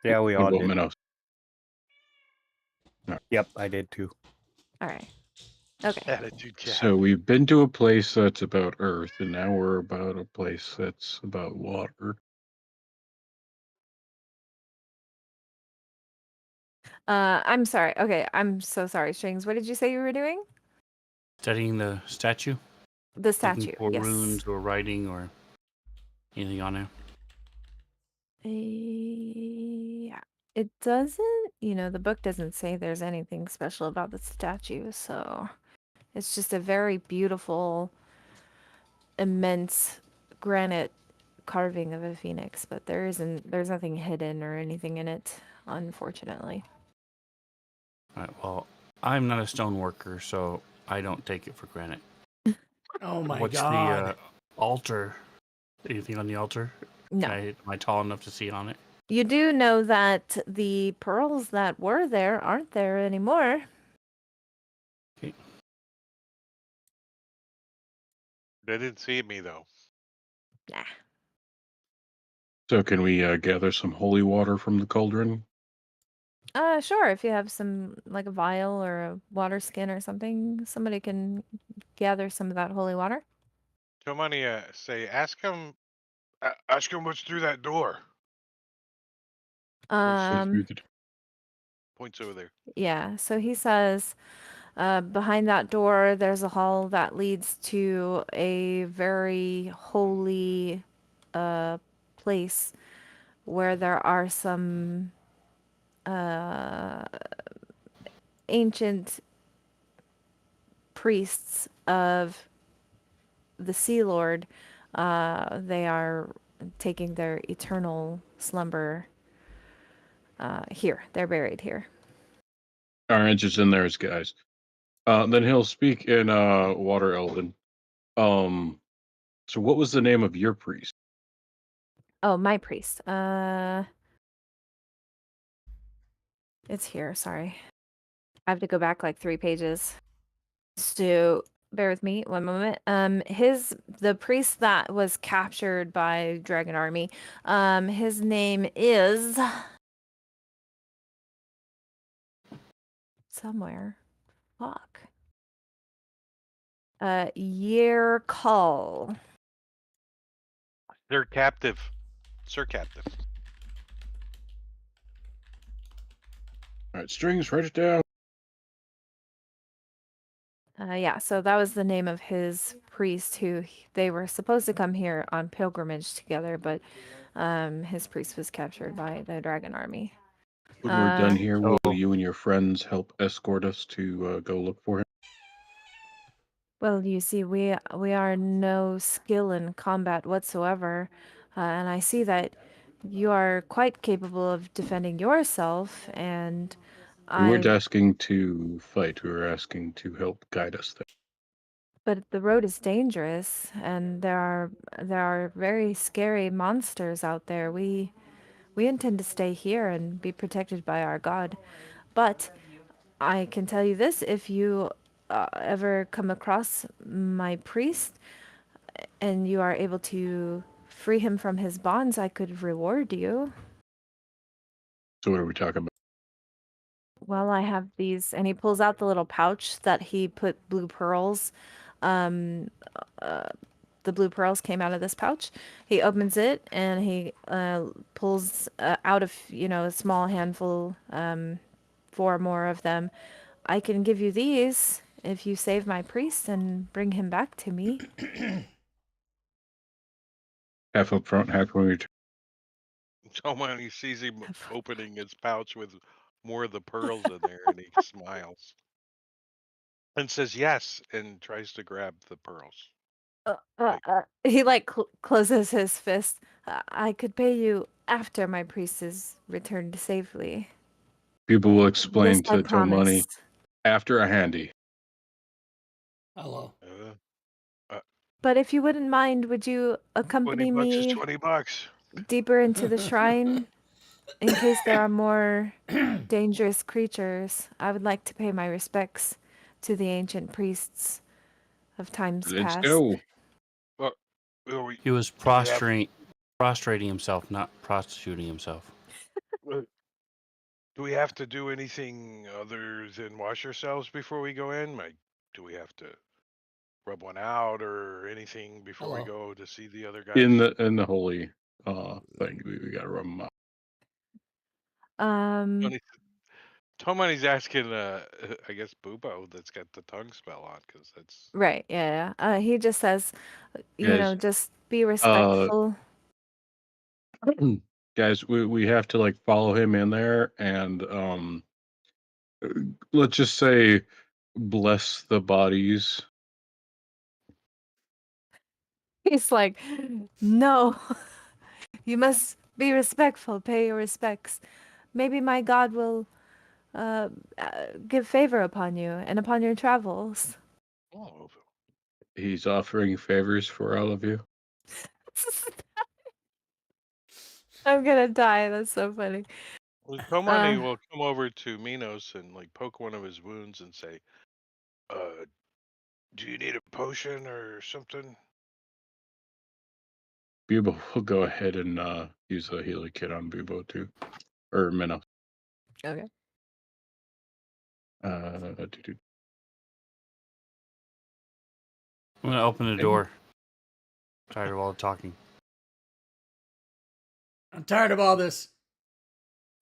Speaker 7: Yeah, we
Speaker 3: what
Speaker 7: all
Speaker 3: about
Speaker 7: did.
Speaker 3: Minnows?
Speaker 7: Yep, I did too.
Speaker 2: All right. Okay.
Speaker 4: Attitude cat.
Speaker 3: So we've been to a place that's about Earth, and now we're about a place that's about water.
Speaker 2: I'm sorry. Okay, I'm so sorry, Strings. What did you say you were doing?
Speaker 5: Studying the statue,
Speaker 2: The
Speaker 5: looking
Speaker 2: statue.
Speaker 5: for
Speaker 2: Yes.
Speaker 5: runes or writing or anything on there.
Speaker 2: Yeah. It doesn't, the book doesn't say there's anything special about the statue, so it's just a very beautiful, immense granite carving of a phoenix, but there's nothing hidden or anything in it, unfortunately.
Speaker 5: All right, well, I'm not a stone worker, so I don't take it for granted.
Speaker 1: Oh my
Speaker 5: What's
Speaker 1: god.
Speaker 5: the altar? Anything on the altar?
Speaker 2: No.
Speaker 5: Am I tall enough to see on it?
Speaker 2: You do know that the pearls that were there aren't there anymore.
Speaker 5: Okay.
Speaker 4: They didn't see me though.
Speaker 2: Nah.
Speaker 3: So can we gather some holy water from the cauldron?
Speaker 2: Sure, if you have some, like a vial or a water skin or something, somebody can gather some of that holy water.
Speaker 4: Somebody say, ask him what's through that door.
Speaker 2: Um,
Speaker 4: Points over there.
Speaker 2: yeah, so he says, behind that door, there's a hall that leads to a very holy, place where there are some, ancient priests of the Sea Lord. They are taking their eternal slumber here. They're buried here.
Speaker 3: Our answers in there, guys. Then he'll speak in Water Elven. So what was the name of your priest?
Speaker 2: Oh, my priest. It's here. Sorry. I have to go back like 3 pages. So bear with me one moment. The priest that was captured by Dragon Army, his name is somewhere. Fuck. Year Call.
Speaker 4: They're captive. Sir captive.
Speaker 3: All right, Strings, write it down.
Speaker 2: Yeah, so that was the name of his priest they were supposed to come here on pilgrimage together, but his priest was captured by the dragon army.
Speaker 3: When we're done here, will
Speaker 5: Oh.
Speaker 3: you and your friends help escort us to go look for him?
Speaker 2: Well, you see, we are no skill in combat whatsoever, and I see that you are quite capable of defending yourself, and
Speaker 3: We weren't
Speaker 2: I.
Speaker 3: asking to fight. We were asking to help guide us there.
Speaker 2: But the road is dangerous, and there are very scary monsters out there. We intend to stay here and be protected by our god. But I can tell you this: if you ever come across my priest and you are able to free him from his bonds, I could reward you.
Speaker 3: So what are we talking about?
Speaker 2: Well, I have these, and he pulls out the little pouch that he put blue pearls. Um, the blue pearls came out of this pouch. He opens it and he pulls out of a small handful, 4 more of them. I can give you these if you save my priest and bring him back to me.
Speaker 3: Half up front, half when we return.
Speaker 4: Tomani sees him opening his pouch with more of the pearls in there, and he smiles and says yes, and tries to grab the pearls.
Speaker 2: He closes his fist. I could pay you after my priest is returned safely.
Speaker 3: People will explain
Speaker 2: This I
Speaker 3: to Tomani
Speaker 2: promise.
Speaker 3: after a handy.
Speaker 1: Hello.
Speaker 2: But if you wouldn't mind, would you
Speaker 4: 20
Speaker 2: accompany
Speaker 4: bucks is
Speaker 2: me
Speaker 4: 20 bucks.
Speaker 2: deeper into the shrine in case there are more dangerous creatures? I would like to pay my respects to the ancient priests of times
Speaker 3: Let's
Speaker 2: past.
Speaker 3: go.
Speaker 4: Well, do we,
Speaker 5: He was
Speaker 4: do we have-
Speaker 5: prostrating himself, not prostituting himself.
Speaker 4: do we have to do anything other than wash ourselves before we go in? Like, do we have to rub one out or anything before we
Speaker 1: Hello.
Speaker 4: go to see the other guys?
Speaker 3: In the holy thing, we gotta rub them out.
Speaker 4: Tomani's asking, I guess, Bubo that's got the tongue spell on, because that's...
Speaker 2: Right, yeah. He just says,
Speaker 3: Guys,
Speaker 2: just be respectful.
Speaker 3: guys, we have to like follow him in there and let's just say bless the bodies.
Speaker 2: He's like, no, you must be respectful, pay your respects. Maybe my God will give favor upon you and upon your travels.
Speaker 4: Oh,
Speaker 3: He's offering favors for all of you.
Speaker 2: I'm gonna die. That's so funny.
Speaker 4: well, Tomani will come over to Minos and like poke one of his wounds and say, do you need a potion or something?
Speaker 3: Bubo will go ahead and use a healing kit on Bubo too. Or Minnow.
Speaker 2: Okay.
Speaker 3: Doo-doo.
Speaker 5: I'm gonna open the door. Tired of all the talking.
Speaker 1: I'm tired of all this.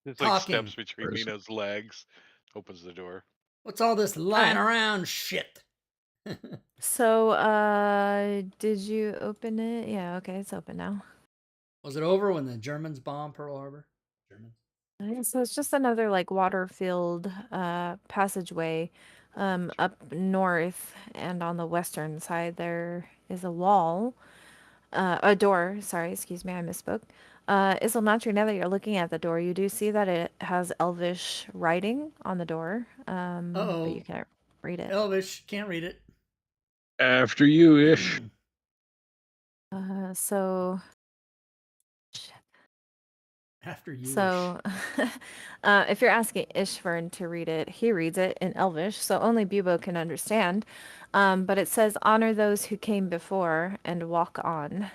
Speaker 4: It's like
Speaker 1: Talking.
Speaker 4: steps between
Speaker 3: Where is it?
Speaker 4: Minos' legs, opens the door.
Speaker 1: What's all this lying
Speaker 2: Alright.
Speaker 1: around shit?
Speaker 2: So, did you open it? Yeah, okay, it's open now.
Speaker 1: Was it over when the Germans bombed Pearl Harbor? Germans.
Speaker 2: So it's just another like water-filled passageway up north, and on the western side there is a wall. A door, sorry, excuse me, I misspoke. Isilnatri, now that you're looking at the door, you do see that it has Elvish writing on the door, but you can't read it.
Speaker 1: Elvish, can't read it.
Speaker 3: After you, Ish.
Speaker 2: So
Speaker 1: After you.
Speaker 2: So, if you're asking Ishvern to read it, he reads it in Elvish, so only Bubo can understand. But it says, "Honor those who came before and walk on."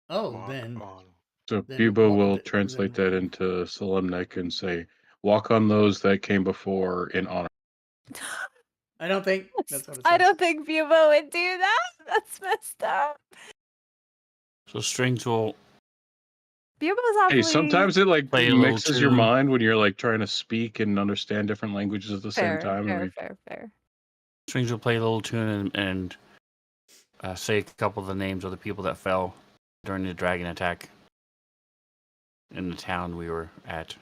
Speaker 1: Oh,
Speaker 4: Walk
Speaker 1: then.
Speaker 4: on.
Speaker 3: So
Speaker 1: Then
Speaker 3: Bubo will
Speaker 1: then-
Speaker 3: translate that into Solemnic and say, walk on those that came before in honor.
Speaker 1: I don't think that's what it says.
Speaker 2: I don't think Bubo would do that. That's messed up.
Speaker 5: So Strings will
Speaker 2: Bubo's
Speaker 3: Hey,
Speaker 2: awfully
Speaker 3: sometimes it like
Speaker 5: Play a little
Speaker 3: mixes your
Speaker 5: tune.
Speaker 3: mind when you're like trying to speak and understand different languages at the same
Speaker 2: fair,
Speaker 3: time.
Speaker 2: fair,
Speaker 3: Like,
Speaker 2: fair, fair.
Speaker 5: Strings will play a little tune and say a couple of the names of the people that fell during the dragon attack in the town we were at.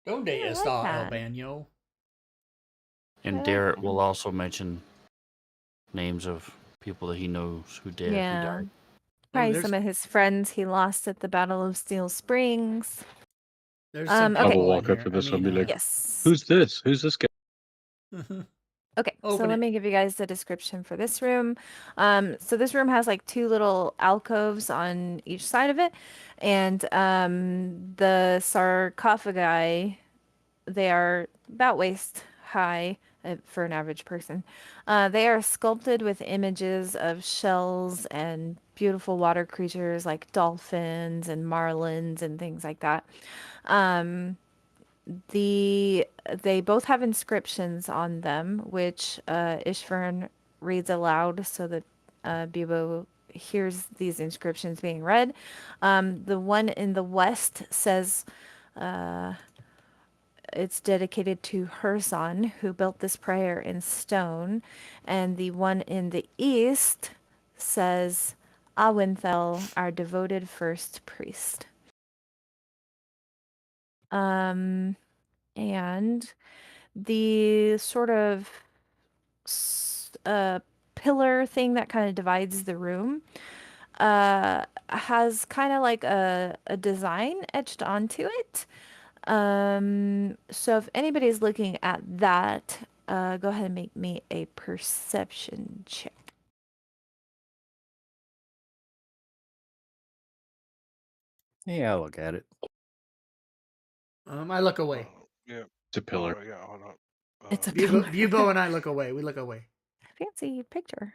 Speaker 1: Donde
Speaker 2: Yeah, I like
Speaker 1: está el
Speaker 2: that.
Speaker 1: baño?
Speaker 5: And
Speaker 2: I like
Speaker 5: Darrett
Speaker 2: that.
Speaker 5: will also mention names of people that he knows who did. Who
Speaker 2: Yeah.
Speaker 5: died.
Speaker 2: Probably
Speaker 1: there's-
Speaker 2: some of his friends he lost at the Battle of Steel Springs.
Speaker 1: There's some
Speaker 2: okay.
Speaker 3: I will
Speaker 1: people in
Speaker 3: walk up
Speaker 1: here.
Speaker 3: to this and be like,
Speaker 2: Yes.
Speaker 3: "Who's this? Who's this guy?"
Speaker 2: Okay, so
Speaker 1: Open
Speaker 2: let
Speaker 1: it.
Speaker 2: me give you guys the description for this room. So this room has like 2 little alcoves on each side of it, and the sarcophagi, they are about waist high for an average person. They are sculpted with images of shells and beautiful water creatures like dolphins and marlins and things like that. They both have inscriptions on them, which Ishvern reads aloud so that Bibo hears these inscriptions being read. The one in the west says it's dedicated to her son, who built this prayer in stone, and the one in the east says Awinthel, our devoted first priest. And the sort of pillar thing that kind of divides the room has kind of like a design etched onto it. So if anybody's looking at that, go ahead and make me a perception check.
Speaker 7: Yeah, I'll look at it.
Speaker 1: I look away.
Speaker 4: Yeah.
Speaker 3: It's a pillar.
Speaker 4: Oh, yeah, hold on.
Speaker 2: It's a
Speaker 1: Bubo,
Speaker 2: pillar.
Speaker 1: Bubo and I look away. We look away.
Speaker 2: Fancy picture.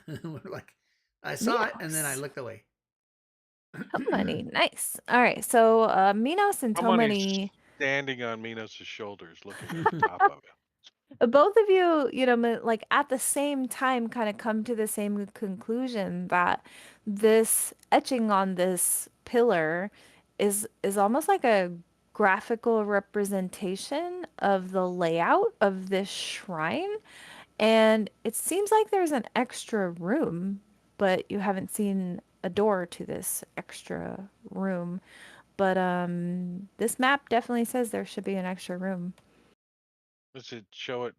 Speaker 1: We're like, I saw it and then I
Speaker 2: Minos.
Speaker 1: looked away.
Speaker 2: Tomani, nice. All right, so Minos and
Speaker 4: Somebody's
Speaker 2: Tomani,
Speaker 4: standing on Minos' shoulders, looking at the top of it.
Speaker 2: both of you, like at the same time, kind of come to the same conclusion that this etching on this pillar is almost like a graphical representation of the layout of this shrine. And it seems like there's an extra room, but you haven't seen a door to this extra room. But this map definitely says there should be an extra room.
Speaker 4: Does it show it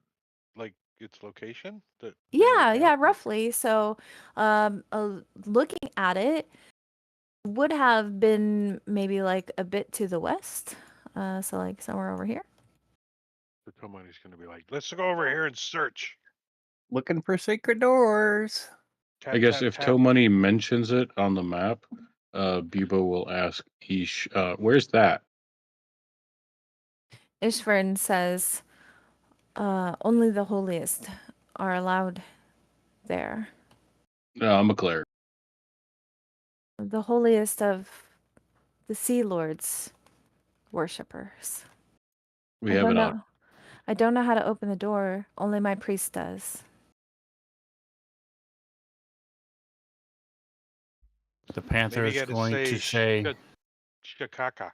Speaker 4: like its location?
Speaker 2: Yeah, roughly. So, looking at it would have been maybe like a bit to the west. So like somewhere over here.
Speaker 4: The Tomani's gonna be like, let's go over here and search.
Speaker 7: Looking for secret doors.
Speaker 4: Tap,
Speaker 3: I guess
Speaker 4: tap,
Speaker 3: if
Speaker 4: tap.
Speaker 3: Toe Money mentions it on the map, Bubo will ask Ish, "Where's that?"
Speaker 2: Ishvern says, only the holiest are allowed there.
Speaker 3: No, I'm a cleric.
Speaker 2: The holiest of the Sea Lord's worshippers.
Speaker 3: We
Speaker 2: I
Speaker 3: have
Speaker 2: don't
Speaker 3: it
Speaker 2: know.
Speaker 3: out.
Speaker 2: I don't know how to open the door. Only my priest does.
Speaker 5: The Panther
Speaker 4: Maybe you
Speaker 5: is
Speaker 4: gotta
Speaker 5: going to say.
Speaker 4: Shikaka.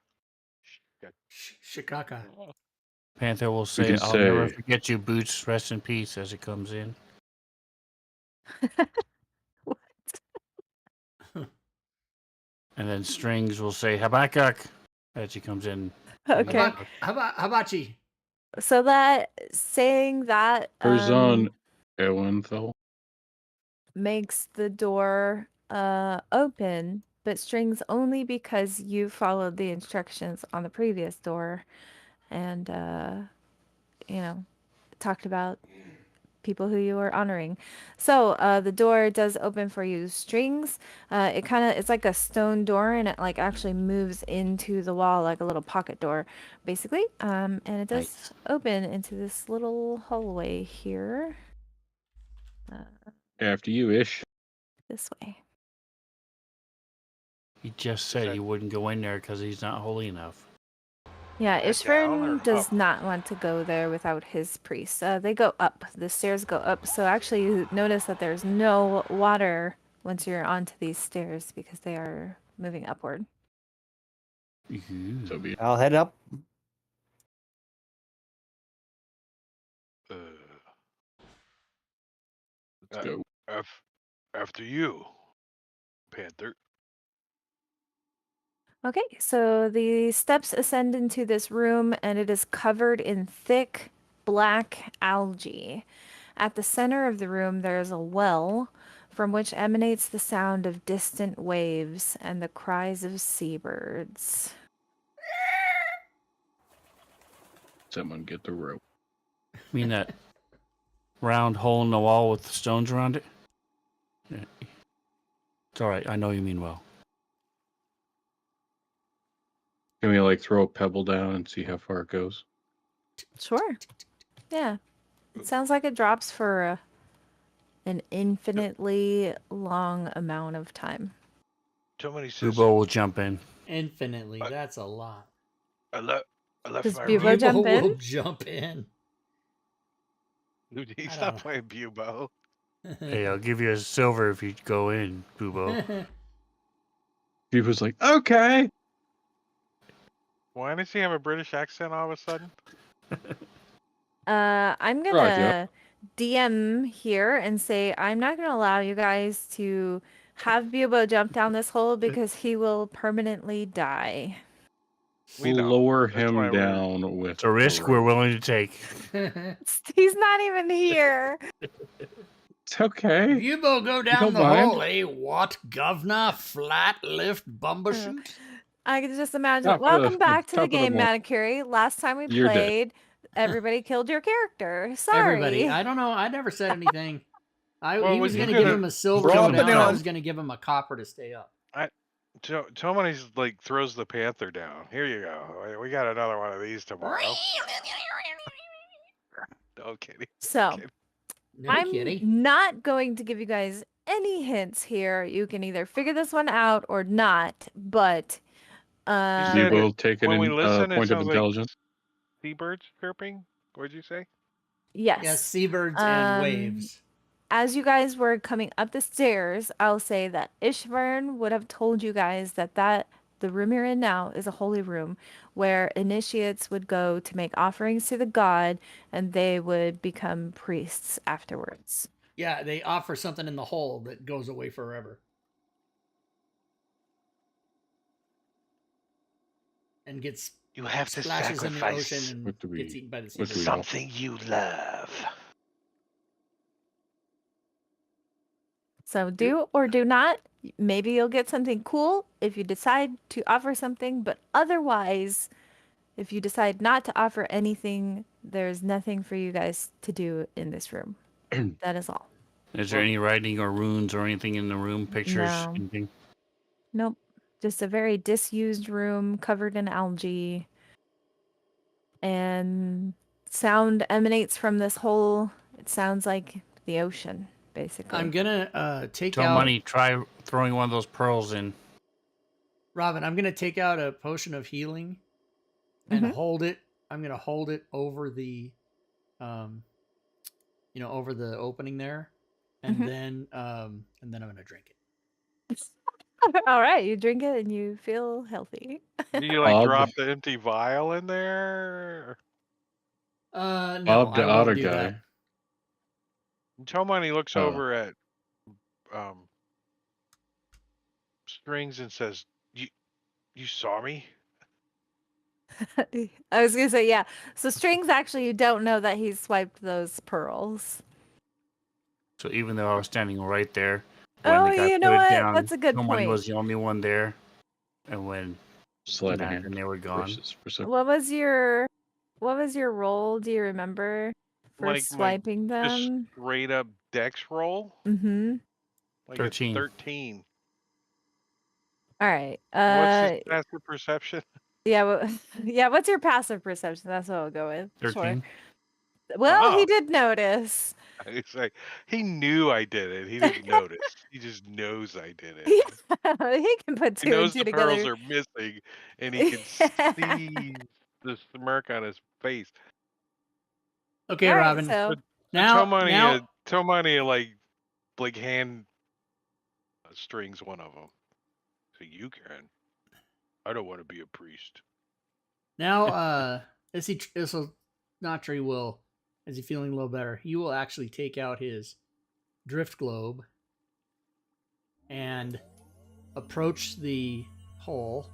Speaker 1: Shikaka.
Speaker 5: Panther will
Speaker 3: We
Speaker 5: say,
Speaker 3: can
Speaker 5: "I'll never
Speaker 3: say,
Speaker 5: forget you, Boots. Rest in peace." As it comes in.
Speaker 2: What?
Speaker 5: And then Strings will say Habakkuk as he comes in.
Speaker 2: Okay.
Speaker 1: How about hibachi?
Speaker 2: So that saying that
Speaker 3: "Curzon Ewenthal."
Speaker 2: makes the door open, but Strings only because you followed the instructions on the previous door and talked about people who you were honoring. So the door does open for you. Strings, it's like a stone door, and it like actually moves into the wall like a little pocket door, basically. And it does
Speaker 5: Nice.
Speaker 2: open into this little hallway here.
Speaker 3: After you, Ish.
Speaker 2: This way.
Speaker 5: He just said he wouldn't go in there because he's not holy enough.
Speaker 2: Yeah,
Speaker 4: Is that down or
Speaker 2: Ishvern does
Speaker 4: up?
Speaker 2: not want to go there without his priest. They go up. The stairs go up. So actually, you notice that there's no water once you're onto these stairs because they are moving upward.
Speaker 3: So be it.
Speaker 7: I'll head up.
Speaker 3: Let's go.
Speaker 4: After you, Panther.
Speaker 2: Okay, so the steps ascend into this room and it is covered in thick black algae. At the center of the room, there is a well from which emanates the sound of distant waves and the cries of seabirds.
Speaker 3: Someone get the rope.
Speaker 5: mean that round hole in the wall with the stones around it? Yeah. It's all right. I know you mean well.
Speaker 3: Can we like throw a pebble down and see how far it goes?
Speaker 2: Sure. Yeah. It sounds like it drops for an infinitely long amount of time.
Speaker 4: Somebody says
Speaker 5: Bubo will jump in.
Speaker 1: Infinitely. That's a lot.
Speaker 4: I left
Speaker 2: Does
Speaker 4: my
Speaker 2: Bubo
Speaker 4: room.
Speaker 2: jump
Speaker 1: Bubo will
Speaker 2: in?
Speaker 1: jump in.
Speaker 4: Dude, he's
Speaker 1: I
Speaker 4: not
Speaker 1: don't know.
Speaker 4: playing Bubo.
Speaker 5: Hey, I'll give you a silver if you go in, Bubo.
Speaker 3: He was like, okay.
Speaker 4: Why does he have a British accent all of a sudden?
Speaker 2: I'm
Speaker 3: Right,
Speaker 2: gonna DM here and say I'm not gonna allow you guys to have Bubo jump down this hole because he will permanently die.
Speaker 4: We know.
Speaker 3: Lower
Speaker 4: That's
Speaker 3: him
Speaker 4: why we're-
Speaker 3: down with
Speaker 5: It's a risk we're
Speaker 3: rope.
Speaker 5: willing to take.
Speaker 2: He's not even here.
Speaker 3: It's okay.
Speaker 1: Bubo, go down
Speaker 3: don't
Speaker 1: the
Speaker 3: mind?
Speaker 1: hole, eh? What, governor? Flat lift bumbershoot?
Speaker 2: I can just imagine.
Speaker 3: Top of
Speaker 2: Welcome
Speaker 3: the-
Speaker 2: back to the
Speaker 3: top of the
Speaker 2: game,
Speaker 3: morning.
Speaker 2: Manicuri. Last time we
Speaker 3: You're dead.
Speaker 2: played, everybody killed your character. Sorry.
Speaker 1: Everybody. I don't know. I never said anything.
Speaker 4: Well,
Speaker 1: He was
Speaker 4: when
Speaker 1: going
Speaker 4: you
Speaker 1: to give
Speaker 4: could've
Speaker 1: him a silver
Speaker 7: Drop
Speaker 1: to
Speaker 7: it
Speaker 1: go down. I
Speaker 7: down.
Speaker 1: was going to give him a copper to stay up.
Speaker 4: Somebody's like throws the panther down. Here you go. We got another one of these tomorrow. No kidding.
Speaker 2: So
Speaker 4: Kidding.
Speaker 1: No
Speaker 2: I'm
Speaker 1: kitty.
Speaker 2: not going to give you guys any hints here. You can either figure this one out or not. But
Speaker 4: You
Speaker 3: You
Speaker 4: said
Speaker 3: will take
Speaker 4: when we
Speaker 3: an
Speaker 4: listen, it
Speaker 3: point of
Speaker 4: sounds like
Speaker 3: intelligence.
Speaker 4: seabirds chirping. What'd you say?
Speaker 2: yes.
Speaker 1: Yes, seabirds and
Speaker 2: Um,
Speaker 1: waves.
Speaker 2: As you guys were coming up the stairs, I'll say that Ishvern would have told you guys that the room you're in now is a holy room where initiates would go to make offerings to the god and they would become priests afterwards.
Speaker 1: Yeah, they offer something in the hole that goes away forever. And gets
Speaker 4: You have to
Speaker 1: splashes in the ocean
Speaker 4: sacrifice
Speaker 1: and
Speaker 3: What do we-
Speaker 1: gets eaten by the
Speaker 3: what do
Speaker 1: seabirds.
Speaker 3: we-
Speaker 4: something you love.
Speaker 2: So do or do not. Maybe you'll get something cool if you decide to offer something, but otherwise, if you decide not to offer anything, there's nothing for you guys to do in this room. That is all.
Speaker 5: Is there any writing or runes or anything in the room? Pictures?
Speaker 2: No.
Speaker 5: Anything?
Speaker 2: Nope. Just a very disused room covered in algae. And sound emanates from this hole. It sounds like the ocean, basically.
Speaker 1: I'm gonna take
Speaker 5: Tell
Speaker 1: out
Speaker 5: Money, try throwing one of those pearls in.
Speaker 1: Robin. I'm gonna take out a potion of healing and
Speaker 2: Mhm.
Speaker 1: hold it. I'm gonna hold it over the, over the opening there, and
Speaker 2: Mhm.
Speaker 1: then I'm gonna drink it.
Speaker 2: All right, you drink it and you feel healthy.
Speaker 4: Do you like
Speaker 3: Bob.
Speaker 4: drop the empty vial in there?
Speaker 1: No,
Speaker 3: Bob the
Speaker 1: I won't
Speaker 3: otter
Speaker 1: do
Speaker 3: guy.
Speaker 1: that.
Speaker 4: Tomani looks
Speaker 3: Oh.
Speaker 4: over at Strings and says, "You saw me?"
Speaker 2: I was gonna say, yeah. So Strings actually, you don't know that he's swiped those pearls.
Speaker 5: So even though I was standing right there, when
Speaker 2: Oh,
Speaker 5: the guy
Speaker 2: you
Speaker 5: put
Speaker 2: know
Speaker 5: it
Speaker 2: what?
Speaker 5: down,
Speaker 2: That's a good
Speaker 5: someone
Speaker 2: point.
Speaker 5: was the only one there. And when
Speaker 3: Sleight of
Speaker 5: that,
Speaker 3: hand
Speaker 5: and they were gone.
Speaker 3: versus perception.
Speaker 2: What was your role? Do you remember for
Speaker 4: Like my
Speaker 2: swiping
Speaker 4: just
Speaker 2: them?
Speaker 4: straight up dex roll,
Speaker 2: Mm-hmm.
Speaker 4: like
Speaker 5: 13.
Speaker 4: a 13.
Speaker 2: All right.
Speaker 4: What's his passive perception?
Speaker 2: Yeah, yeah. What's your passive perception? That's what I'll go with.
Speaker 5: 13.
Speaker 2: Sure. Well, he
Speaker 4: Oh.
Speaker 2: did notice.
Speaker 4: It's like he knew I did it. He didn't notice. He just knows I did it.
Speaker 2: He can put
Speaker 4: He
Speaker 2: two and
Speaker 4: knows
Speaker 2: two
Speaker 4: the
Speaker 2: together.
Speaker 4: pearls are missing, and he can see the smirk on his face.
Speaker 1: Okay,
Speaker 2: All right,
Speaker 1: Robin.
Speaker 2: so-
Speaker 4: But
Speaker 1: now,
Speaker 4: Tomani,
Speaker 1: now,
Speaker 4: Tomani, like hand String's one of them. So you can. I don't want to be a priest.
Speaker 1: Now, as Natri will, as he's feeling a little better, he will actually take out his drift globe and approach the hole.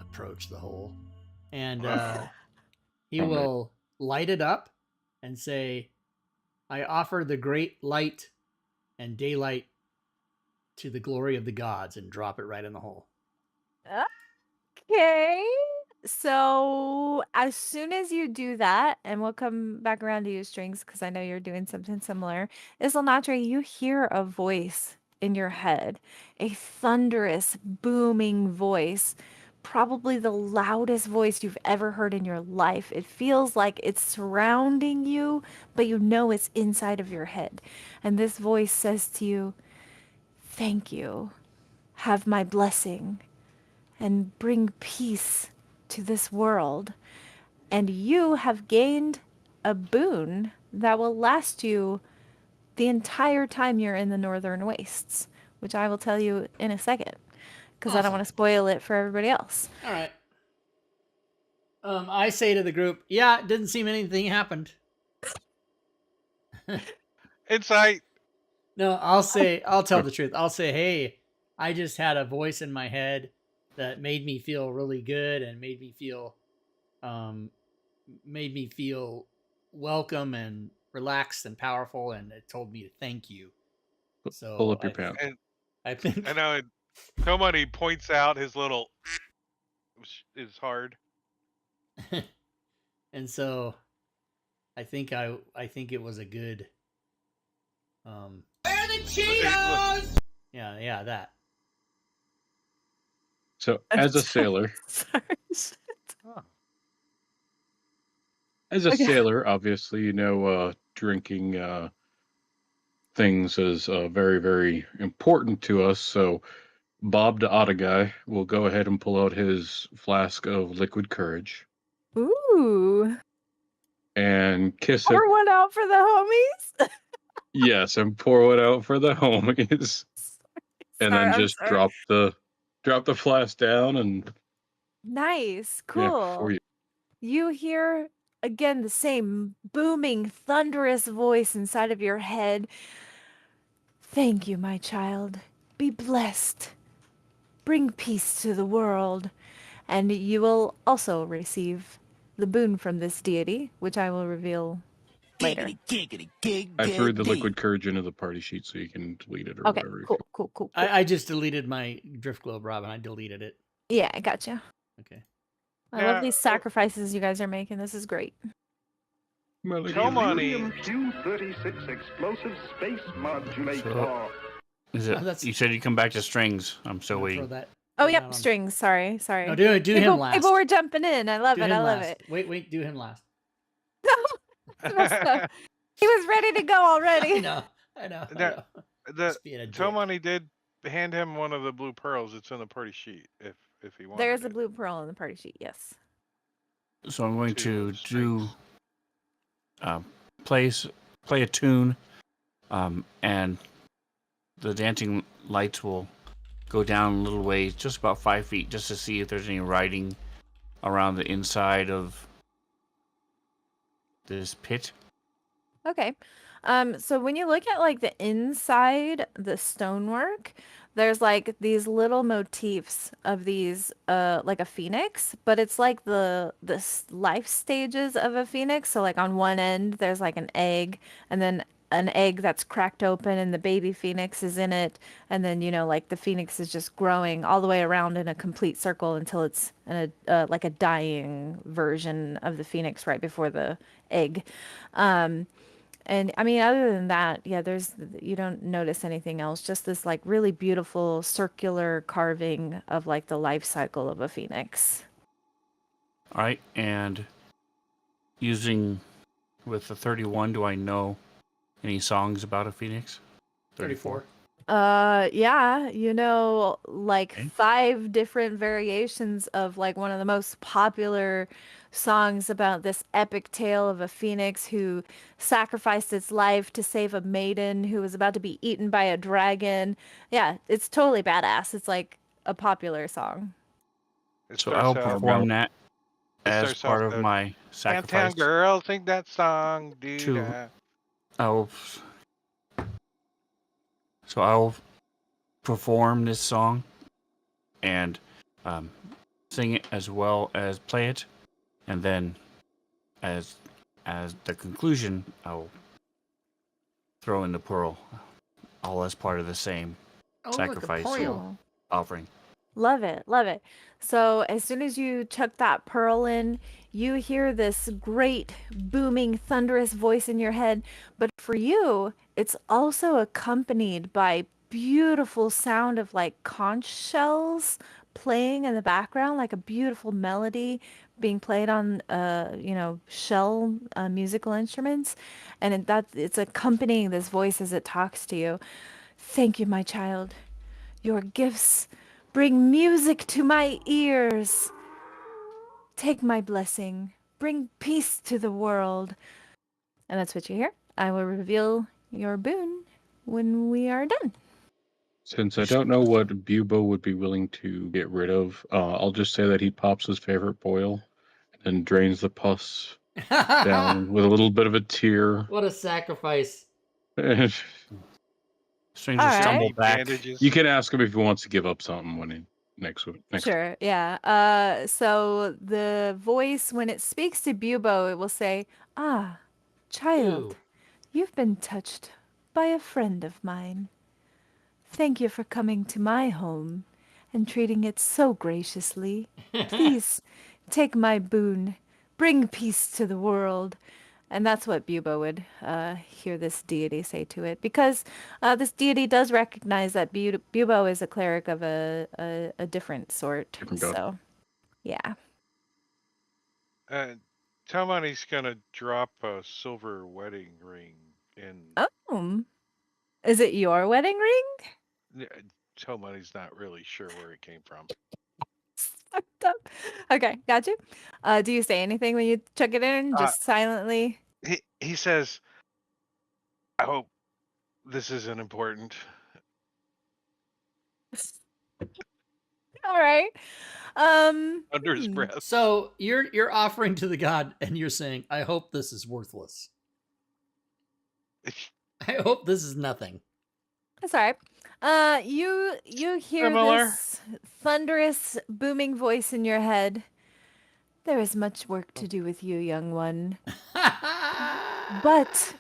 Speaker 1: Approach the hole. And he will light it up and say, I offer the great light and daylight to the glory of the gods, and drop it right in the hole.
Speaker 2: Okay. So as soon as you do that, and we'll come back around to you, Strings, because I know you're doing something similar, Isilnatre, you hear a voice in your head, a thunderous, booming voice, probably the loudest voice you've ever heard in your life. It feels like it's surrounding you, but you know it's inside of your head. And this voice says to you, thank you. Have my blessing and bring peace to this world. And you have gained a boon that will last you the entire time you're in the Northern Wastes, which I will tell you in a second, because I don't want to spoil it for everybody else.
Speaker 1: All right. I say to the group, yeah, it didn't seem anything happened.
Speaker 4: Insight.
Speaker 1: No, I'll tell the truth. I'll say, hey, I just had a voice in my head that made me feel really good and made me feel welcome and relaxed and powerful, and it told me to thank you. So
Speaker 3: Pull up your pants.
Speaker 1: I think
Speaker 4: I know. Somebody points out his little is hard.
Speaker 1: and so I think it was a good
Speaker 4: Where the Cheetos?
Speaker 1: yeah, that.
Speaker 3: So as a sailor,
Speaker 2: Sorry.
Speaker 3: sailor, obviously, you know, drinking things is very, very important to us. So Bob the Otta guy will go ahead and pull out his flask of liquid courage
Speaker 2: Ooh.
Speaker 3: and kiss it.
Speaker 2: Pour one out for the homies.
Speaker 3: Yes, and pour it out for the homies. And then just drop the flask down and
Speaker 2: Nice.
Speaker 3: yeah,
Speaker 2: Cool.
Speaker 3: for you.
Speaker 2: You hear again the same booming, thunderous voice inside of your head. Thank you, my child. Be blessed. Bring peace to the world. And you will also receive the boon from this deity, which I will reveal later.
Speaker 3: I threw the liquid courage into the party sheet so you can delete it or
Speaker 2: Okay,
Speaker 3: whatever.
Speaker 2: cool.
Speaker 1: I just deleted my drift globe, Robin. I deleted it.
Speaker 2: Yeah, I gotcha.
Speaker 1: Okay.
Speaker 2: I love these sacrifices you guys are making. This is great.
Speaker 4: Tomani.
Speaker 9: Q-36 explosive space modulator.
Speaker 5: So, is it? You said you come back to Strings. I'm still waiting.
Speaker 2: Oh, yep, Strings. Sorry.
Speaker 1: No, do him last.
Speaker 2: People were jumping in. I love it. I love it.
Speaker 1: Wait, do him last.
Speaker 2: He was ready to go already.
Speaker 1: I know.
Speaker 4: Tomani did hand him one of the blue pearls. It's in the party sheet if he wants.
Speaker 2: There's a blue pearl in the party sheet, yes.
Speaker 5: So I'm going to play a tune, and the dancing lights will go down a little ways, just about 5 feet, just to see if there's any writing around the inside of this pit.
Speaker 2: Okay. So when you look at like the inside, the stonework, there's like these little motifs of these like a phoenix, but it's like the life stages of a phoenix. So like on one end there's like an egg, and then an egg that's cracked open and the baby phoenix is in it, and then like the phoenix is just growing all the way around in a complete circle until it's in a like a dying version of the phoenix right before the egg. And I mean, other than that, yeah, you don't notice anything else. Just this like really beautiful circular carving of like the life cycle of a phoenix.
Speaker 5: All right, and using with the 31, do I know any songs about a phoenix?
Speaker 1: 34.
Speaker 2: Yeah, like
Speaker 5: Okay.
Speaker 2: 5 different variations of like one of the most popular songs about this epic tale of a phoenix who sacrificed its life to save a maiden who was about to be eaten by a dragon. Yeah, it's totally badass. It's like a popular song.
Speaker 4: It
Speaker 5: So I'll
Speaker 4: starts
Speaker 3: Or
Speaker 4: out.
Speaker 5: perform that
Speaker 4: It
Speaker 5: as
Speaker 4: starts off
Speaker 5: part of
Speaker 4: the
Speaker 5: my
Speaker 4: downtown
Speaker 5: sacrifice
Speaker 4: girl sing that song. Do
Speaker 5: to.
Speaker 4: that.
Speaker 5: I'll. So I'll perform this song and um, sing it as well as play it, and then as the conclusion, I'll throw in the pearl, all as part of the same
Speaker 1: Oh, look, a
Speaker 5: sacrifice and
Speaker 1: pearl.
Speaker 2: Cool.
Speaker 5: offering.
Speaker 2: Love it, love it. So as soon as you chuck that pearl in, you hear this great booming thunderous voice in your head, but for you, it's also accompanied by beautiful sound of like conch shells playing in the background, like a beautiful melody being played on shell musical instruments, and it's accompanying this voice as it talks to you. Thank you, my child. Your gifts bring music to my ears. Take my blessing. Bring peace to the world. And that's what you hear. I will reveal your boon when we are done.
Speaker 3: Since I don't know what Bubo would be willing to get rid of, I'll just say that he pops his favorite boil and drains the pus down with a little bit of a tear.
Speaker 1: What a sacrifice.
Speaker 5: Stranger
Speaker 2: All right.
Speaker 5: stumble
Speaker 4: Any
Speaker 5: back.
Speaker 4: bandages?
Speaker 3: You can ask him if he wants to give up something when he next week.
Speaker 2: Sure, yeah. So the voice, when it speaks to Bubo, it will say, "Ah, child,
Speaker 1: Ooh.
Speaker 2: you've been touched by a friend of mine. Thank you for coming to my home and treating it so graciously. Please take my boon. Bring peace to the world." And that's what Bubo would hear this deity say to it, because this deity does recognize that Bubo is a cleric of a different sort.
Speaker 3: Different god.
Speaker 2: So, yeah.
Speaker 4: Tomani's gonna drop a silver wedding ring in.
Speaker 2: Oh, is it your wedding ring?
Speaker 4: Tomani's not really sure where it came from.
Speaker 2: Fucked up. Okay, got you. Do you say anything when you chuck it in? Just silently?
Speaker 4: He says, "I hope this isn't important."
Speaker 2: All right.
Speaker 4: Under his breath.
Speaker 1: So you're offering to the god and you're saying, I hope this is worthless. I hope this is nothing.
Speaker 2: That's all right. You hear
Speaker 4: Similar.
Speaker 2: this thunderous, booming voice in your head. There is much work to do with you, young one. But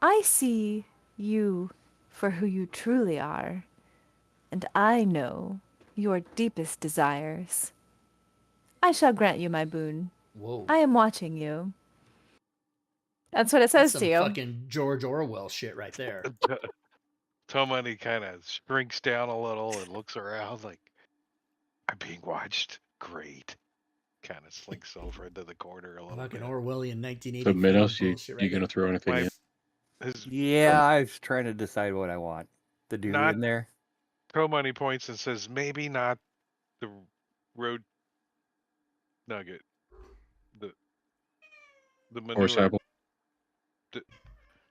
Speaker 2: I see you for who you truly are, and I know your deepest desires. I shall grant you my boon.
Speaker 1: Whoa.
Speaker 2: I am watching you. That's what it
Speaker 1: That's
Speaker 2: says to
Speaker 1: some
Speaker 2: you.
Speaker 1: fucking George Orwell shit right there.
Speaker 4: Tomani kind of shrinks down a little and looks around like, "I'm being watched. Great." Kind of slinks over into the corner a little
Speaker 1: Fucking
Speaker 4: bit.
Speaker 1: Orwellian
Speaker 3: The
Speaker 1: 1984
Speaker 3: Minos,
Speaker 1: bullshit
Speaker 3: you
Speaker 1: right
Speaker 3: gonna
Speaker 1: there.
Speaker 3: throw anything in?
Speaker 4: His
Speaker 7: Yeah, I was trying to decide what I want to do
Speaker 4: Not-
Speaker 7: in there.
Speaker 4: Tomani points and says, "Maybe not the road nugget. The manure.
Speaker 3: Horse apple.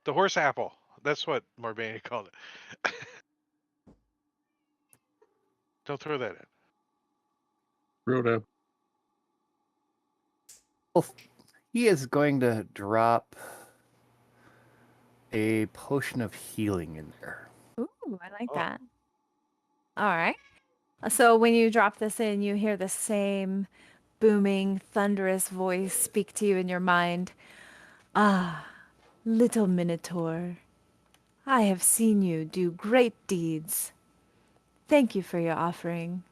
Speaker 4: The horse apple. That's what Marbania called it." Don't throw that in.
Speaker 3: Road apple.
Speaker 7: He is going to drop a potion of healing in there.
Speaker 2: Ooh, I like
Speaker 4: Oh.
Speaker 2: that. All right. So when you drop this in, you hear the same booming, thunderous voice speak to you in your mind. "Ah, little Minotaur, I have seen you do great deeds. Thank you for your offering.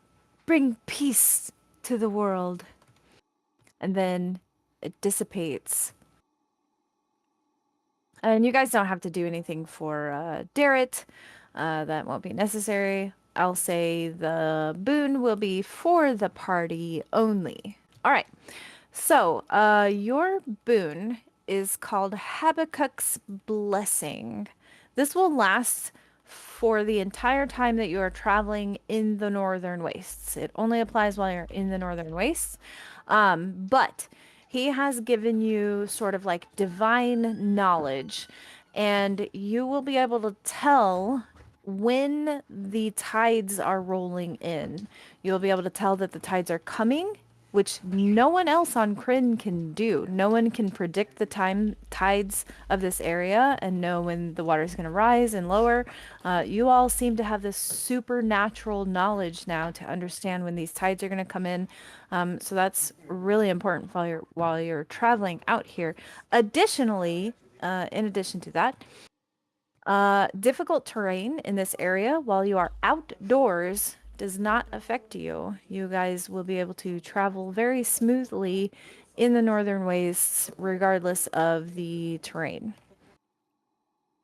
Speaker 2: Bring peace to the world." And then it dissipates. And you guys don't have to do anything for Darrett. That won't be necessary. I'll say the boon will be for the party only. All right. So, your boon is called Habakkuk's Blessing. This will last for the entire time that you are traveling in the Northern Wastes. It only applies while you're in the Northern Wastes. But he has given you sort of like divine knowledge, and you will be able to tell when the tides are rolling in. You'll be able to tell that the tides are coming, which no one else on Kryn can do. No one can predict the tides of this area and know when the water is going to rise and lower. You all seem to have this supernatural knowledge now to understand when these tides are going to come in. So that's really important while you're traveling out here. Additionally, in addition to that, difficult terrain in this area while you are outdoors does not affect you. You guys will be able to travel very smoothly in the Northern Wastes regardless of the terrain.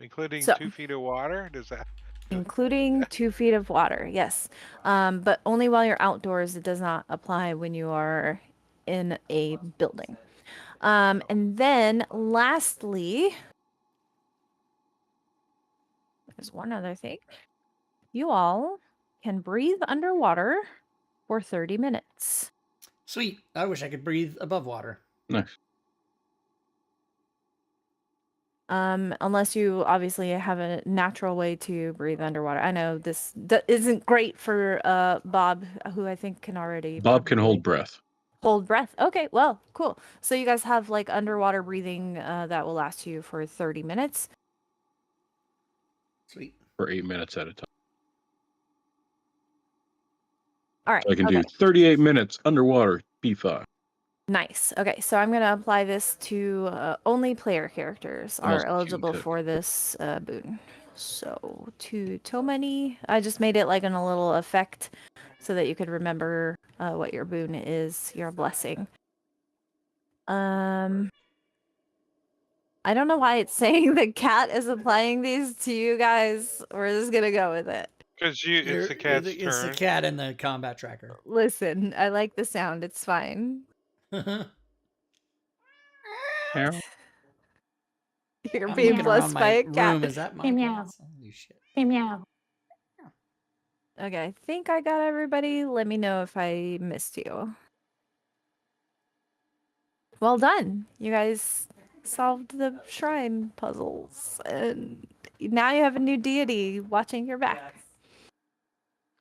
Speaker 4: Including
Speaker 2: So-
Speaker 4: 2 feet of water? Does that?
Speaker 2: Including 2 feet of water, yes. But only while you're outdoors. It does not apply when you are in a building. And then lastly, there's one other thing. You all can breathe underwater for 30 minutes.
Speaker 1: Sweet. I wish I could breathe above water.
Speaker 3: Nice.
Speaker 2: Unless you obviously have a natural way to breathe underwater. I know this isn't great for Bob, who I think can already
Speaker 3: Bob can
Speaker 2: probably
Speaker 3: hold breath.
Speaker 2: hold breath. Okay, well, cool. So you guys have like underwater breathing that will last you for 30 minutes.
Speaker 1: Sweet.
Speaker 3: For 8 minutes at a time.
Speaker 2: All right.
Speaker 3: So I can
Speaker 2: okay.
Speaker 3: do 38 minutes underwater, P5.
Speaker 2: Nice. Okay, so I'm going to apply this to only player characters are
Speaker 3: Almost
Speaker 2: eligible
Speaker 3: cute.
Speaker 2: for this boon. So to Tomani, I just made it like in a little effect so that you could remember what your boon is, your blessing. I don't know why it's saying the cat is applying these to you guys. We're just going to go with it.
Speaker 4: Because it's the cat's
Speaker 1: It's
Speaker 4: turn.
Speaker 1: the cat in the combat tracker.
Speaker 2: Listen, I like the sound. It's fine.
Speaker 3: Meow.
Speaker 2: You're
Speaker 1: I'm
Speaker 2: being
Speaker 1: looking around
Speaker 2: blessed by
Speaker 1: my
Speaker 2: a cat.
Speaker 1: room. Is that my
Speaker 8: Meow.
Speaker 1: cat? Holy shit.
Speaker 8: Meow.
Speaker 2: Okay, I think I got everybody. Let me know if I missed you. Well done. You guys solved the shrine puzzles, and now you have a new deity watching your back.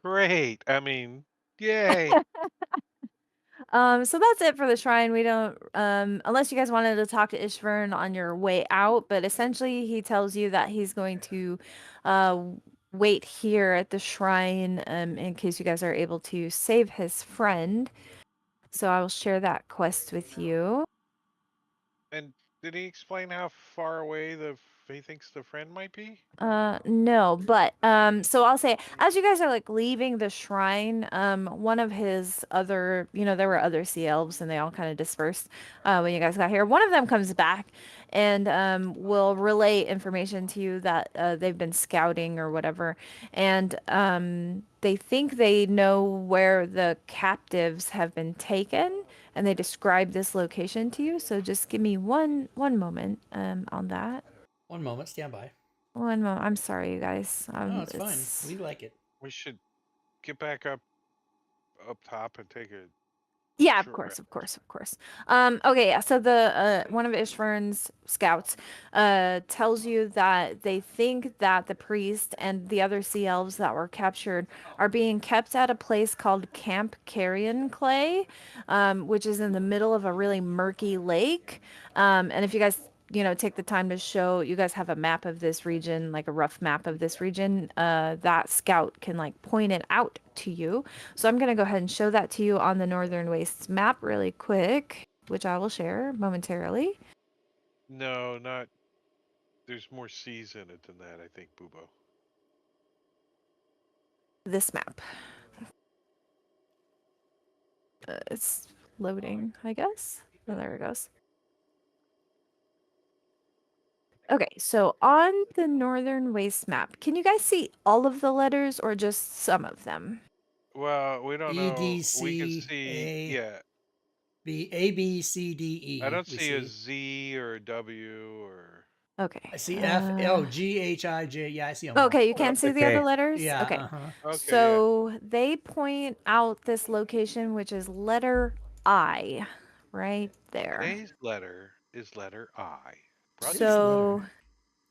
Speaker 4: Great. I mean, yay.
Speaker 2: So that's it for the shrine. We don't, unless you guys wanted to talk to Ishvern on your way out, but essentially he tells you that he's going to, wait here at the shrine, in case you guys are able to save his friend. So I will share that quest with you.
Speaker 4: And did he explain how far away he thinks the friend might be?
Speaker 2: No, but so I'll say as you guys are like leaving the shrine, one of his other, there were other sea elves and they all kind of dispersed when you guys got here. One of them comes back and will relay information to you that they've been scouting or whatever, and they think they know where the captives have been taken, and they describe this location to you. So just give me one moment on that.
Speaker 1: One moment. Stand by.
Speaker 2: One moment. I'm sorry, you guys.
Speaker 1: No, it's fine. We like it.
Speaker 4: We should get back up top and take a.
Speaker 2: Yeah, of
Speaker 4: Sure,
Speaker 2: course,
Speaker 4: right.
Speaker 2: of course, of course. Okay, yeah. So the one of Ishvern's scouts tells you that they think that the priest and the other sea elves that were captured are being kept at a place called Camp Carrion Clay, which is in the middle of a really murky lake. And if you guys take the time to show, you guys have a map of this region, like a rough map of this region, that scout can like point it out to you. So I'm going to go ahead and show that to you on the Northern Wastes map really quick, which I will share momentarily.
Speaker 4: No, not. There's more seas in it than that, I think, Bubo.
Speaker 2: This map. It's loading, I guess. Oh, there it goes. Okay, so on the Northern Waste map, can you guys see all of the letters or just some of them?
Speaker 4: Well, we don't
Speaker 1: E,
Speaker 4: know.
Speaker 1: D,
Speaker 4: We can
Speaker 1: C,
Speaker 4: see.
Speaker 1: A.
Speaker 4: Yeah.
Speaker 1: A, B, C, D, E.
Speaker 4: I don't
Speaker 1: we
Speaker 4: see a Z or a W or.
Speaker 2: Okay.
Speaker 1: I see F. Oh, G H I J. Yeah, I see them.
Speaker 2: Okay, you can't see the other
Speaker 7: Okay.
Speaker 2: letters?
Speaker 1: Yeah.
Speaker 2: Okay.
Speaker 1: Uh-huh.
Speaker 4: Okay.
Speaker 2: So they point out this location, which is letter I, right there.
Speaker 4: Today's letter is letter I. Brought to you
Speaker 2: So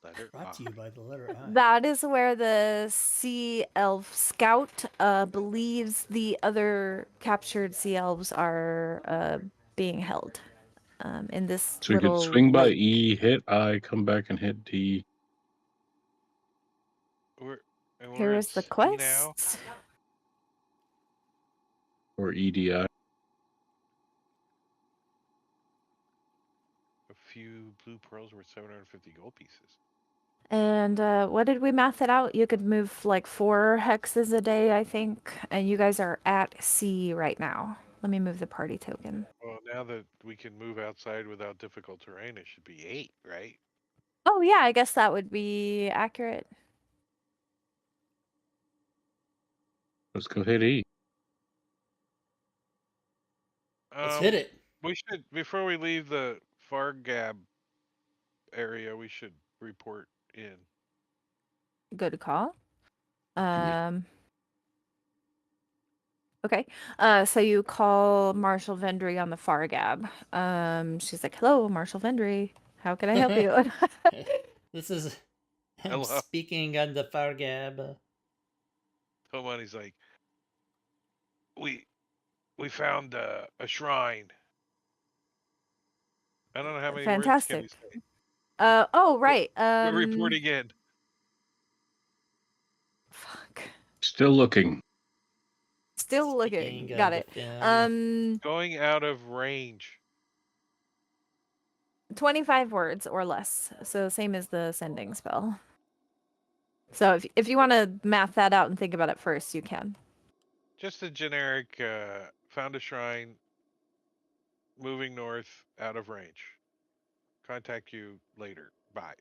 Speaker 4: by letter
Speaker 1: Brought
Speaker 4: I.
Speaker 1: to you by the letter I.
Speaker 2: that is where the sea elf scout believes the other captured sea elves are being held in this
Speaker 3: So you could
Speaker 2: little
Speaker 3: swing by
Speaker 2: lake.
Speaker 3: E, hit I, come back and hit D.
Speaker 4: We're
Speaker 2: Here
Speaker 4: at
Speaker 2: is the
Speaker 4: C
Speaker 2: quest.
Speaker 4: now.
Speaker 3: Or EDI.
Speaker 4: A few blue pearls worth 750 gold pieces.
Speaker 2: And what did we math it out? You could move like 4 hexes a day, I think. And you guys are at sea right now. Let me move the party token.
Speaker 4: Well, now that we can move outside without difficult terrain, it should be 8, right?
Speaker 2: Oh, yeah, I guess that would be accurate.
Speaker 3: Let's go hit E.
Speaker 1: Let's hit it.
Speaker 4: We should, before we leave the Fargab area, we should report in.
Speaker 2: Good call. Okay. So you call Marshall Vendry on the Fargab. She's like, "Hello, Marshall Vendry. How can I help you?"
Speaker 1: This is him
Speaker 4: Hello.
Speaker 1: speaking on the Fargab.
Speaker 4: Tomani's like, we found a shrine. I don't know how many words can he
Speaker 2: Fantastic.
Speaker 4: say.
Speaker 2: Oh, right.
Speaker 4: We're reporting in.
Speaker 2: Fuck.
Speaker 3: Still looking.
Speaker 2: Still looking.
Speaker 1: Speaking
Speaker 2: Got
Speaker 1: of
Speaker 2: it.
Speaker 1: the film.
Speaker 4: Going out of range.
Speaker 2: 25 words or less. So same as the sending spell. So if you want to math that out and think about it first, you can.
Speaker 4: Just a generic, found a shrine, moving north, out of range. Contact you later. Bye.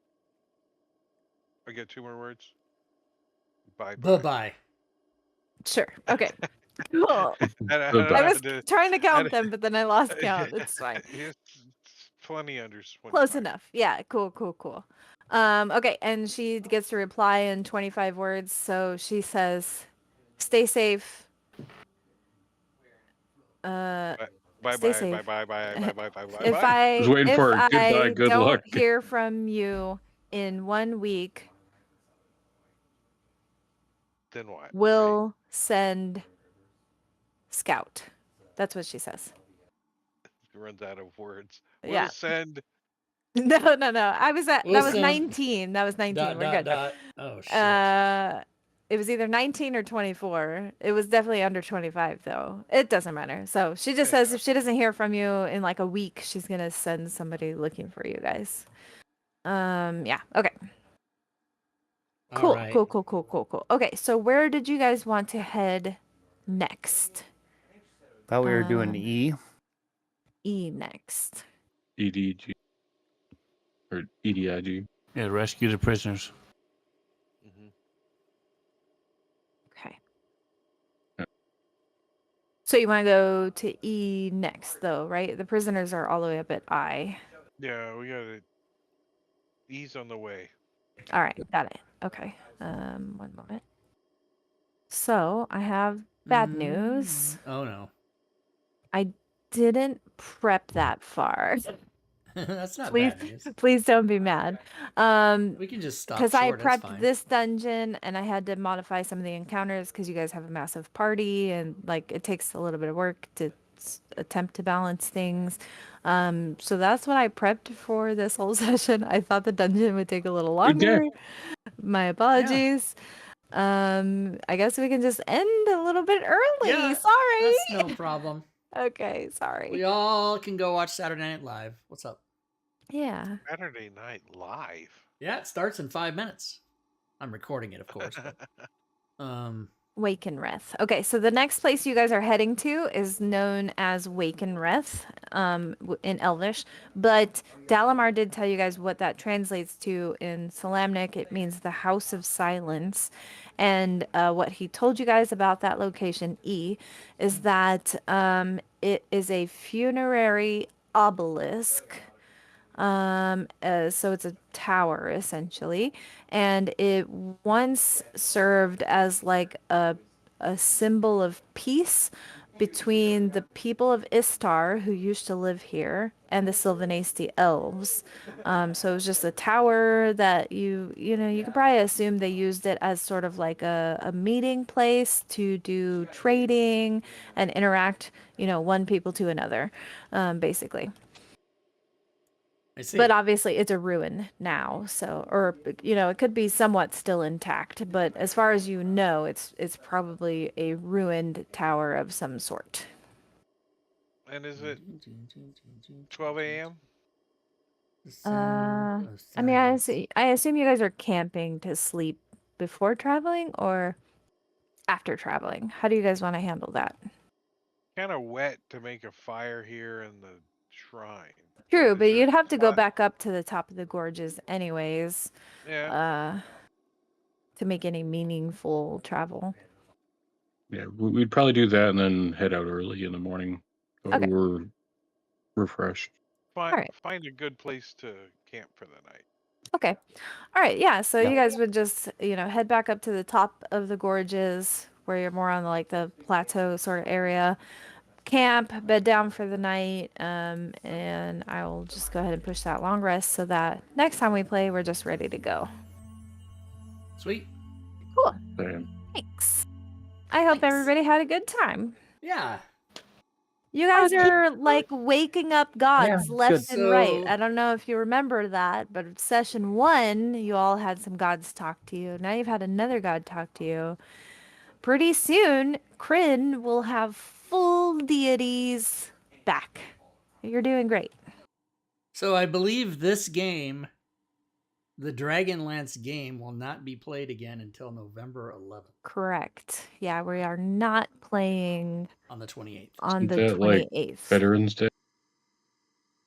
Speaker 4: I get 2 more words? Bye-bye.
Speaker 1: Bye-bye.
Speaker 2: Sure. Okay. Cool.
Speaker 3: Bye-bye.
Speaker 2: I was trying to count them, but then I lost count. It's fine.
Speaker 4: It's plenty under 25.
Speaker 2: Close enough. Yeah. Cool. Okay. And she gets to reply in 25 words. So she says, "Stay safe.
Speaker 4: Bye-bye,
Speaker 2: Stay safe.
Speaker 4: bye-bye, bye-bye, bye-bye,
Speaker 2: If
Speaker 4: bye.
Speaker 3: Was waiting for a goodbye, good
Speaker 2: don't
Speaker 3: luck.
Speaker 2: hear from you in 1 week,
Speaker 4: Then what? right?
Speaker 2: we'll send scout." That's what she says.
Speaker 4: Runs out of words.
Speaker 2: Yeah.
Speaker 4: We'll send.
Speaker 2: No. I was at
Speaker 1: We'll
Speaker 2: that was
Speaker 1: send
Speaker 2: 19. That was 19. We're good.
Speaker 1: Oh shit.
Speaker 2: It was either 19 or 24. It was definitely under 25 though. It doesn't matter. So she just says if she doesn't hear from you in like a week, she's gonna send somebody looking for you guys. Yeah. Okay. Cool.
Speaker 1: All right.
Speaker 2: Cool. Okay. So where did you guys want to head next?
Speaker 7: Thought we were doing E.
Speaker 2: E next.
Speaker 3: EDG. Or EDIG.
Speaker 5: Yeah, rescue the prisoners.
Speaker 4: Mhm.
Speaker 2: Okay.
Speaker 3: Yeah.
Speaker 2: So you want to go to E next, though, right? The prisoners are all the way up at I.
Speaker 4: Yeah, we got it. Ease on the way.
Speaker 2: All right, got it. Okay. 1 moment. So I have bad news.
Speaker 1: Oh no.
Speaker 2: I didn't prep that far.
Speaker 1: That's not
Speaker 2: Please,
Speaker 1: bad news.
Speaker 2: please don't be mad.
Speaker 1: We can just stop
Speaker 2: Because
Speaker 1: short.
Speaker 2: I
Speaker 1: That's
Speaker 2: prepped
Speaker 1: fine.
Speaker 2: this dungeon and I had to modify some of the encounters because you guys have a massive party and like it takes a little bit of work to attempt to balance things. So that's what I prepped for this whole session. I thought the dungeon would take a little longer. My apologies. I guess we can just end a little bit early.
Speaker 1: Yeah,
Speaker 2: Sorry.
Speaker 1: That's no problem.
Speaker 2: Okay, sorry.
Speaker 1: We all can go watch Saturday Night Live. What's up?
Speaker 2: Yeah.
Speaker 4: Saturday Night Live.
Speaker 1: Yeah, it starts in 5 minutes. I'm recording it, of course. But,
Speaker 2: Wakenreth. Okay, so the next place you guys are heading to is known as Wakenreth in Elvish, but Dalamar did tell you guys what that translates to in Salamnic. It means the House of Silence. And what he told you guys about that location, E, is that it is a funerary obelisk So it's a tower essentially, and it once served as like a symbol of peace between the people of Istar who used to live here and the Sylvanesti elves. So it was just a tower that you could probably assume they used it as sort of like a meeting place to do trading and interact, one people to another, basically.
Speaker 1: I see.
Speaker 2: But obviously it's a ruin now, so or it could be somewhat still intact, but as far as you know, it's probably a ruined tower of some sort.
Speaker 4: And is it 12 a.m.?
Speaker 1: Sound of
Speaker 2: I mean, I
Speaker 1: silence.
Speaker 2: assume you guys are camping to sleep before traveling or after traveling. How do you guys want to handle that?
Speaker 4: Kind of wet to make a fire here in the shrine.
Speaker 2: True,
Speaker 4: Is
Speaker 2: but
Speaker 4: there
Speaker 2: you'd have
Speaker 4: a
Speaker 2: to go
Speaker 4: spot?
Speaker 2: back up to the top of the gorges anyways,
Speaker 4: Yeah.
Speaker 2: to make any meaningful travel.
Speaker 3: Yeah, we'd probably do that and then head out early in the morning. So
Speaker 2: Okay.
Speaker 3: we're refreshed.
Speaker 2: All right.
Speaker 4: Find a good place to camp for the night.
Speaker 2: Okay. All right. Yeah. So
Speaker 3: Yeah.
Speaker 2: you guys would just, head back up to the top of the gorges where you're more on like the plateau sort of area. Camp, bed down for the night. And I will just go ahead and push that long rest so that next time we play, we're just ready to go.
Speaker 1: Sweet.
Speaker 2: Cool.
Speaker 3: And
Speaker 2: Thanks. I hope
Speaker 1: Thanks.
Speaker 2: everybody had a good time.
Speaker 1: Yeah.
Speaker 2: You guys are like waking up gods
Speaker 7: Yeah,
Speaker 2: left
Speaker 7: good.
Speaker 2: and right.
Speaker 1: So-
Speaker 2: I don't know if you remember that, but session 1, you all had some gods talk to you. Now you've had another god talk to you. Pretty soon, Kryn will have full deities back. You're doing great.
Speaker 1: So I believe this game, the Dragonlance game, will not be played again until November 11th
Speaker 2: Correct. Yeah, we are not playing
Speaker 1: on the 28th.
Speaker 2: on
Speaker 3: Isn't
Speaker 2: the
Speaker 3: that, like,
Speaker 2: 28th.
Speaker 3: Veterans Day.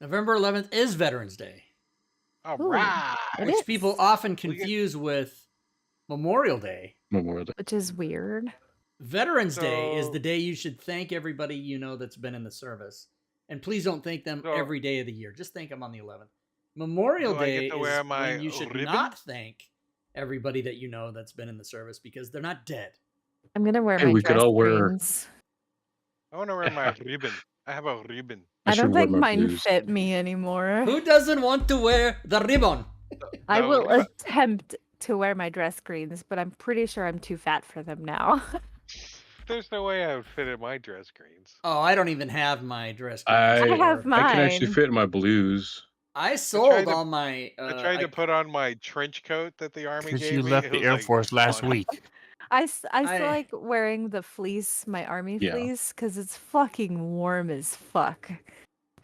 Speaker 1: November 11th is Veterans Day,
Speaker 4: All
Speaker 2: Ooh,
Speaker 4: right.
Speaker 2: it
Speaker 1: which
Speaker 2: is,
Speaker 1: people often
Speaker 4: We get-
Speaker 1: confuse with Memorial Day.
Speaker 3: Memorial Day.
Speaker 2: which is weird.
Speaker 1: Veterans Day is
Speaker 4: So-
Speaker 1: the day you should thank everybody you know that's been in the service. And please don't thank them
Speaker 4: So-
Speaker 1: every day of the year. Just thank them on the 11th. Memorial
Speaker 4: Do I get
Speaker 1: Day
Speaker 4: to
Speaker 1: is
Speaker 4: wear my
Speaker 1: when you should
Speaker 4: ribbon?
Speaker 1: not thank everybody that you know that's been in the service because they're not dead.
Speaker 2: I'm going to wear
Speaker 3: Hey,
Speaker 2: my
Speaker 3: we could
Speaker 2: dress
Speaker 3: all wear-
Speaker 2: greens.
Speaker 4: I want to wear my ribbon. I have a ribbon.
Speaker 2: I
Speaker 3: should
Speaker 2: don't
Speaker 3: wear
Speaker 2: think
Speaker 3: my
Speaker 2: mine
Speaker 3: blues.
Speaker 2: fit me anymore.
Speaker 1: Who doesn't want to wear the ribbon?
Speaker 2: I
Speaker 4: The
Speaker 2: will
Speaker 4: ribbon.
Speaker 2: attempt to wear my dress greens, but I'm pretty sure I'm too fat for them now.
Speaker 4: There's no way I would fit in my dress greens.
Speaker 1: Oh, I don't even have my dress.
Speaker 3: I
Speaker 1: greens.
Speaker 2: have
Speaker 1: Or-
Speaker 3: I can actually
Speaker 2: mine.
Speaker 3: fit in my blues.
Speaker 1: I sold
Speaker 4: to-
Speaker 1: all my.
Speaker 4: I tried to put on my trench coat that the army
Speaker 5: Because
Speaker 4: gave
Speaker 5: you
Speaker 4: me.
Speaker 5: left
Speaker 4: It
Speaker 5: the
Speaker 4: was
Speaker 5: Air
Speaker 4: like
Speaker 5: Force last
Speaker 4: fun.
Speaker 5: week.
Speaker 2: I still
Speaker 1: I-
Speaker 2: like wearing the fleece, my army
Speaker 3: Yeah.
Speaker 2: fleece, because it's fucking warm as fuck.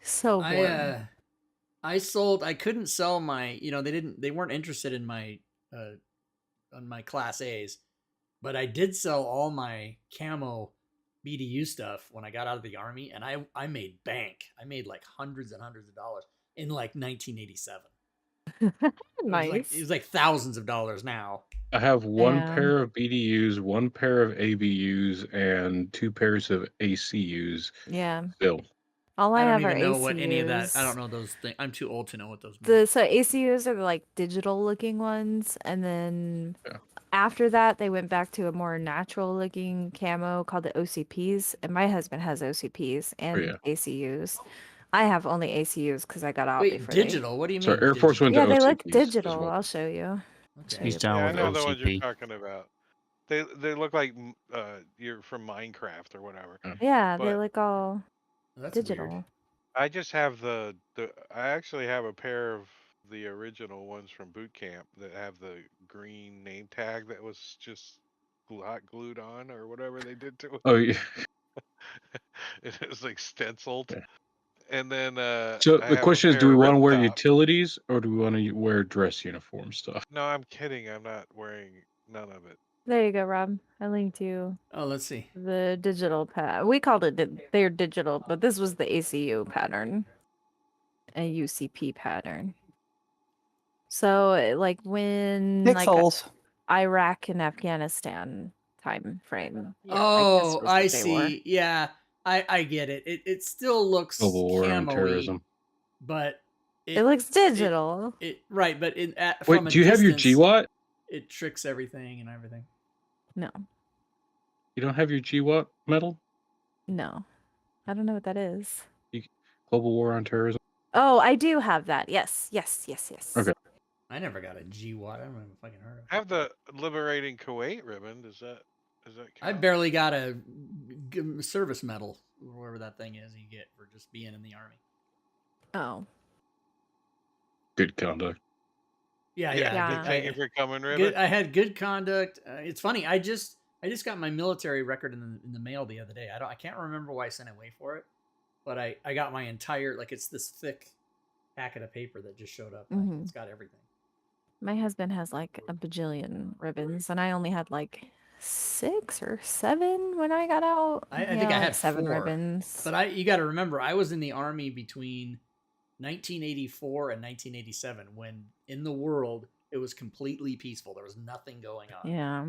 Speaker 2: So warm.
Speaker 1: I sold. I couldn't sell my. They weren't interested in my on my class A's, but I did sell all my camo BDU stuff when I got out of the army, and I made bank. I made like hundreds and hundreds of dollars in like 1987.
Speaker 2: Nice.
Speaker 1: It was like thousands of dollars now.
Speaker 3: I have one
Speaker 2: Yeah.
Speaker 3: pair of BDUs, one pair of ABUs, and 2 pairs of ACUs
Speaker 2: Yeah.
Speaker 3: still.
Speaker 2: All
Speaker 1: I
Speaker 2: I,
Speaker 1: don't
Speaker 2: have are
Speaker 1: even know
Speaker 2: ACUs.
Speaker 1: what any of that. I don't know those things. I'm too old to know what those mean.
Speaker 2: So ACUs are the like digital looking ones, and then
Speaker 3: Yeah.
Speaker 2: after that they went back to a more natural looking camo called the OCPs. And my husband has OCPs and
Speaker 3: yeah.
Speaker 2: ACUs. I have only ACUs because I got out
Speaker 1: Wait,
Speaker 2: before
Speaker 1: digital? What do you mean?
Speaker 3: So Air Force
Speaker 1: digital?
Speaker 3: went to
Speaker 2: Yeah, they look
Speaker 3: OCPs as
Speaker 2: digital.
Speaker 3: well.
Speaker 2: I'll show you.
Speaker 1: Okay.
Speaker 5: He's down
Speaker 4: Yeah, I
Speaker 5: with
Speaker 4: know the ones you're
Speaker 5: OCP.
Speaker 4: talking about. They look like you're from Minecraft or whatever.
Speaker 2: Yeah, they
Speaker 4: But-
Speaker 2: look all
Speaker 1: That's
Speaker 2: digital.
Speaker 1: weird.
Speaker 4: I just have I actually have a pair of the original ones from boot camp that have the green name tag that was just hot glued on or whatever they did to it.
Speaker 3: Oh yeah.
Speaker 4: It was like stenciled.
Speaker 3: Yeah.
Speaker 4: And then
Speaker 3: So
Speaker 4: I
Speaker 3: the
Speaker 4: have a
Speaker 3: question is, do
Speaker 4: pair
Speaker 3: we
Speaker 4: of
Speaker 3: want to wear
Speaker 4: rip top.
Speaker 3: utilities or do we want to wear dress uniform stuff?
Speaker 4: No, I'm kidding. I'm not wearing none of it.
Speaker 2: There you go, Rob. I linked you
Speaker 1: Oh, let's see.
Speaker 2: the digital We called it they're digital, but this was the ACU pattern, a UCP pattern. So like when like
Speaker 7: Pixels.
Speaker 2: Iraq and Afghanistan time frame. Yeah, like, this
Speaker 1: Oh,
Speaker 2: was
Speaker 1: I
Speaker 2: what they wore.
Speaker 1: see. Yeah, I get it. It still looks
Speaker 3: Global war on
Speaker 1: camo-y,
Speaker 3: terrorism.
Speaker 1: but
Speaker 2: It looks digital.
Speaker 1: Right, but
Speaker 3: Wait,
Speaker 1: from a
Speaker 3: do you have your
Speaker 1: distance,
Speaker 3: GWatt?
Speaker 1: it tricks everything and everything.
Speaker 2: No,
Speaker 3: You don't have your GWatt medal?
Speaker 2: no. I don't know what that is.
Speaker 3: Global War on Terrorism?
Speaker 2: Oh, I do have that. Yes.
Speaker 3: Okay.
Speaker 1: I never got a GWatt. I don't even fucking heard of it.
Speaker 4: I have the Liberating Kuwait ribbon. Does that
Speaker 1: I
Speaker 4: count?
Speaker 1: barely got a service medal, or whatever that thing is you get for just being in the army.
Speaker 2: Oh.
Speaker 3: Good conduct.
Speaker 1: Yeah.
Speaker 2: Yeah.
Speaker 4: Thank you for coming, ribbon.
Speaker 1: Good, I had good conduct. It's funny. I just got my military record in the mail the other day. I can't remember why I sent away for it, but I got my entire, like, it's this thick packet of paper that just showed up.
Speaker 2: Mhm.
Speaker 1: It's got everything.
Speaker 2: My husband has like a bajillion ribbons, and I only had like 6 or 7 when I got out.
Speaker 1: I think I
Speaker 2: like
Speaker 1: had
Speaker 2: 7
Speaker 1: 4.
Speaker 2: ribbons.
Speaker 1: But you got to remember, I was in the army between 1984 and 1987, when in the world it was completely peaceful. There was nothing going on.
Speaker 2: Yeah.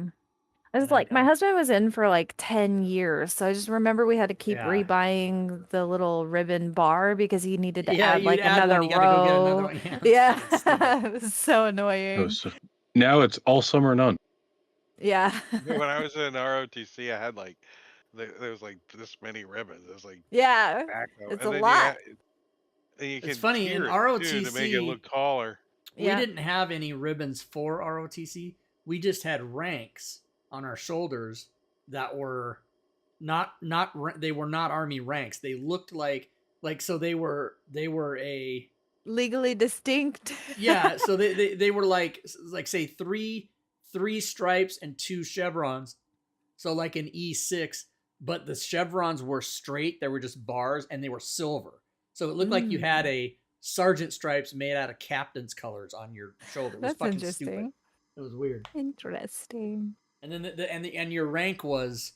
Speaker 2: I was
Speaker 1: And
Speaker 2: like, my husband was in for like 10 years. So I just remember we had to keep
Speaker 1: Yeah.
Speaker 2: rebuying the little ribbon bar because he needed to add
Speaker 1: you'd
Speaker 2: like
Speaker 1: add
Speaker 2: another
Speaker 1: one, you gotta go get another
Speaker 2: row.
Speaker 1: one. Yeah.
Speaker 2: Yeah.
Speaker 1: It's stupid.
Speaker 2: It was so annoying.
Speaker 3: Now it's all summer none.
Speaker 2: Yeah.
Speaker 4: When I was in ROTC, I had like there was like this many ribbons. It was like
Speaker 2: Yeah.
Speaker 4: backhoe.
Speaker 2: It's
Speaker 4: And
Speaker 2: a
Speaker 4: then
Speaker 2: lot.
Speaker 4: you
Speaker 1: It's
Speaker 4: can
Speaker 1: funny, in
Speaker 4: tier it too to make it
Speaker 1: ROTC,
Speaker 4: look taller.
Speaker 1: we
Speaker 2: Yeah.
Speaker 1: didn't have any ribbons for ROTC. We just had ranks on our shoulders that were they were not army ranks. They looked like so they were a
Speaker 2: Legally distinct.
Speaker 1: yeah, so they were like say three stripes and 2 chevrons. So like an E6, but the chevrons were straight, they were just bars, and they were silver. So it looked like you had a sergeant stripes made out of captain's colors on your shoulder. It was
Speaker 2: That's
Speaker 1: fucking
Speaker 2: interesting.
Speaker 1: stupid. It was weird.
Speaker 2: Interesting.
Speaker 1: And then and your rank was,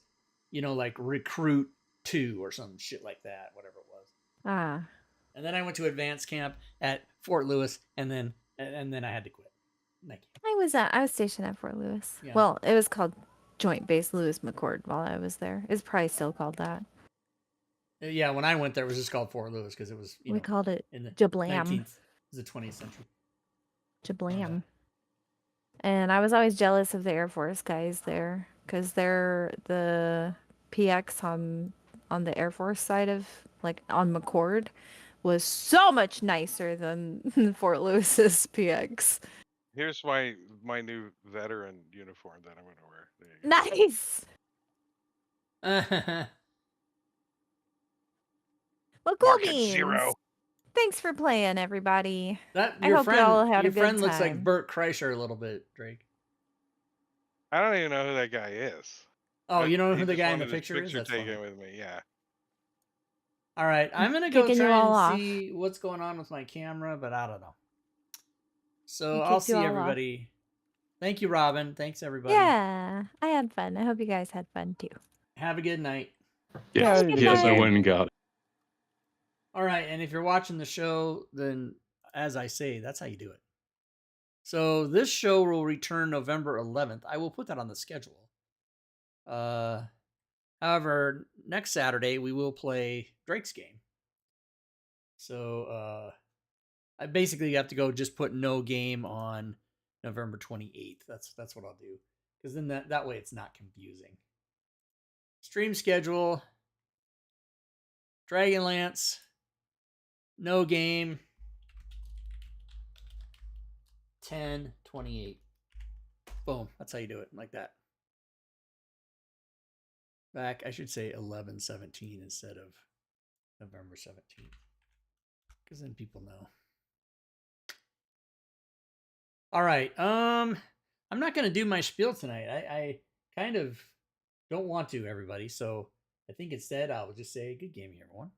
Speaker 1: like recruit 2 or some shit like that, whatever it was.
Speaker 2: Ah.
Speaker 1: And then I went to advanced camp at Fort Lewis, and then I had to quit. Thank you.
Speaker 2: I was stationed at Fort Lewis.
Speaker 1: Yeah.
Speaker 2: Well, it was called Joint Base Lewis McChord while I was there. It's probably still called that.
Speaker 1: Yeah, when I went there, it was just called Fort Lewis because it was
Speaker 2: We called it
Speaker 1: in the
Speaker 2: Jablam.
Speaker 1: 19th, the 20th century.
Speaker 2: Jablam. And I was always jealous of the Air Force guys there because they're the PX on the Air Force side of, like, on McChord was so much nicer than Fort Lewis's PX.
Speaker 4: Here's my new veteran uniform that I'm gonna wear. There you go.
Speaker 2: Nice. Well, cool
Speaker 4: Market
Speaker 2: beans.
Speaker 4: 0.
Speaker 2: Thanks for playing, everybody.
Speaker 1: That
Speaker 2: I
Speaker 1: your
Speaker 2: hope
Speaker 1: friend,
Speaker 2: y'all had a
Speaker 1: your
Speaker 2: good
Speaker 1: friend looks like
Speaker 2: time.
Speaker 1: Bert Kreischer a little bit, Drake.
Speaker 4: I don't even know who that guy is.
Speaker 1: Oh,
Speaker 4: But
Speaker 1: you know
Speaker 4: he
Speaker 1: who the
Speaker 4: just
Speaker 1: guy in the
Speaker 4: wanted his
Speaker 1: picture is? That's
Speaker 4: taken
Speaker 1: funny.
Speaker 4: with me. Yeah.
Speaker 1: All right, I'm gonna go
Speaker 2: Kicking you
Speaker 1: try
Speaker 2: all
Speaker 1: and
Speaker 2: off.
Speaker 1: see what's going on with my camera, but I don't know. So
Speaker 2: He
Speaker 1: I'll
Speaker 2: kicked you
Speaker 1: see
Speaker 2: all off.
Speaker 1: everybody. Thank you, Robin. Thanks everybody.
Speaker 2: Yeah, I had fun. I hope you guys had fun too.
Speaker 1: Have a good night.
Speaker 3: Yes,
Speaker 2: Good
Speaker 3: yes, I
Speaker 2: night.
Speaker 3: went and got it.
Speaker 1: All right, and if you're watching the show, then as I say, that's how you do it. So this show will return November 11th. I will put that on the schedule. However, next Saturday we will play Drake's game. So I basically have to go just put no game on November 28th. That's what I'll do. Because then that way it's not confusing. Stream schedule. Dragonlance. No game. 10/28. Boom. That's how you do it. Like that. Back, I should say 11/17 instead of November 17th. Because then people know. All right. I'm not gonna do my spiel tonight. I kind of don't want to, everybody. So I think instead I'll just say good gaming, everyone.